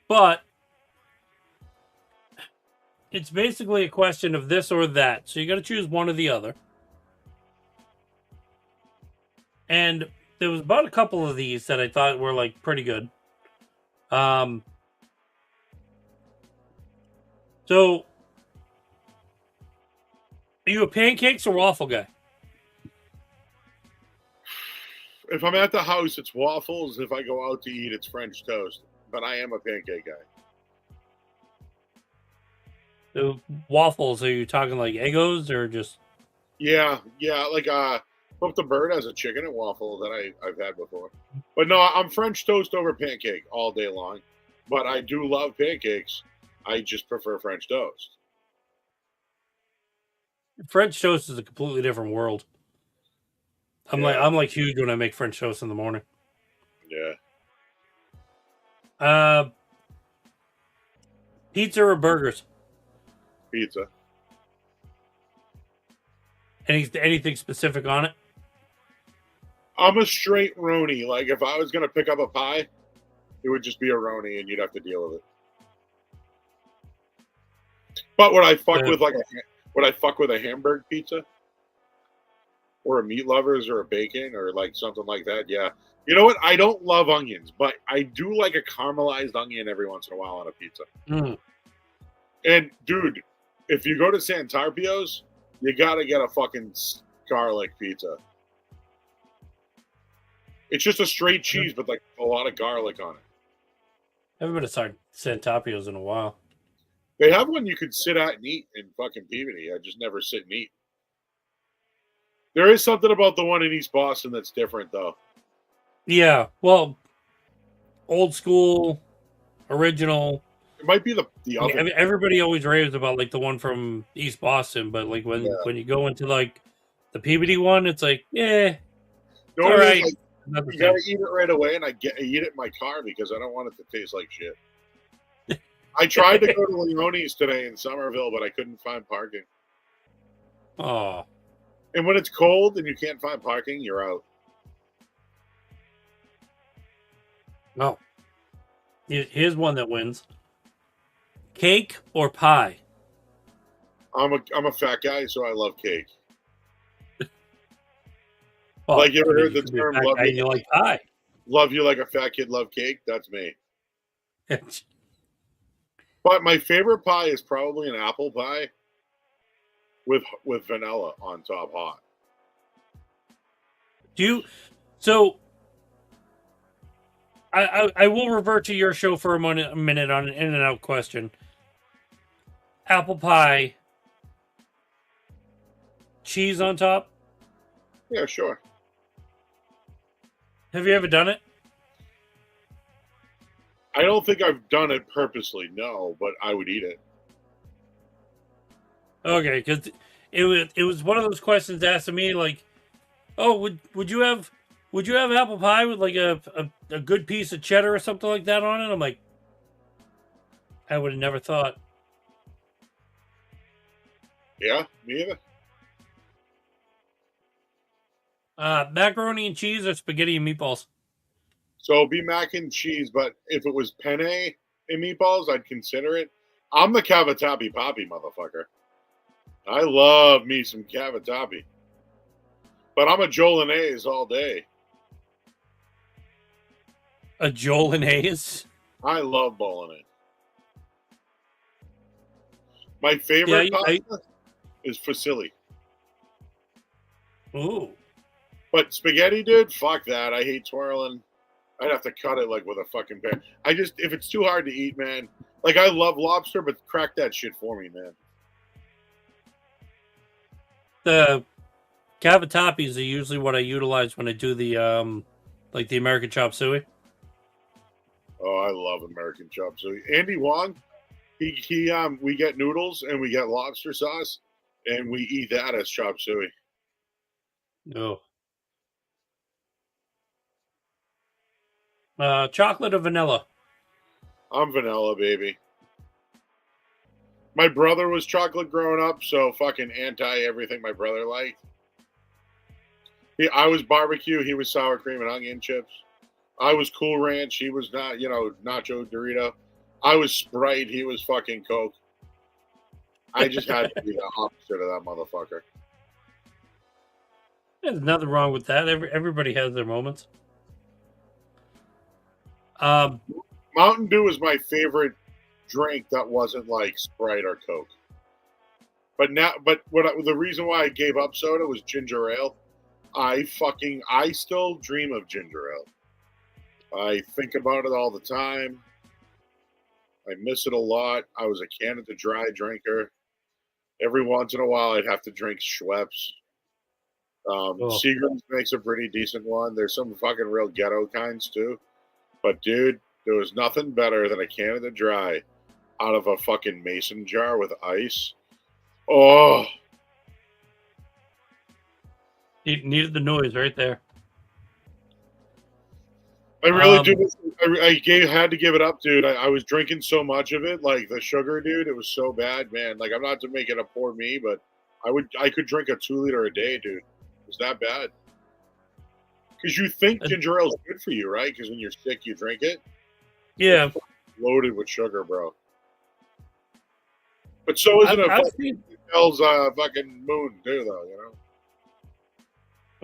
but it's basically a question of this or that. So you got to choose one or the other. And there was about a couple of these that I thought were like pretty good. So are you a pancakes or waffle guy? If I'm at the house, it's waffles. If I go out to eat, it's French toast. But I am a pancake guy. The waffles, are you talking like Eggos or just? Yeah. Like Flip the Bird has a chicken and waffle that I've had before. But no, I'm French toast over pancake all day long. But I do love pancakes. I just prefer French toast. French toast is a completely different world. I'm like huge when I make French toast in the morning. Yeah. Pizza or burgers? Pizza. Anything specific on it? I'm a straight Roni. Like if I was gonna pick up a pie, it would just be a Roni, and you'd have to deal with it. But would I fuck with would I fuck with a Hamburg pizza, or a meat lovers, or a bacon, or like something like that? Yeah. You know what? I don't love onions, but I do like a caramelized onion every once in a while on a pizza. Mm. And dude, if you go to Santarpio's, you gotta get a fucking garlic pizza. It's just a straight cheese, but like a lot of garlic on it. I haven't been to Santarpio's in a while. They have one you could sit at and eat in fucking Peabody. I just never sit and eat. There is something about the one in East Boston that's different, though. Yeah, well, old school, original. It might be the I other. mean, everybody always raves about like the one from East Boston, but like when you go into like the Peabody one, it's like, yeah, No, all right. Like, you gotta eat it right away, and I eat it in my car because I don't want it to taste like shit. I tried to go to Leone's today in Somerville, but I couldn't find parking. Oh, And when it's cold and you can't find parking, you're out. no. Here's one that wins: cake or pie. I'm a fat guy, so I love cake. Well, Like, you ever heard the could be a term, fat love guy and you like pie? Love you like a fat kid love cake? That's me. But my favorite pie is probably an apple pie with vanilla on top hot. So I will revert to your show for a minute on an in and out question. Apple pie, cheese on top. Yeah, sure. Have you ever done it? I don't think I've done it purposely, no, but I would eat it. Okay, because it was one of those questions asked to me like, oh, would you have apple pie with like a good piece of cheddar or something like that on it? I'm like, I would have never thought. Yeah, me either. Macaroni and cheese or spaghetti and meatballs? So it'd be mac and cheese, but if it was penne and meatballs, I'd consider it. I'm the cavatappi poppy motherfucker. I love me some cavatappi. But I'm a Jolanaise all day. A Jolanaise? I love bolognese. My favorite pasta is fusilli. Ooh. But spaghetti, dude, fuck that. I hate twirling. I'd have to cut it like with a fucking pan. If it's too hard to eat, man. Like, I love lobster, but crack that shit for me, man. The cavatappies are usually what I utilize when I do the like the American chop suey. Oh, I love American chop suey. Andy Wong, we get noodles and we get lobster sauce, and we eat that as chop suey. No. Chocolate or vanilla? I'm vanilla, baby. My brother was chocolate growing up, so fucking anti everything my brother liked. I was barbecue. He was sour cream and onion chips. I was Cool Ranch. He was not, Nacho Dorito. I was Sprite. He was fucking Coke. I just had to be the opposite of that motherfucker. There's nothing wrong with that. Everybody has their moments. Mountain Dew is my favorite drink that wasn't like Sprite or Coke. But the reason why I gave up soda was ginger ale. I still dream of ginger ale. I think about it all the time. I miss it a lot. I was a Canada Dry drinker. Every once in a while, I'd have to drink Schweppes. Seagram's makes a pretty decent one. There's some fucking real ghetto kinds too. But dude, there was nothing better than a Canada Dry out of a fucking mason jar with ice. Oh, You needed the noise right there. I really do. I had to give it up, dude. I was drinking so much of it, like the sugar, dude. It was so bad, man. Like, I'm not to make it a poor me, but I could drink a 2 liter a day, dude. It's that bad. Because you think ginger ale is good for you, right? Because when you're sick, you drink it. Yeah. It's loaded with sugar, bro. But so is it a I've fucking seen, hell's fucking moon too, though. You know.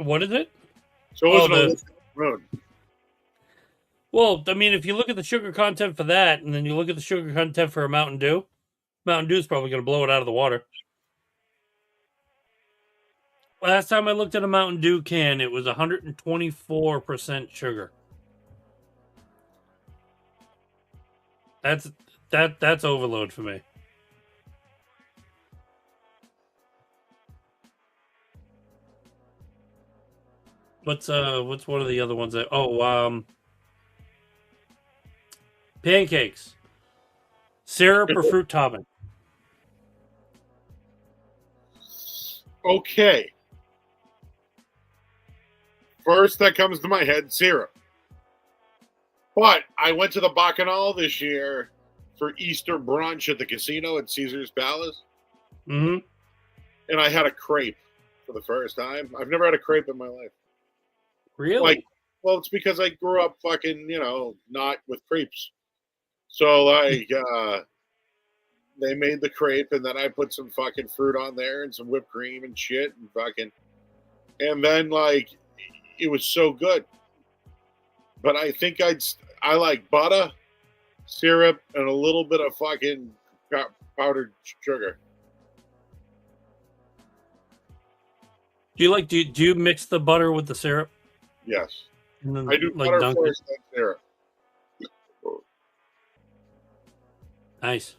what is it? So is it a moon? Well, I mean, if you look at the sugar content for that, and then you look at the sugar content for a Mountain Dew is probably going to blow it out of the water. Last time I looked at a Mountain Dew can, it was 124% sugar. That's overload for me. What's one of the other ones that pancakes. Syrup or fruit topping? Okay. First that comes to my head, syrup. But I went to the Bacchanal this year for Easter brunch at the casino at Caesar's Palace. Mm-hmm. And I had a crepe for the first time. I've never had a crepe in my life. Really? Well, it's because I grew up fucking, not with crepes. So, they made the crepe, and then I put some fucking fruit on there and some whipped cream and shit, and then, it was so good. But I think I like butter, syrup, and a little bit of fucking powdered sugar. Do you mix the butter with the syrup? Yes. And then, I do butter dunk it? first, then syrup. Nice.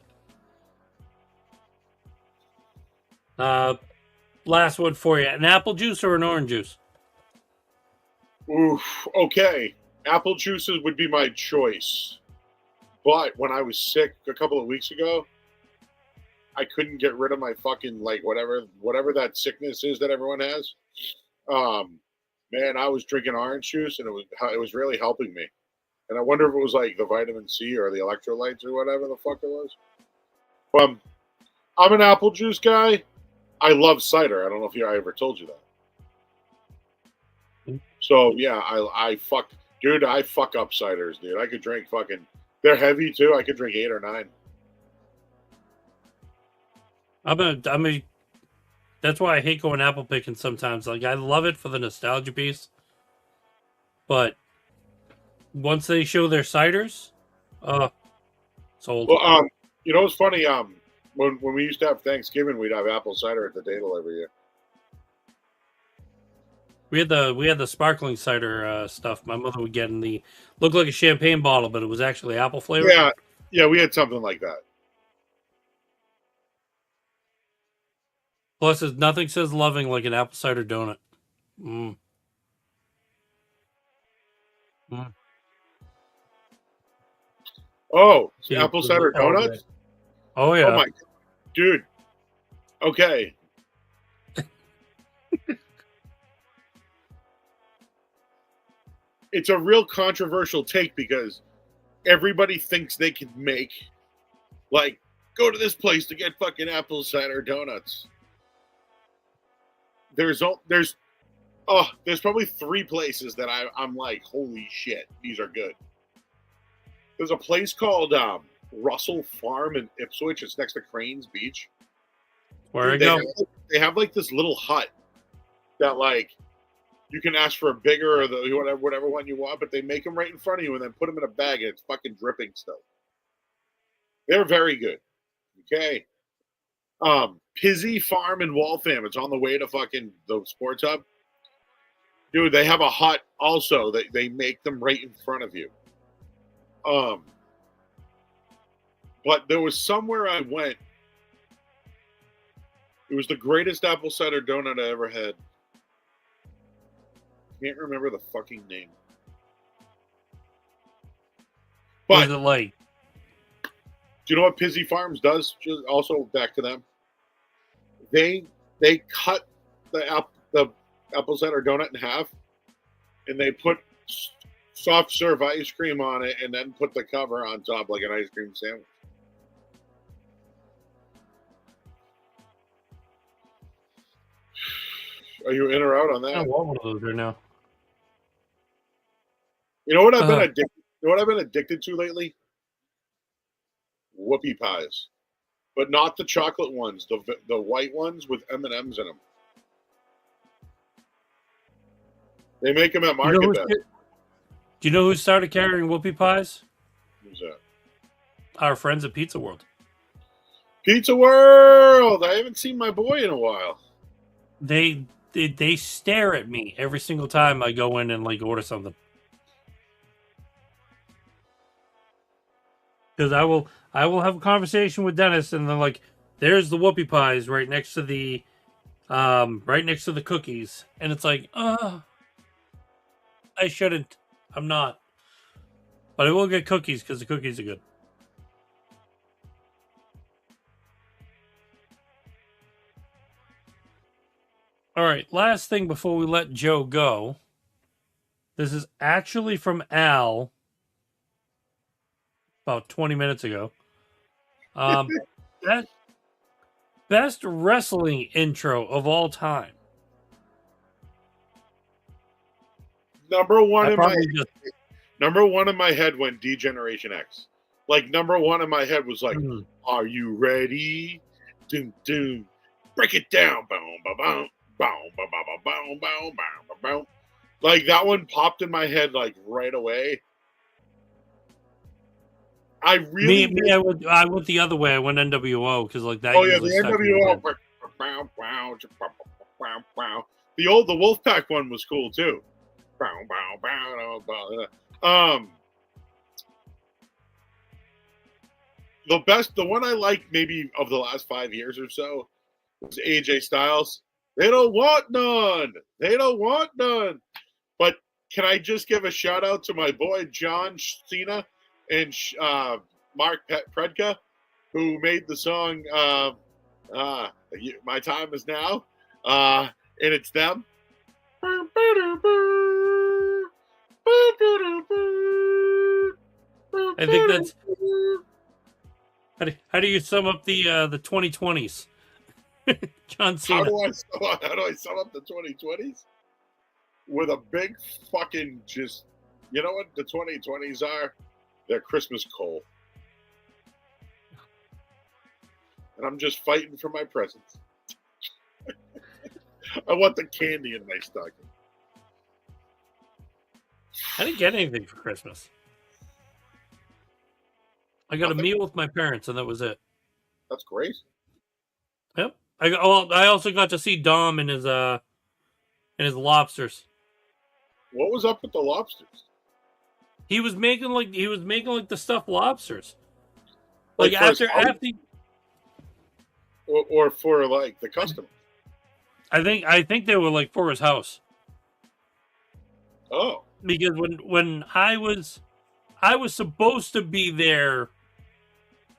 Last one for you: an apple juice or an orange juice? Oof. Okay. Apple juices would be my choice. But when I was sick a couple of weeks ago, I couldn't get rid of my fucking whatever that sickness is that everyone has. Man, I was drinking orange juice and it was really helping me. And I wonder if it was like the vitamin C or the electrolytes or whatever the fuck it was. I'm an apple juice guy. I love cider. I don't know if I ever told you that. So yeah, I fuck up ciders, dude. I could drink they're heavy too. I could drink 8 or 9. That's why I hate going apple picking sometimes. Like, I love it for the nostalgia piece, but once they show their ciders, sold. Well, what's funny? When we used to have Thanksgiving, we'd have apple cider at the Dadle every year. We had the sparkling cider stuff. My mother would get looked like a champagne bottle, but it was actually apple flavor. Yeah, we had something like that. Plus, nothing says loving like an apple cider donut. Mm. Mm. Oh, Yeah, apple cider donuts? Oh yeah. Oh my, dude. Okay. It's a real controversial take because everybody thinks they can make, go to this place to get fucking apple cider donuts. There's probably 3 places that I'm like, holy shit, these are good. There's a place called Russell Farm in Ipswich. It's next to Cranes Beach. Where I go? They have this little hut that you can ask for a bigger or whatever one you want, but they make them right in front of you and then put them in a bag and it's fucking dripping still. They're very good. Okay. Pizzy Farm in Waltham. It's on the way to fucking the sports hub. Dude, they have a hut also. They make them right in front of you. But there was somewhere I went. It was the greatest apple cider donut I ever had. Can't remember the fucking name. But What is it like? do you know what Pizzy Farms does? Just also back to them. They cut the apple cider donut in half, and they put soft serve ice cream on it, and then put the cover on top like an ice cream sandwich. Are you in or out on I that? don't want one of those right now. You know what I've been Uh-huh. addicted. You know what I've been addicted to lately? Whoopie pies, but not the chocolate ones. The white ones with M&Ms in them. They make them at You know Market who, Best. do you know who started carrying whoopie pies? Who's that? Our friends at Pizza World. Pizza World. I haven't seen my boy in a while. They stare at me every single time I go in and like order something. Because I will have a conversation with Dennis and then like there's the whoopie pies right next to the cookies, and it's like I shouldn't. I'm not. But I will get cookies because the cookies are good. All right, last thing before we let Joe go. This is actually from Al about 20 minutes ago. That best wrestling intro of all time. Number one I in my probably just number one in my head went D-Generation X. Like number one in my head was like, Mhm. "Are you ready? Doom doom, break it down, boom boom boom, boom boom boom boom boom boom boom." Like that one popped in my head like right away. I really me, I went the other way. I went NWO because like that Oh yeah, usually the stuck in my NWO. head. The Wolfpack one was cool too. The one I like maybe of the last 5 years or so was AJ Styles. They don't want none. They don't want none. But can I just give a shout out to my boy John Cena and Mark Predka, who made the song "My Time Is Now," and it's them. I think that's how do you sum up the 2020s? John How Cena. do I sum up the 2020s? With a big fucking just, you know what the 2020s are? They're Christmas coal. And I'm just fighting for my presents. I want the candy in my stocking. I didn't get anything for Christmas. I got a Nothing? meal with my parents, and that was it. That's great. Yep. I also got to see Dom and his lobsters. What was up with the lobsters? He was making like the stuffed lobsters. Like Like for his house? after Or for like the customer? I think they were like for his house. Oh. Because when I was supposed to be there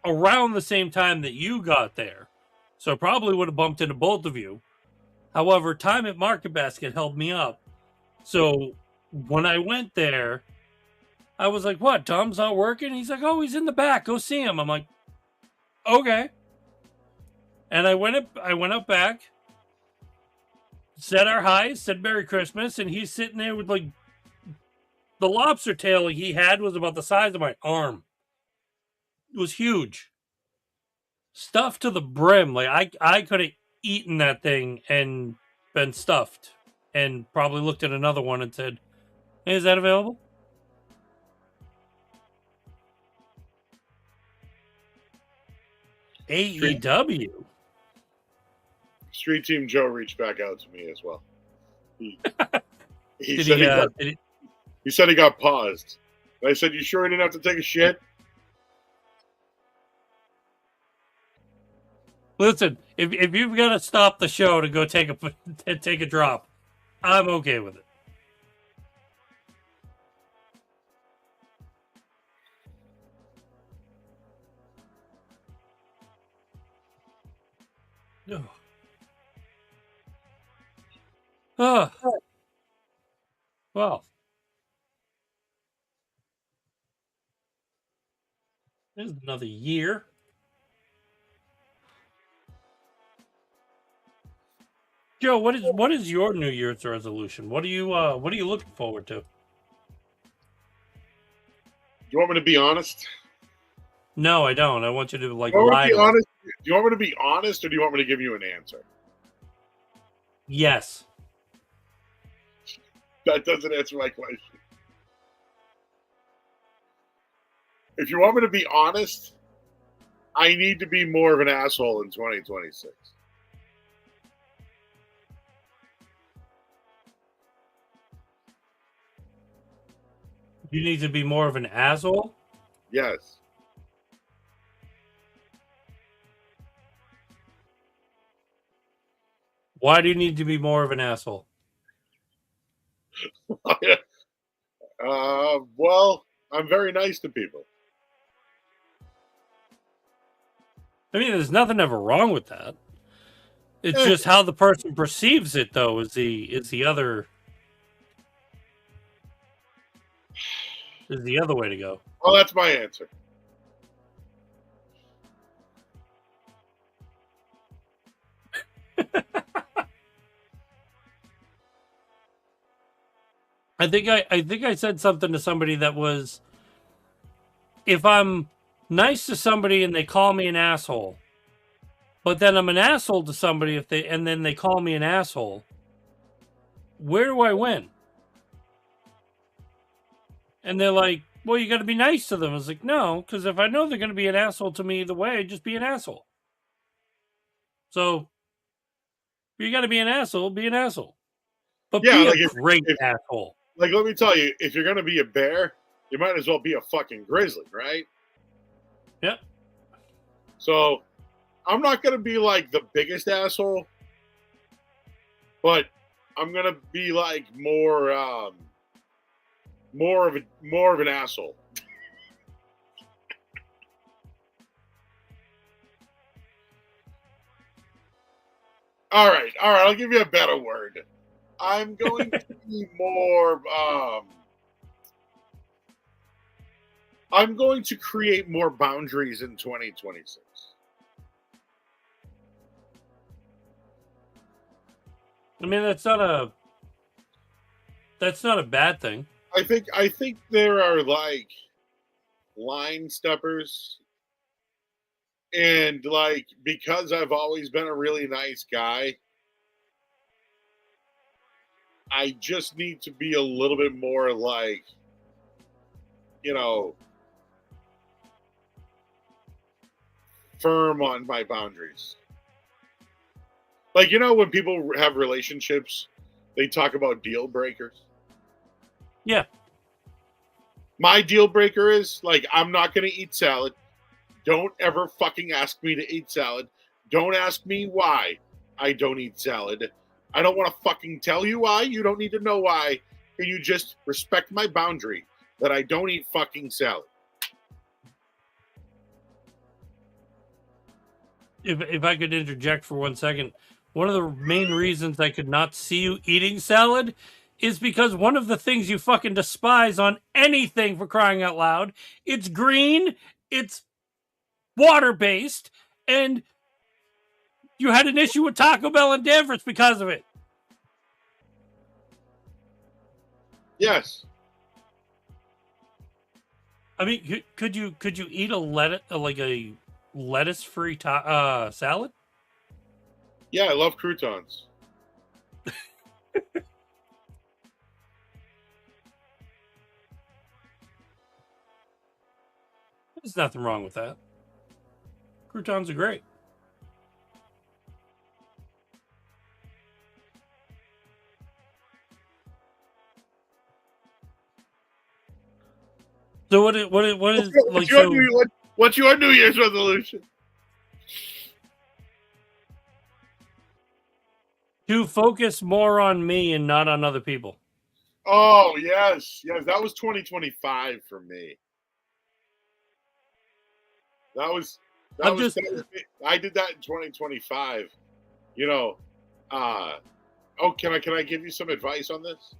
around the same time that you got there. So I probably would have bumped into both of you. However, time at Market Basket held me up. So when I went there, I was like, "What? Tom's not working?" He's like, "Oh, he's in the back. Go see him." I'm like, "Okay." And I went up back, said our highs, said Merry Christmas, and he's sitting there with like the lobster tail he had was about the size of my arm. It was huge. Stuffed to the brim. Like I could have eaten that thing and been stuffed and probably looked at another one and said, "Hey, is that available?" AEW. Street Team Joe reached back out to me as well. He Did said he, he said he got paused. And I said, "You sure you didn't have to take a shit?" listen, if you've got to stop the show to go take a drop, I'm okay with it. Oh. Oh. Well, there's another year. Joe, what is your New Year's resolution? What are you looking forward to? Do you want me to be honest? No, I don't. I want you to Do like you want lie me to to be me. honest? Do you want me to be honest, or do you want me to give you an answer? Yes. That doesn't answer my question. If you want me to be honest, I need to be more of an asshole in 2026. You need to be more of an asshole? Yes. Why do you need to be more of an asshole? Well, I'm very nice to people. I mean, there's nothing ever wrong with that. It's Eh. just how the person perceives it, though, is the other way to go. Well, that's my answer. I think I said something to somebody that was, if I'm nice to somebody and they call me an asshole, but then I'm an asshole to somebody and then they call me an asshole, where do I win? And they're like, well, you got to be nice to them. I was like, no, because if I know they're going to be an asshole to me either way, just be an asshole. So if you got to be an asshole, be an asshole. But Yeah, be like a great asshole. Like, let me tell you, if you're going to be a bear, you might as well be a fucking grizzly, right? Yep. So I'm not going to be like the biggest asshole, but I'm going to be like more of an asshole. All right. I'll give you a better word. I'm going to be more. I'm going to create more boundaries in 2026. I mean, that's not a bad thing. I think there are like line steppers, and like because I've always been a really nice guy, I just need to be a little bit more like, firm on my boundaries. Like, when people have relationships, they talk about deal breakers. Yeah. My deal breaker is like, I'm not going to eat salad. Don't ever fucking ask me to eat salad. Don't ask me why I don't eat salad. I don't want to fucking tell you why. You don't need to know why. Can you just respect my boundary that I don't eat fucking salad? If I could interject for 1 second, one of the main reasons I could not see you eating salad is because one of the things you fucking despise on anything, for crying out loud, it's green, it's water-based, and you had an issue with Taco Bell and Danvers because of it. Yes. I mean, could you eat a lettuce-free salad? Yeah, I love croutons. There's nothing wrong with that. Croutons are great. So what is like so? What's your New Year's resolution? To focus more on me and not on other people. Oh, yes. That was 2025 for me. I did that in 2025. Can I give you some advice on this?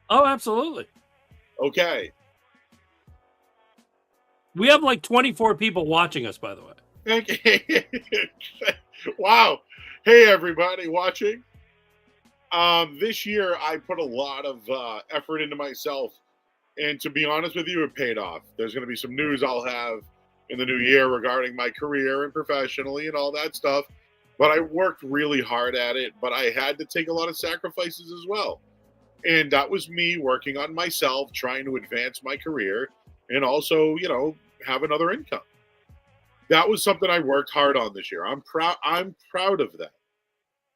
Oh, absolutely. Okay. We have like 24 people watching us, by the way. Wow. Hey, everybody watching. This year I put a lot of effort into myself, and to be honest with you, it paid off. There's going to be some news I'll have in the new year regarding my career and professionally and all that stuff. But I worked really hard at it, but I had to take a lot of sacrifices as well. And that was me working on myself, trying to advance my career and also, have another income. That was something I worked hard on this year. I'm proud of that.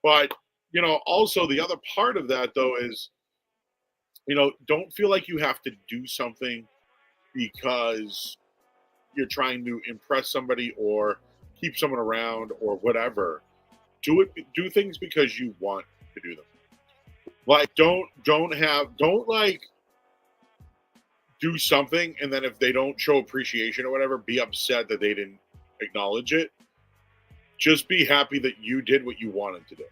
But, also the other part of that though is, don't feel like you have to do something because you're trying to impress somebody or keep someone around or whatever. Do things because you want to do them. Like don't like do something and then if they don't show appreciation or whatever, be upset that they didn't acknowledge it. Just be happy that you did what you wanted to do.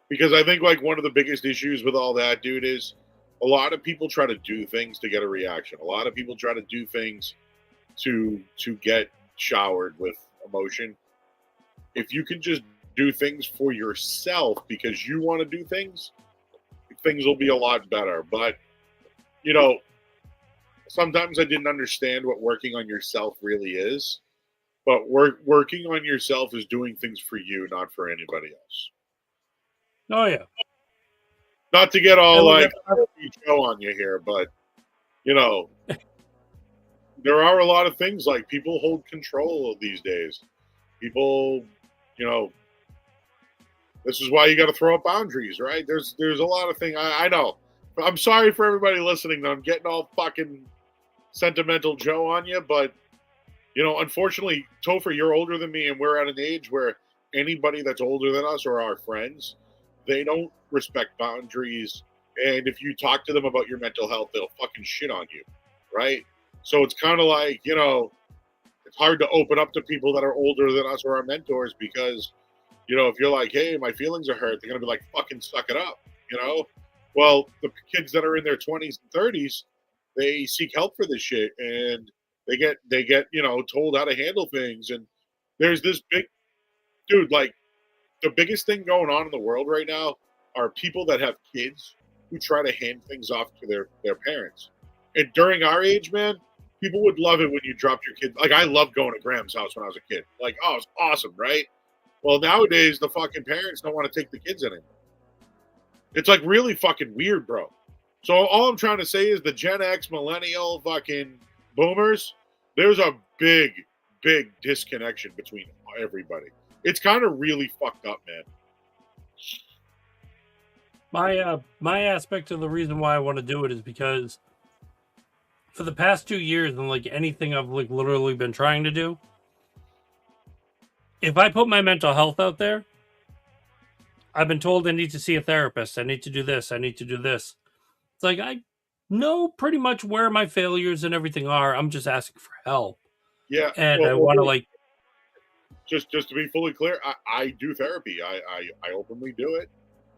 Because I think like one of the biggest issues with all that, dude, is a lot of people try to do things to get a reaction. A lot of people try to do things to get showered with emotion. If you can just do things for yourself because you want to do things will be a lot better. But sometimes I didn't understand what working on yourself really is. But working on yourself is doing things for you, not for anybody else. Oh yeah. Not to get all like Joe on you here, but there are a lot of things like people hold control these days. People, this is why you got to throw up boundaries, right? There's a lot of things. I know. I'm sorry for everybody listening. Though. I'm getting all fucking sentimental Joe on you, but unfortunately, Topher, you're older than me, and we're at an age where anybody that's older than us or our friends, they don't respect boundaries. And if you talk to them about your mental health, they'll fucking shit on you, right? So it's kind of like, it's hard to open up to people that are older than us or our mentors because, if you're like, hey, my feelings are hurt, they're going to be like, fucking suck it up, Well, the kids that are in their 20s and 30s, they seek help for this shit and they get told how to handle things. And there's this big dude, like, the biggest thing going on in the world right now are people that have kids who try to hand things off to their parents. And during our age, man, people would love it when you dropped your kid. Like, I loved going to Graham's house when I was a kid. Like, oh, it's awesome, right? Well, nowadays, the fucking parents don't want to take the kids anymore. It's, like, really fucking weird, bro. So all I'm trying to say is the Gen X, millennial, fucking boomers, there's a big, big disconnection between everybody. It's kind of really fucked up, man. My aspect of the reason why I want to do it is because for the past 2 years and like anything I've like literally been trying to do, if I put my mental health out there, I've been told I need to see a therapist. I need to do this. I need to do this. It's like I know pretty much where my failures and everything are. I'm just asking for help. Yeah, and I want to like. Just to be fully clear, I do therapy. I openly do it.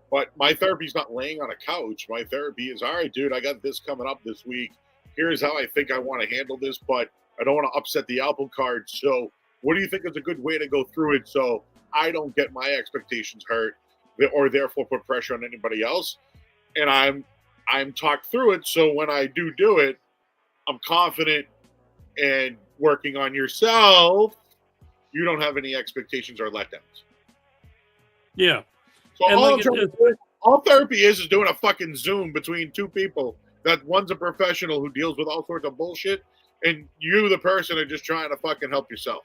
But my therapy's not laying on a couch. My therapy is, all right, dude, I got this coming up this week. Here's how I think I want to handle this, but I don't want to upset the apple cart. So what do you think is a good way to go through it so I don't get my expectations hurt or therefore put pressure on anybody else? And I'm talked through it. So when I do it, I'm confident and working on yourself. You don't have any expectations or letdowns. Yeah. So all therapy is doing a fucking Zoom between two people that one's a professional who deals with all sorts of bullshit and you, the person, are just trying to fucking help yourself.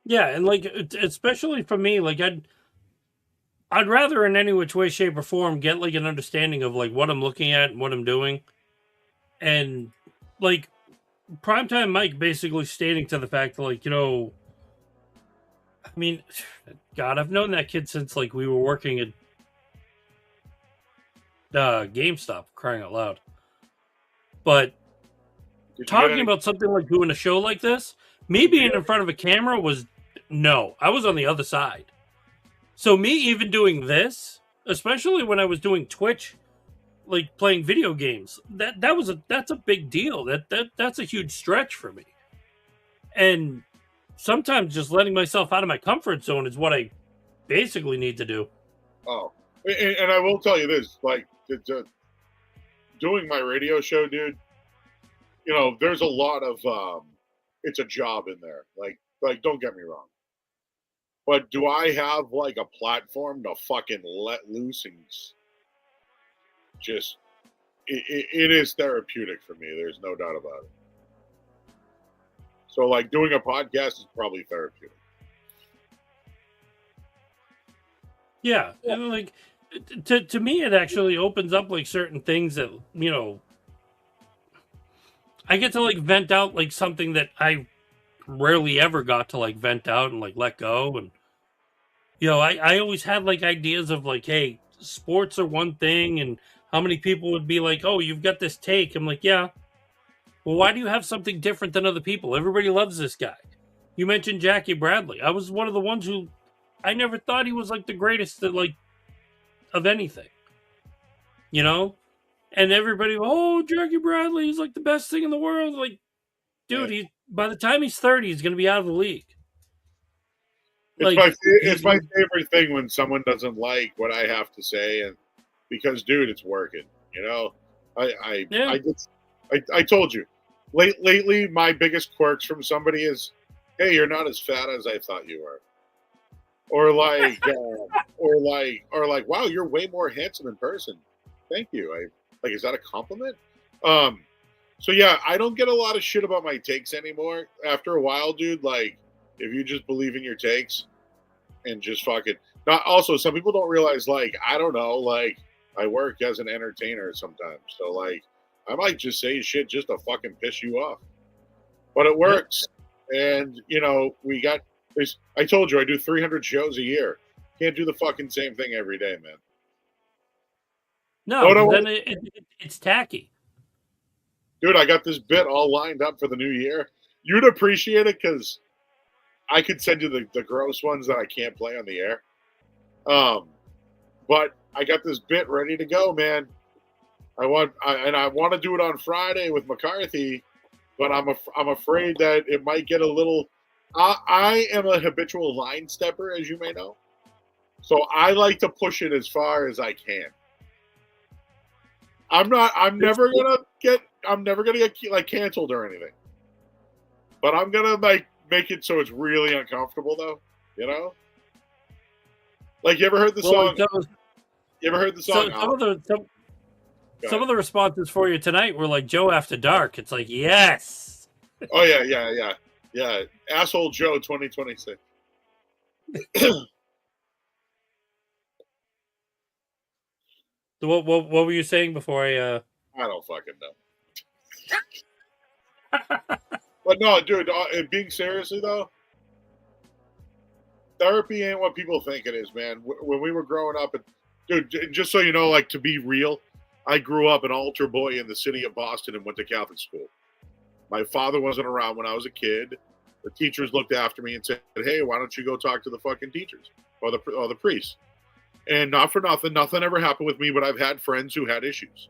Yeah. And like, especially for me, like I'd rather in any which way, shape or form get like an understanding of like what I'm looking at and what I'm doing. And like, Primetime Mike basically stating to the fact that, like, I mean, God, I've known that kid since, like, we were working at GameStop, crying out loud. But talking about something like doing a show like this, me being in front of a camera was, no, I was on the other side. So me even doing this, especially when I was doing Twitch, like playing video games, that's a big deal. That's a huge stretch for me. And sometimes just letting myself out of my comfort zone is what I basically need to do. Oh, and I will tell you this: like doing my radio show, dude. You know, there's a lot of it's a job in there. Like don't get me wrong, but do I have like a platform to fucking let loose and just it is therapeutic for me. There's no doubt about it. So like doing a podcast is probably therapeutic. Yeah, and like to me, it actually opens up like certain things that I get to like vent out like something that I rarely ever got to like vent out and like let go. And I always had like ideas of like, hey, sports are one thing, and how many people would be like, oh, you've got this take. I'm like, yeah. Well, why do you have something different than other people? Everybody loves this guy. You mentioned Jackie Bradley. I was one of the ones who I never thought he was like the greatest at like of anything. And everybody, oh, Jackie Bradley, he's like the best thing in the world. Like, dude, by the time he's 30, he's going to be out of the league. It's my favorite thing when someone doesn't like what I have to say, and because, dude, it's working. I told you, lately my biggest quirks from somebody is, hey, you're not as fat as I thought you were, or like, wow, you're way more handsome in person. Thank you. Is that a compliment? So yeah, I don't get a lot of shit about my takes anymore. After a while, dude, like if you just believe in your takes and just fucking not. Also, some people don't realize, like, I don't know, like I work as an entertainer sometimes, so like I might just say shit just to fucking piss you off, but it works. And we got this. I told you I do 300 shows a year. Can't do the fucking same thing every day, man. No, then it's tacky. Dude, I got this bit all lined up for the new year. You'd appreciate it because I could send you the gross ones that I can't play on the air. But I got this bit ready to go, man. I want to do it on Friday with McCarthy, but I'm afraid that it might get a little. I am a habitual line stepper, as you may know, so I like to push it as far as I can. I'm never gonna get like canceled or anything, but I'm gonna like make it so it's really uncomfortable, though. Like you ever heard the song? You ever heard the song? Some of the responses for you tonight were like Joe After Dark. It's like, yes. Oh yeah. Asshole Joe 2026. What were you saying before I don't fucking know. But no, dude, being seriously though, therapy ain't what people think it is, man. When we were growing up, dude, just so you know, like to be real, I grew up an altar boy in the city of Boston and went to Catholic school. My father wasn't around when I was a kid. The teachers looked after me and said, hey, why don't you go talk to the fucking teachers or the priests? And not for nothing ever happened with me, but I've had friends who had issues.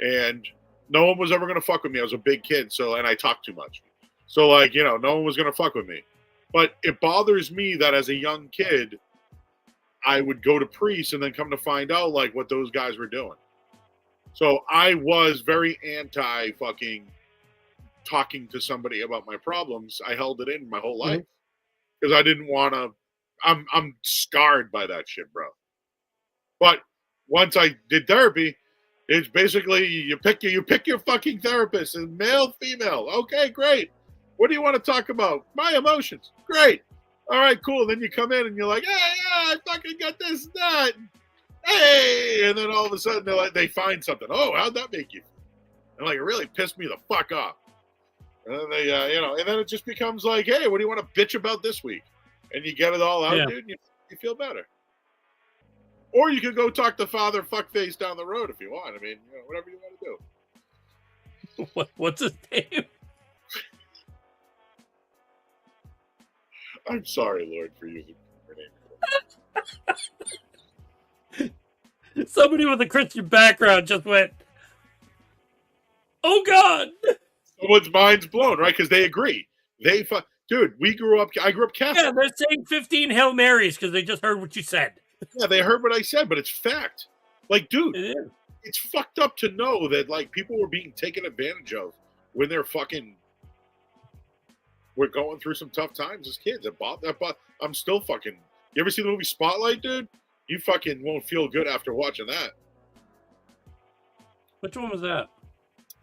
And no one was ever going to fuck with me. I was a big kid, and I talked too much. So, like, no one was going to fuck with me. But it bothers me that as a young kid, I would go to priests and then come to find out, like, what those guys were doing. So I was very anti-fucking talking to somebody about my problems. I held it in my whole life because I didn't want to. I'm scarred by that shit, bro. But once I did therapy, it's basically you pick your fucking therapist, and male, female. Okay, great. What do you want to talk about? My emotions. Great. All right, cool. Then you come in and you're like, hey, yeah, I fucking got this and that. Hey, and then all of a sudden they find something. Oh, how'd that make you? And like it really pissed me the fuck off. And then they, and then it just becomes like, hey, what do you want to bitch about this week? And you get it all out, dude. And you feel better. Or you could go talk to Father Fuckface down the road if you want. I mean, whatever you want to do. What's his name? I'm sorry, Lord, for using your name. Somebody with a Christian background just went, oh God. Someone's mind's blown, right? Because they agree. dude, I grew up Catholic. Yeah, they're saying 15 Hail Marys because they just heard what you said. Yeah, they heard what I said, but it's fact. Like, dude, It is. it's fucked up to know that like people were being taken advantage of when they're fucking. We're going through some tough times as kids. I'm still fucking. You ever see the movie Spotlight, dude? You fucking won't feel good after watching that. Which one was that?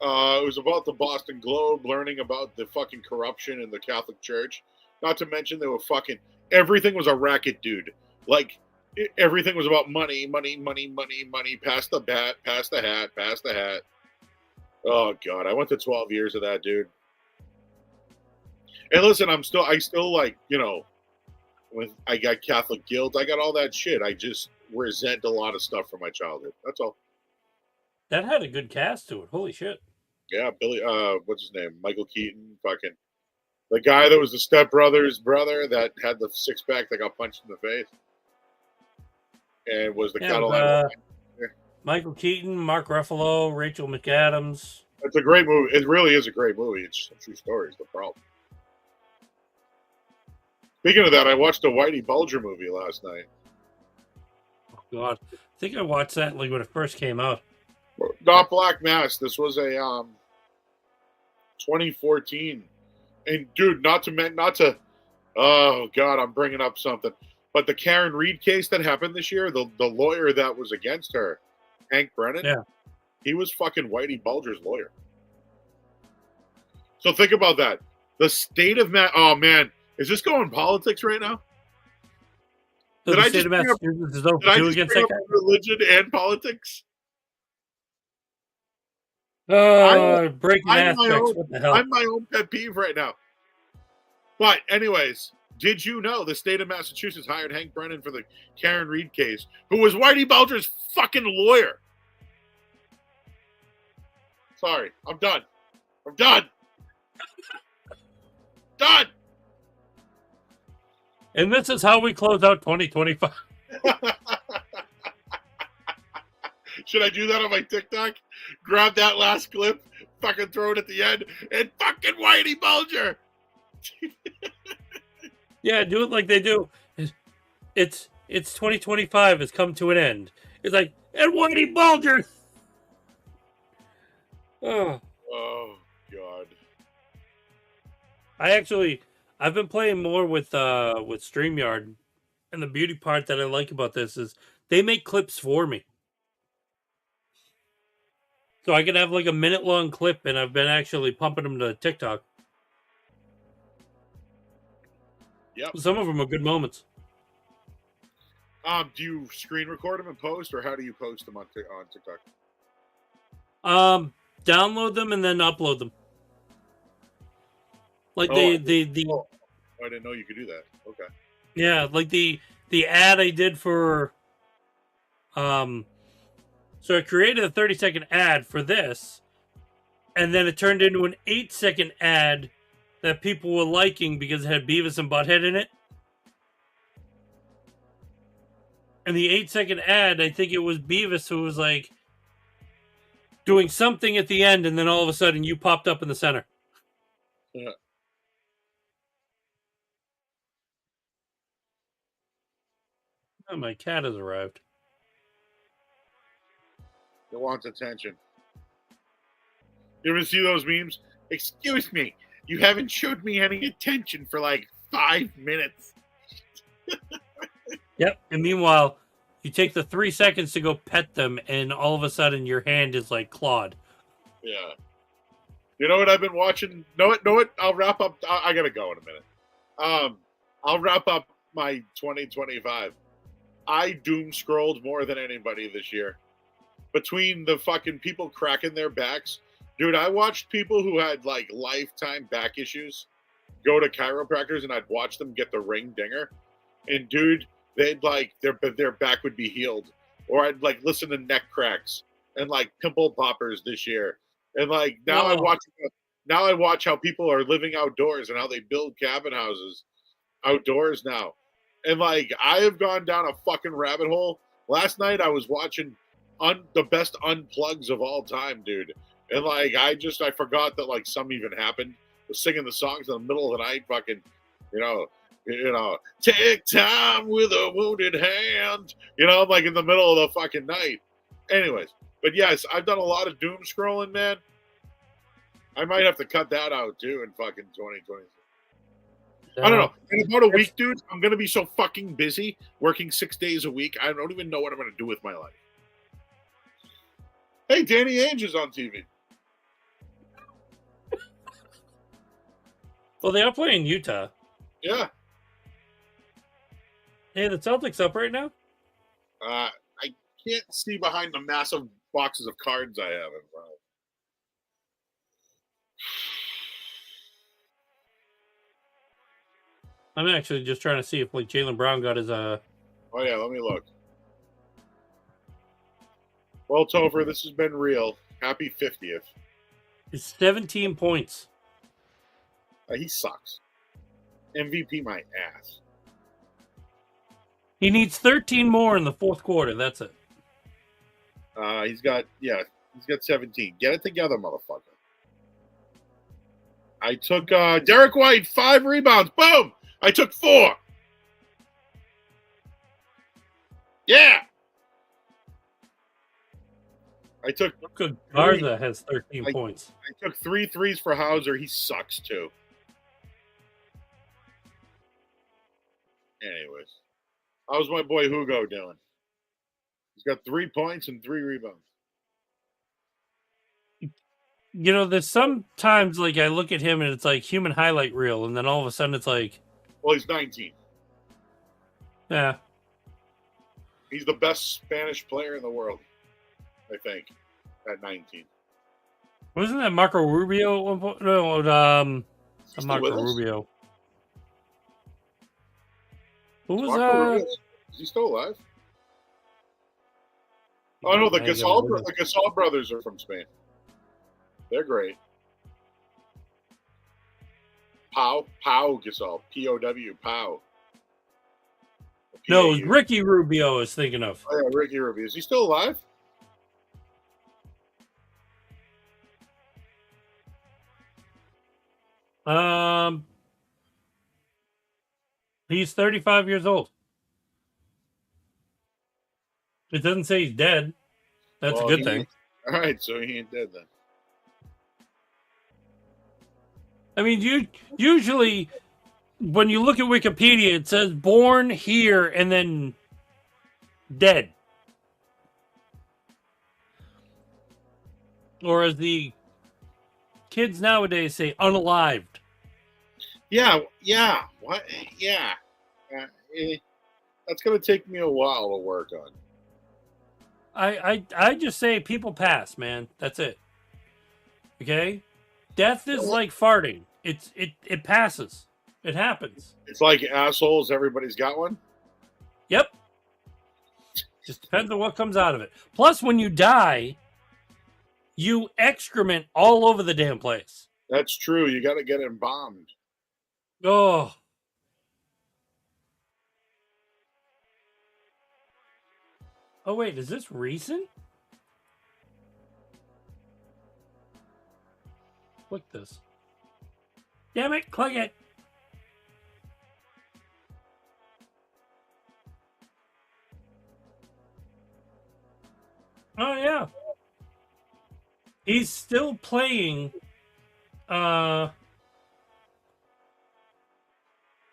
It was about the Boston Globe, learning about the fucking corruption in the Catholic Church. Not to mention they were fucking. Everything was a racket, dude. Like. Everything was about money. Pass the bat, pass the hat. Oh God, I went to 12 years of that, dude. And listen, I still like, when I got Catholic guilt, I got all that shit. I just resent a lot of stuff from my childhood. That's all. That had a good cast to it. Holy shit. Yeah, Billy. What's his name? Michael Keaton. Fucking the guy that was the stepbrother's brother that had the six pack that got punched in the face. And was the Catalan. Michael Keaton, Mark Ruffalo, Rachel McAdams. It's a great movie. It really is a great movie. It's a true story is the problem. Speaking of that, I watched a Whitey Bulger movie last night. Oh, God. I think I watched that like when it first came out. Not Black Mass. This was a 2014. And dude, not to. Oh God, I'm bringing up something. But the Karen Reed case that happened this year, the lawyer that was against her, Hank Brennan, he was fucking Whitey Bulger's lawyer. So think about that. The state of oh man, is this going politics right now? So did I just bring up religion and politics? Breaking aspects. What the hell? I'm my own pet peeve right now. But anyways. Did you know the state of Massachusetts hired Hank Brennan for the Karen Reed case, who was Whitey Bulger's fucking lawyer? Sorry, I'm done. Done. And this is how we close out 2025. Should I do that on my TikTok? Grab that last clip, fucking throw it at the end, and fucking Whitey Bulger. Yeah, do it like they do. It's 2025 has come to an end. It's like, and Whitey Bulger. Oh God. I've been playing more with StreamYard, and the beauty part that I like about this is they make clips for me. So I can have like a minute-long clip, and I've been actually pumping them to TikTok. Yep. Some of them are good moments. Do you screen record them and post, or how do you post them on TikTok? Download them and then upload them. Like Oh, I didn't know you could do that. Okay. Yeah, like the ad I did for so I created a 30-second ad for this, and then it turned into an 8-second ad that people were liking because it had Beavis and Butthead in it. And the 8-second ad, I think it was Beavis who was like doing something at the end, and then all of a sudden you popped up in the center. Yeah. Oh, my cat has arrived. It wants attention. You ever see those memes? Excuse me, you haven't showed me any attention for like 5 minutes. Yep. And meanwhile, you take the 3 seconds to go pet them, and all of a sudden your hand is like clawed. Yeah. You know what I've been watching? Know what? I'll wrap up. I gotta go in a minute. I'll wrap up my 2025. I doom scrolled more than anybody this year. Between the fucking people cracking their backs. Dude, I watched people who had like lifetime back issues go to chiropractors, and I'd watch them get the ring dinger. And dude, they'd like their back would be healed. Or I'd like listen to neck cracks and like pimple poppers this year. And like now I watch how people are living outdoors and how they build cabin houses outdoors now. And like I have gone down a fucking rabbit hole. Last night I was watching the best unplugs of all time, dude. And like I forgot that like some even happened. I was singing the songs in the middle of the night, fucking Take time with a wounded hand. I'm like in the middle of the fucking night. Anyways, but yes, I've done a lot of doom scrolling, man. I might have to cut that out too in fucking 2020. I don't know. In about a week, dude, I'm gonna be so fucking busy working 6 days a week. I don't even know what I'm gonna do with my life. Hey, Danny Ainge is on TV. Well, they are playing Utah. Yeah. Hey, the Celtics up right now? I can't see behind the massive boxes of cards I have in front of. I'm actually just trying to see if like Jaylen Brown got his Oh yeah, let me look. Well, Topher, this has been real. Happy 50th. his 17 points. He sucks. MVP my ass. He needs 13 more in the fourth quarter. That's it. He's got 17. Get it together, motherfucker. I took Derek White, 5 rebounds. Boom! I took 4. Yeah. I took Good. Garza has 13 I- points. I took 3 threes for Hauser. He sucks too. Anyways, how's my boy Hugo doing? He's got 3 points and 3 rebounds. You know, there's sometimes like I look at him and it's like human highlight reel, and then all of a sudden it's like, Well, he's 19. yeah, He's the best Spanish player in the world, I think, at 19. wasn't that Marco Rubio at one point? No, Is he not still Marco with us? Rubio. Who was Marco Rubio? Is he still alive? Oh no, the I gotta look at- Gasol brothers are from Spain. They're great. Pau Gasol, P-O-W, Pau. No, it was P-A-U. Ricky Rubio I was thinking of. Oh yeah, Ricky Rubio. Is he still alive? He's 35 years old. It doesn't say he's dead. That's Well, a good thing. All right, so he ain't dead then. I mean, you usually when you look at Wikipedia, it says born here and then dead. Or as the kids nowadays say, unalived. Yeah. What? Yeah. That's gonna take me a while to work on. I just say people pass, man. That's it. Okay? Death is like farting. It passes. It happens. It's like assholes. Everybody's got one. Yep. Just depends on what comes out of it. Plus, when you die, you excrement all over the damn place. That's true. You got to get embalmed. Oh. Oh, wait. Is this recent? Click this. Damn it. Click it. Oh, yeah. He's still playing. It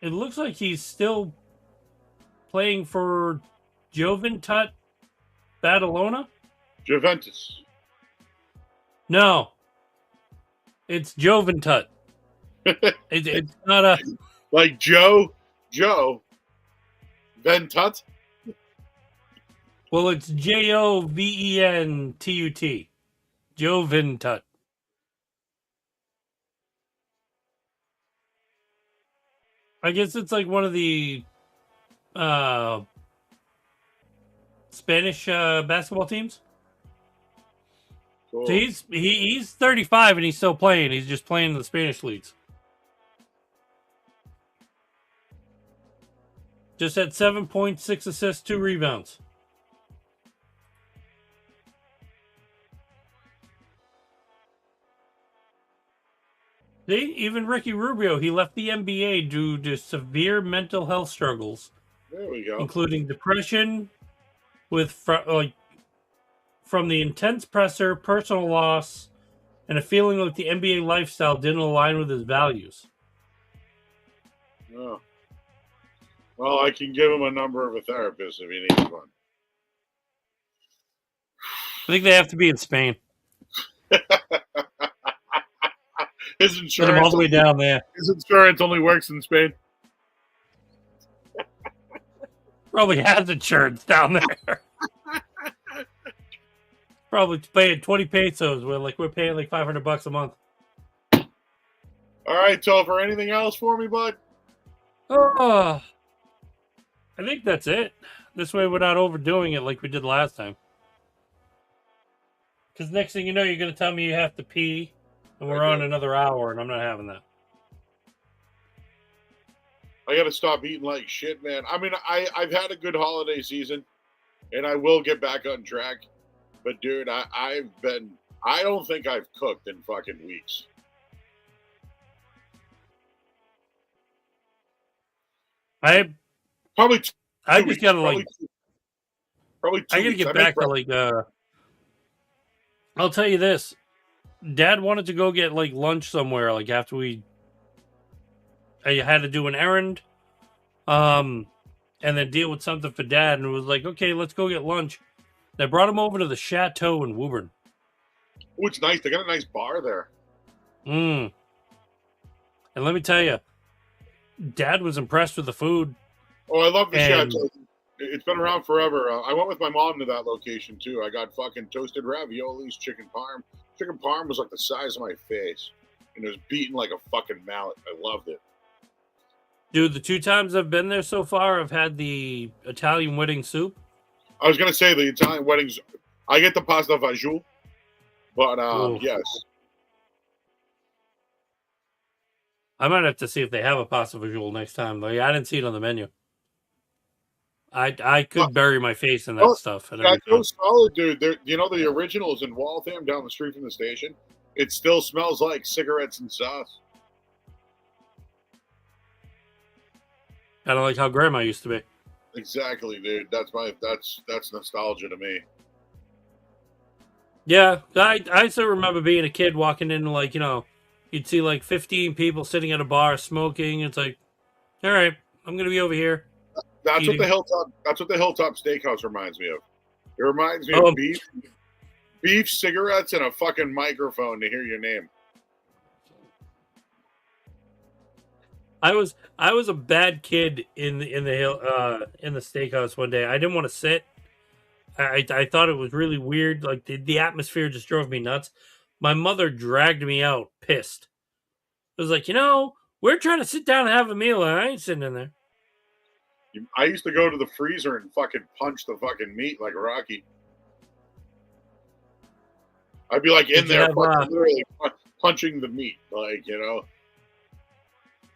looks like he's still playing for Juventud Badalona. Juventus. No, it's Juventud. It's not a. Like Joe Ventut. Well, it's Joventut. Juventud. I guess it's like one of the Spanish basketball teams. Cool. So he's 35 and he's still playing. He's just playing in the Spanish leagues. Just had 7 points, 6 assists, 2 rebounds. See, even Ricky Rubio, he left the NBA due to severe mental health struggles, There we go. including depression, from the intense pressure, personal loss, and a feeling like the NBA lifestyle didn't align with his values. Oh. Well, I can give him a number of a therapist if he needs one. I think they have to be in Spain. His Get him all the way insurance, down there. his insurance only works in Spain. Probably has insurance down there. Probably paying 20 pesos. We're paying like $500 a month. All right, Topher, anything else for me, bud? Oh, I think that's it. This way we're not overdoing it like we did last time. Because next thing you know, you're going to tell me you have to pee, and we're on another hour, and I'm not having that. I got to stop eating like shit, man. I mean, I've had a good holiday season, and I will get back on track. But, dude, I don't think I've cooked in fucking weeks. I Probably just weeks. got to Probably 2 I got to weeks. get back to I'll tell you this. Dad wanted to go get lunch somewhere after I had to do an errand and then deal with something for Dad, and it was like, okay, let's go get lunch. And I brought him over to the Chateau in Woburn. Oh, it's nice. They got a nice bar there. And let me tell you, Dad was impressed with the food. Oh, I love the Chateau. It's been around forever. I went with my mom to that location, too. I got fucking toasted raviolis, chicken parm. Chicken parm was like the size of my face. And it was beaten like a fucking mallet. I loved it. Dude, the 2 times I've been there so far, I've had the Italian wedding soup. I was going to say the Italian weddings. I get the pasta fagioli. But, yes. I might have to see if they have a pasta fagioli next time. I didn't see it on the menu. I could bury my face in that stuff. That's so solid, dude. You know the originals in Waltham down the street from the station? It still smells like cigarettes and sauce. Kind of like how Grandma used to be. Exactly, dude. That's nostalgia to me. Yeah, I still remember being a kid walking in, you'd see 15 people sitting at a bar smoking. It's like, all right, I'm gonna be over here. That's what the Hilltop Steakhouse reminds me of. It reminds me of beef, cigarettes, and a fucking microphone to hear your name. I was a bad kid in the steakhouse one day. I didn't want to sit. I thought it was really weird. The atmosphere just drove me nuts. My mother dragged me out, pissed. It was like, we're trying to sit down and have a meal, and I ain't sitting in there. I used to go to the freezer and fucking punch the fucking meat like Rocky. I'd be in there literally punching the meat,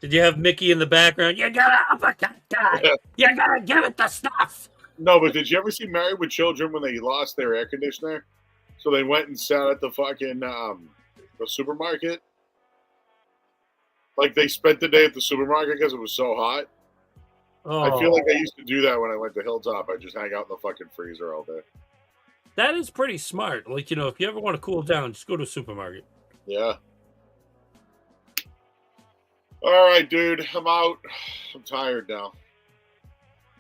Did you have Mickey in the background? You gotta uppercut guy. You gotta give it the stuff. No, but did you ever see Married with Children when they lost their air conditioner? So they went and sat at the fucking the supermarket. They spent the day at the supermarket because it was so hot. Oh. I feel like I used to do that when I went to Hilltop. I just hang out in the fucking freezer all day. That is pretty smart. If you ever want to cool down, just go to a supermarket. Yeah. All right, dude. I'm out. I'm tired now.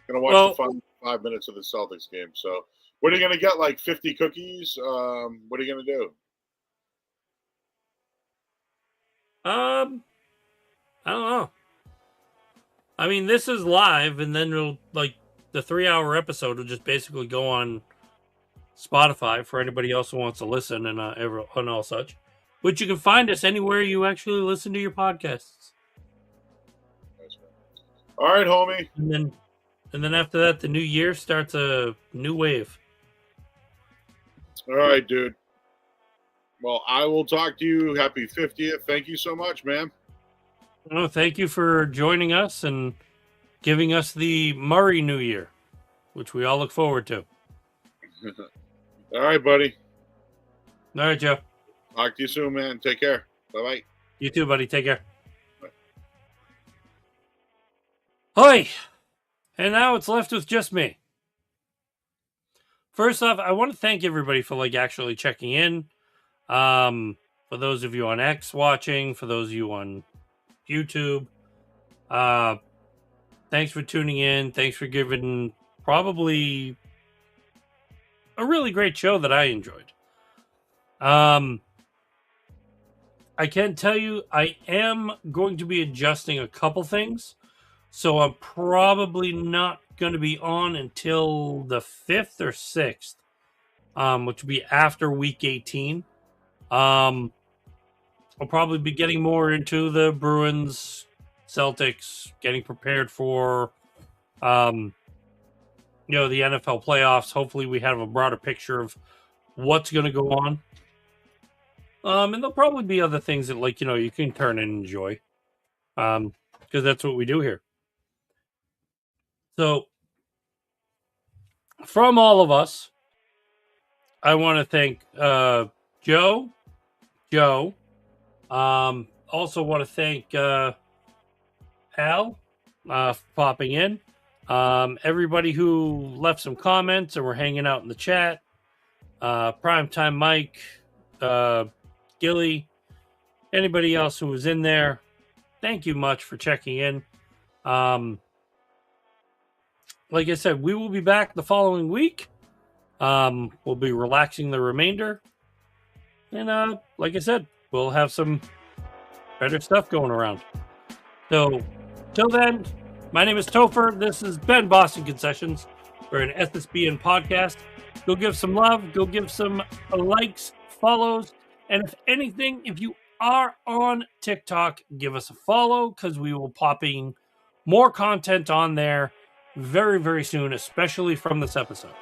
Gonna watch the final 5 minutes of the Celtics game. So, what are you gonna get? 50 cookies? What are you gonna do? I don't know. I mean, this is live, and then it'll the 3-hour episode will just basically go on Spotify for anybody else who wants to listen and all such. Which you can find us anywhere you actually listen to your podcasts. All right, homie. And then after that, the new year starts a new wave. All right, dude. Well, I will talk to you. Happy 50th. Thank you so much, man. Oh, thank you for joining us and giving us the Murray New Year, which we all look forward to. All right, buddy. All right, Joe. Talk to you soon, man. Take care. Bye-bye. You too, buddy. Take care. Hoi! And now it's left with just me. First off, I want to thank everybody for actually checking in. For those of you on X watching, for those of you on YouTube, thanks for tuning in. Thanks for giving probably a really great show that I enjoyed. I can tell you I am going to be adjusting a couple things. So I'm probably not going to be on until the 5th or 6th, which will be after week 18. I'll probably be getting more into the Bruins, Celtics, getting prepared for, the NFL playoffs. Hopefully we have a broader picture of what's going to go on. And there'll probably be other things that you can turn and enjoy. Because that's what we do here. So, from all of us, I want to thank Joe. Also want to thank Al for popping in. Everybody who left some comments and were hanging out in the chat. Primetime Mike, Gilly, anybody else who was in there. Thank you much for checking in. Like I said, we will be back the following week. We'll be relaxing the remainder. And like I said, we'll have some better stuff going around. So, till then, my name is Topher. This has been Boston Concessions. We're an SSBN podcast. Go give some love. Go give some likes, follows. And if anything, if you are on TikTok, give us a follow because we will popping more content on there very, very soon, especially from this episode.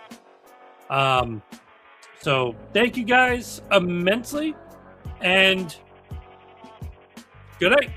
So thank you guys immensely, and good night.